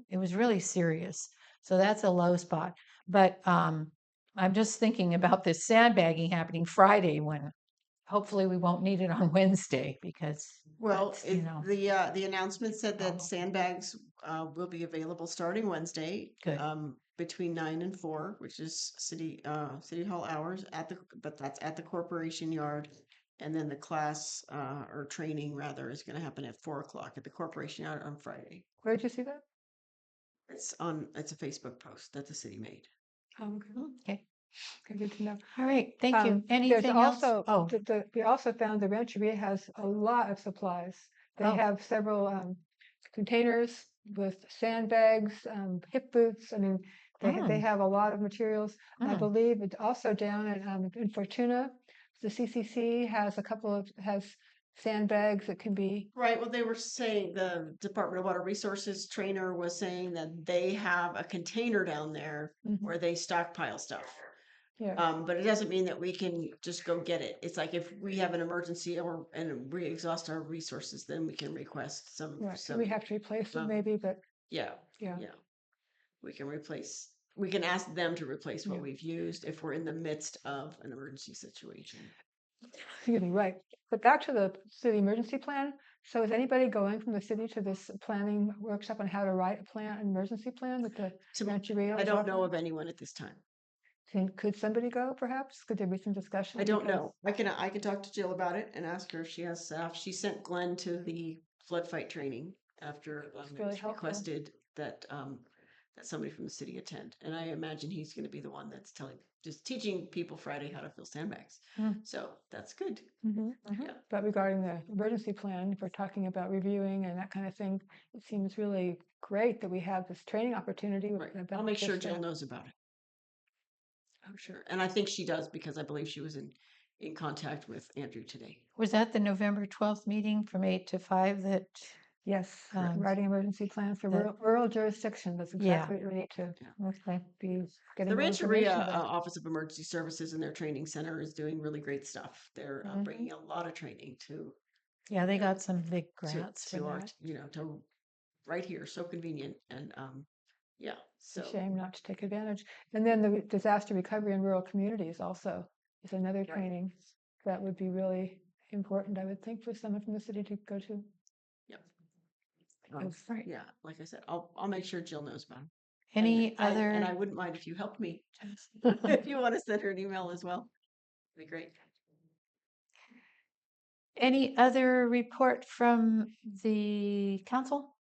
S1: It was really serious. So that's a low spot. But I'm just thinking about this sandbagging happening Friday, when hopefully we won't need it on Wednesday, because
S8: Well,
S1: that's, you know,
S8: the announcement said that sandbags will be available starting Wednesday,
S1: good.
S8: between 9 and 4, which is city hall hours but that's at the corporation yard, and then the class or training rather is going to happen at 4 o'clock at the corporation yard on Friday.
S2: Where did you see that?
S8: It's a Facebook post that the city made.
S1: Okay.
S2: Okay, good to know.
S1: All right. Thank you.
S2: There's
S1: Anything else?
S2: also,
S1: Oh,
S2: we also found the Rancheria has a lot of supplies. They
S1: Oh.
S2: have several containers with sandbags, hip boots. I mean, they have a lot of materials. I
S1: Mm.
S2: believe it's also down in Fortuna. The CCC has sandbags that can be.
S8: Right. Well, they were saying the Department of Water Resources trainer was saying that they have a container down there
S2: Mhm.
S8: where they stockpile stuff.
S2: Yeah.
S8: But it doesn't mean that we can just go get it. It's like if we have an emergency and we exhaust our resources, then we can request
S2: Right. So we have to replace it
S8: um,
S2: maybe, but
S8: yeah,
S2: yeah.
S8: yeah. We can ask them to replace what
S2: Yeah.
S8: we've used if we're in the midst of an emergency situation.
S2: Excuse me, right. But back to the city emergency plan. So is anybody going from the city to this planning workshop on how to write a plan, an emergency plan that the Rancheria
S8: I
S2: is
S8: don't know
S2: offering?
S8: of anyone at this time.
S2: Could somebody go perhaps? Could there be some discussion?
S8: I don't
S2: Because-
S8: know. I can talk to Jill about it and ask her if she has staff. She sent Glenn to the flood fight training after it
S2: really
S8: was
S2: helpful.
S8: requested that that somebody from the city attend. And I imagine he's going to be the one that's just teaching people Friday how to fill sandbags.
S2: Hmm.
S8: So that's good. Yeah.
S2: But regarding the emergency plan, if we're talking about reviewing and that kind of thing, it seems really great that we have this training opportunity.
S8: Right. I'll make sure Jill knows about it. I'm sure. And I think she does because I believe she was in contact with Andrew today.
S1: Was that the November 12th meeting from 8 to 5 that?
S2: Yes,
S1: Um,
S2: writing emergency plans for
S1: the-
S2: rural jurisdiction. That's
S1: Yeah.
S2: exactly what we need to
S1: Okay.
S2: be getting
S8: The
S2: more
S8: Rancheria
S2: information about.
S8: Office of Emergency Services and their training center is doing really great stuff. They're bringing a lot of training to
S1: Yeah, they got some big
S8: to,
S1: grants
S8: to
S1: for
S8: our,
S1: that.
S8: to right here. So convenient. And yeah,
S2: It's a
S8: so
S2: shame not to take advantage. And then the disaster recovery in rural communities also is another
S8: Right.
S2: training that would be really important, I would think, for someone from the city to go to.
S8: Yep.
S2: Because-
S1: Right.
S8: Yeah, like I said, I'll make sure Jill knows about it.
S1: Any
S8: And
S1: other?
S8: I wouldn't mind if you helped me. If you want to send her an email as well, it'd be great.
S1: Any other report from the council?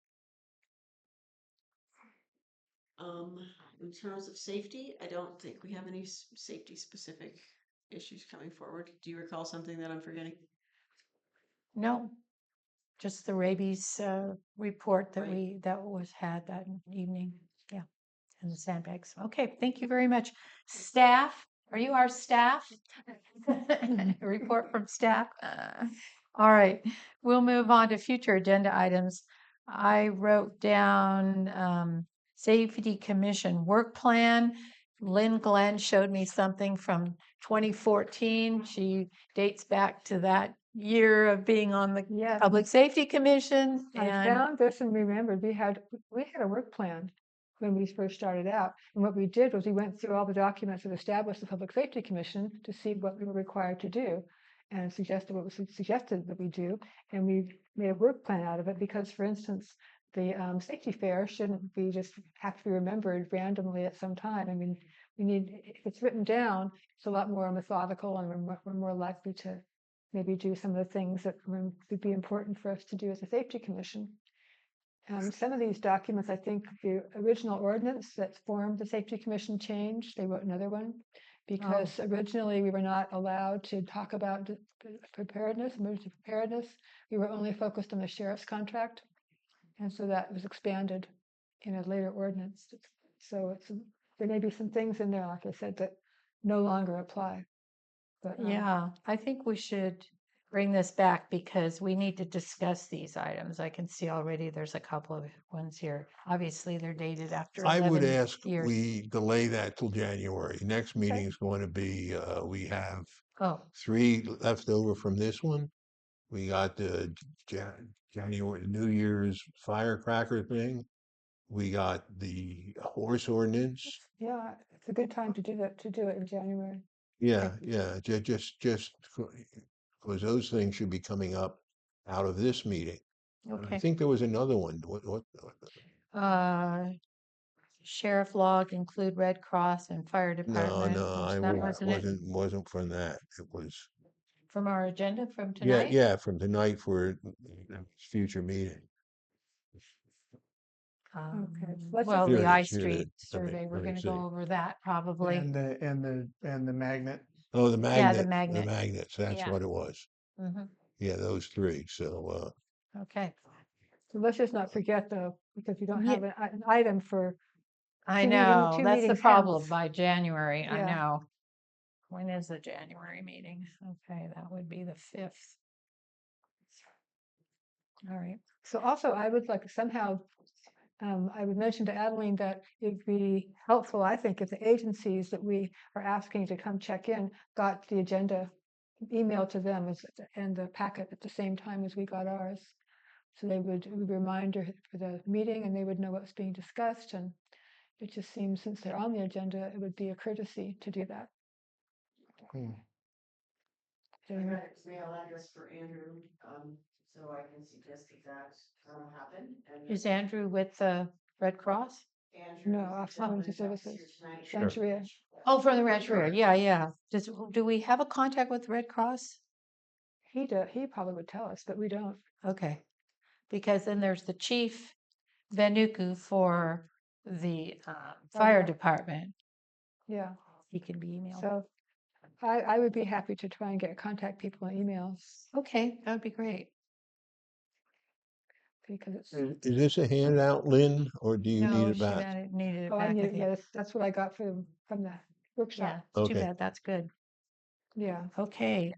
S8: In terms of safety, I don't think we have any safety specific issues coming forward. Do you recall something that I'm forgetting?
S1: No, just the rabies report that
S8: Right.
S1: that was had that evening. Yeah, and the sandbags. Okay, thank you very much. Staff, are you our staff? Report from staff. All right, we'll move on to future agenda items. I wrote down Safety Commission work plan. Lynn Glenn showed me something from 2014. She dates back to that year of being on the
S2: Yes.
S1: Public Safety Commission.
S2: I
S1: And
S2: found this and remembered we had a work plan when we first started out. And what we did was we went through all the documents that established the Public Safety Commission to see what we were required to do and suggested what was suggested that we do. And we made a work plan out of it because, for instance, the safety fair shouldn't be just have to be remembered randomly at some time. I mean, we need, if it's written down, it's a lot more methodical and we're more likely to maybe do some of the things that would be important for us to do as a safety commission. Some of these documents, I think the original ordinance that formed the safety commission changed. They wrote another one because originally we were not allowed to talk about preparedness, emergency preparedness. We were only focused on the sheriff's contract. And so that was expanded in a later ordinance. So there may be some things in there, like I said, that no longer apply. But
S1: yeah, I think we should bring this back because we need to discuss these items. I can see already there's a couple of ones here. Obviously, they're dated after
S5: I would
S1: 11
S5: ask
S1: years.
S5: we delay that till January. Next meeting is going to be, we have
S1: Oh,
S5: 3 left over from this one. We got the January, New Year's firecracker thing. We got the horse ordinance.
S2: yeah, it's a good time to do that, to do it in January.
S5: Yeah, just because those things should be coming up out of this meeting. And I
S1: okay.
S5: think there was another one.
S1: Sheriff log include Red Cross and fire
S5: No,
S1: department.
S5: no,
S1: which
S5: I
S1: that wasn't it
S5: wasn't from that. It was,
S1: from our agenda from
S5: yeah,
S1: tonight.
S5: yeah, from tonight for future meeting.
S2: Okay, let's
S1: Well,
S5: Here
S1: the
S5: it
S1: I
S5: is, here it
S1: Street
S5: is.
S1: survey, we're
S5: Let me
S1: going to
S5: see.
S1: go over that probably.
S3: And the magnet.
S5: Oh, the
S1: Yeah, the
S5: magnet,
S1: magnet.
S5: magnets, that's
S1: Yeah.
S5: what it was.
S1: Mhm.
S5: Yeah, those 3. So,
S1: Okay.
S2: so let's just not forget though, because we don't
S1: Yeah.
S2: have an item for
S1: I
S2: two
S1: know,
S2: two
S1: that's the
S2: meetings
S1: problem
S2: hence.
S1: by January. I
S2: Yeah.
S1: know. When is the January meeting? Okay, that would be the 5th. All right.
S2: So also I would like somehow I would mention to Adeline that it'd be helpful, I think, if the agencies that we are asking to come check in got the agenda emailed to them and the packet at the same time as we got ours. So it would be a reminder for the meeting and they would know what's being discussed. And it just seems since they're on the agenda, it would be a courtesy to do that.
S3: Hmm.
S8: I got his mail address for Andrew, so I can suggest that happen. And
S1: Is Andrew with the Red Cross?
S8: Andrew
S2: No,
S8: is
S2: Office of
S8: the
S2: Emergency
S8: gentleman that's
S2: Services,
S8: here tonight.
S2: Santeria.
S1: Oh, from the Rancheria. Yeah, yeah. Do we have a contact with Red Cross?
S2: He probably would tell us, but we don't.
S1: Okay. Because then there's the chief Vanuku for the fire
S2: yeah.
S1: department.
S2: Yeah.
S1: He can be emailed.
S2: So I would be happy to try and contact people on emails
S1: Okay, that would be great.
S2: because it's.
S5: Is this a handout, Lynn, or do you need
S1: No,
S5: it
S1: she
S5: back?
S1: needed it
S2: Oh, I
S1: back.
S2: need
S1: I
S2: it.
S1: think.
S2: Yeah, that's what I got from the
S1: Yeah,
S2: workshop.
S1: it's too
S5: Okay.
S1: bad. That's good.
S2: Yeah.
S1: Okay.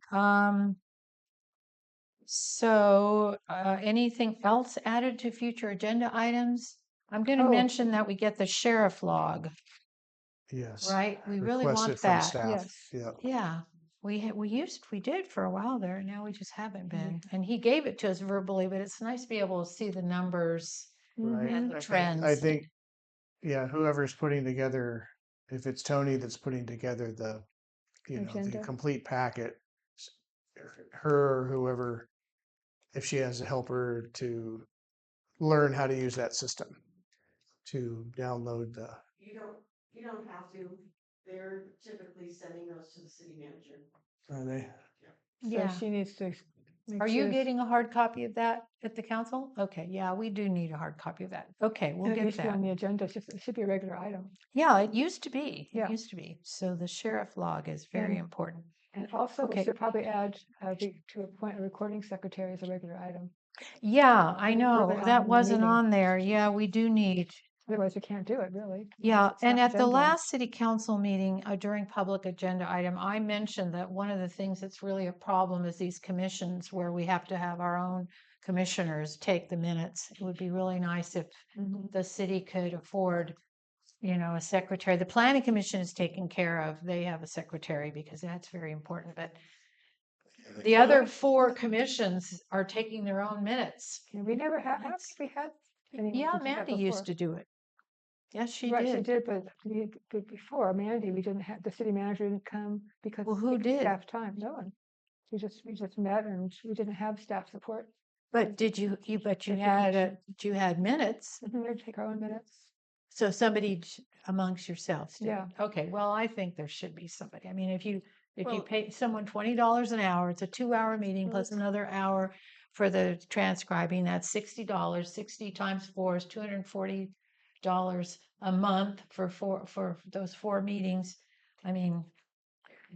S1: So anything else added to future agenda items? I'm going to
S2: Oh.
S1: mention that we get the sheriff log,
S3: Yes.
S1: right? We really
S3: Requested
S1: want
S3: from
S1: that.
S3: staff.
S2: Yes.
S3: Yeah.
S1: Yeah, we did for a while there. Now we just haven't been. And he gave it to us verbally, but it's nice to be able to see the numbers
S3: Right.
S1: and the
S3: I
S1: trends.
S3: think, yeah, whoever's putting together, if it's Tony that's putting together the, the
S2: Agenda.
S3: complete packet, her or whoever, if she has a helper to learn how to use that system, to download the.
S8: You don't have to. They're typically sending those to the city manager.
S3: Are they?
S2: So
S1: Yeah.
S2: she needs to.
S1: Are you getting a hard copy of that at the council? Okay, yeah, we do need a hard copy of that. Okay, we'll
S2: It
S1: get
S2: needs to be
S1: that.
S2: on the agenda. It should be a regular item.
S1: Yeah, it used to be. It
S2: Yeah.
S1: used to be. So the sheriff log is very
S2: And-
S1: important.
S2: And also, we
S1: Okay.
S2: should probably add to appoint a recording secretary as a regular item.
S1: Yeah, I
S2: Early
S1: know.
S2: on in
S1: That
S2: the
S1: wasn't
S2: meeting.
S1: on there. Yeah, we do need.
S2: Otherwise, we can't do it, really.
S1: Yeah,
S2: It's
S1: and
S2: not
S1: at the
S2: agenda.
S1: last city council meeting during public agenda item, I mentioned that one of the things that's really a problem is these commissions where we have to have our own commissioners take the minutes. It would be really nice if
S2: Mhm.
S1: the city could afford, a secretary. The planning commission is taken care of. They have a secretary because that's very important. But the other four commissions are taking their own minutes.
S2: And we never had, I don't think we had anyone
S1: Yeah,
S2: who did that
S1: Mandy
S2: before.
S1: used to do it. Yes, she
S2: Right, she
S1: did.
S2: did, but before Mandy, we didn't have, the city manager didn't come because.
S1: Well, who
S2: of
S1: did?
S2: Staff time, no one. We just met and we didn't have staff support.
S1: But did you
S2: That's the
S1: you had minutes?
S2: We would take our own minutes.
S1: So somebody amongst yourselves did.
S2: Yeah.
S1: Okay, well, I think there should be somebody. I mean, if you
S8: Well-
S1: pay someone $20 an hour, it's a 2-hour meeting plus another hour for the transcribing, that's $60. 60 times 4 is $240 a month for those 4 meetings. I mean,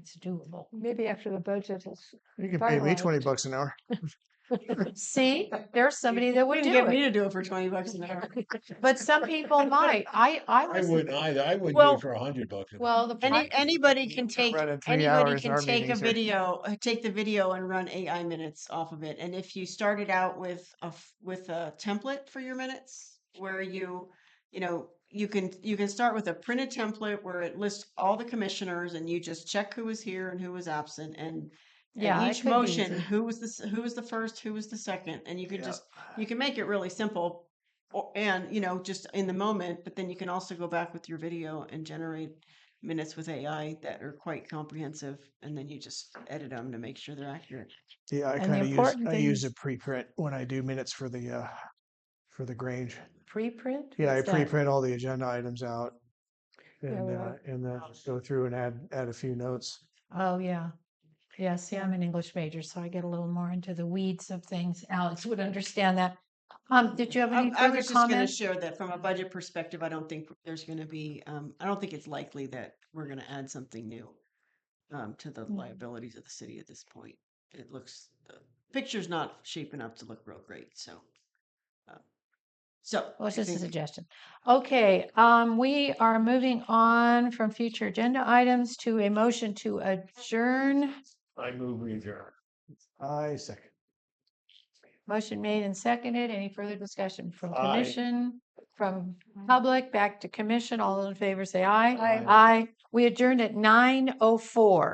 S1: it's doable.
S2: Maybe after the budget is.
S3: You can pay me
S2: finalized.
S3: $20 an hour.
S1: See, there's somebody that would
S8: Wouldn't
S1: do
S8: get me
S1: it.
S8: to do it for $20 an hour.
S1: But some people might. I
S5: I
S1: was
S5: wouldn't either. I wouldn't do
S8: Well-
S5: it for $100 an hour.
S1: well, the
S8: Anybody can take
S3: Running 3
S8: anybody
S3: hours,
S8: can
S3: our
S8: take a
S3: meetings are-
S8: video, take the video and run AI minutes off of it. And if you started out with a template for your minutes, where you can start with a printed template where it lists all the commissioners and you just check who was here and who was absent and
S1: Yeah, it
S8: each
S1: could be
S8: motion
S1: easy.
S8: who was the first, who was the second, and you could
S3: Yeah.
S8: you can make it really simple. And just in the moment, but then you can also go back with your video and generate minutes with AI that are quite comprehensive, and then you just edit them to make sure they're accurate.
S3: Yeah, I
S1: And the
S3: kind of
S1: important
S3: I
S1: thing
S3: use
S1: is-
S3: a preprint when I do minutes for the Grange.
S1: Preprint?
S3: Yeah, I
S1: What's that?
S3: preprint all the agenda items out.
S2: Yeah,
S3: And then just go through and add a few notes.
S1: Oh, yeah. Yeah, see, I'm an English major, so I get a little more into the weeds of things. Alex would understand that. Did you have any
S8: I
S1: further
S8: was just going to
S1: comments?
S8: share that from a budget perspective, I don't think there's going to be. I don't think it's likely that we're going to add something new to the liabilities of the city at this point. It looks the picture's not shaping up to look real great. So.
S1: Well, it's
S8: I
S1: just a
S8: think-
S1: suggestion. Okay, we are moving on from future agenda items to a motion to adjourn.
S5: I move we adjourn.
S3: I second.
S1: Motion made and seconded. Any further discussion from
S5: Aye.
S1: commission?
S2: from
S1: Public, back to commission. All those in favor say aye.
S2: Aye.
S1: Aye. We adjourned at 9:04.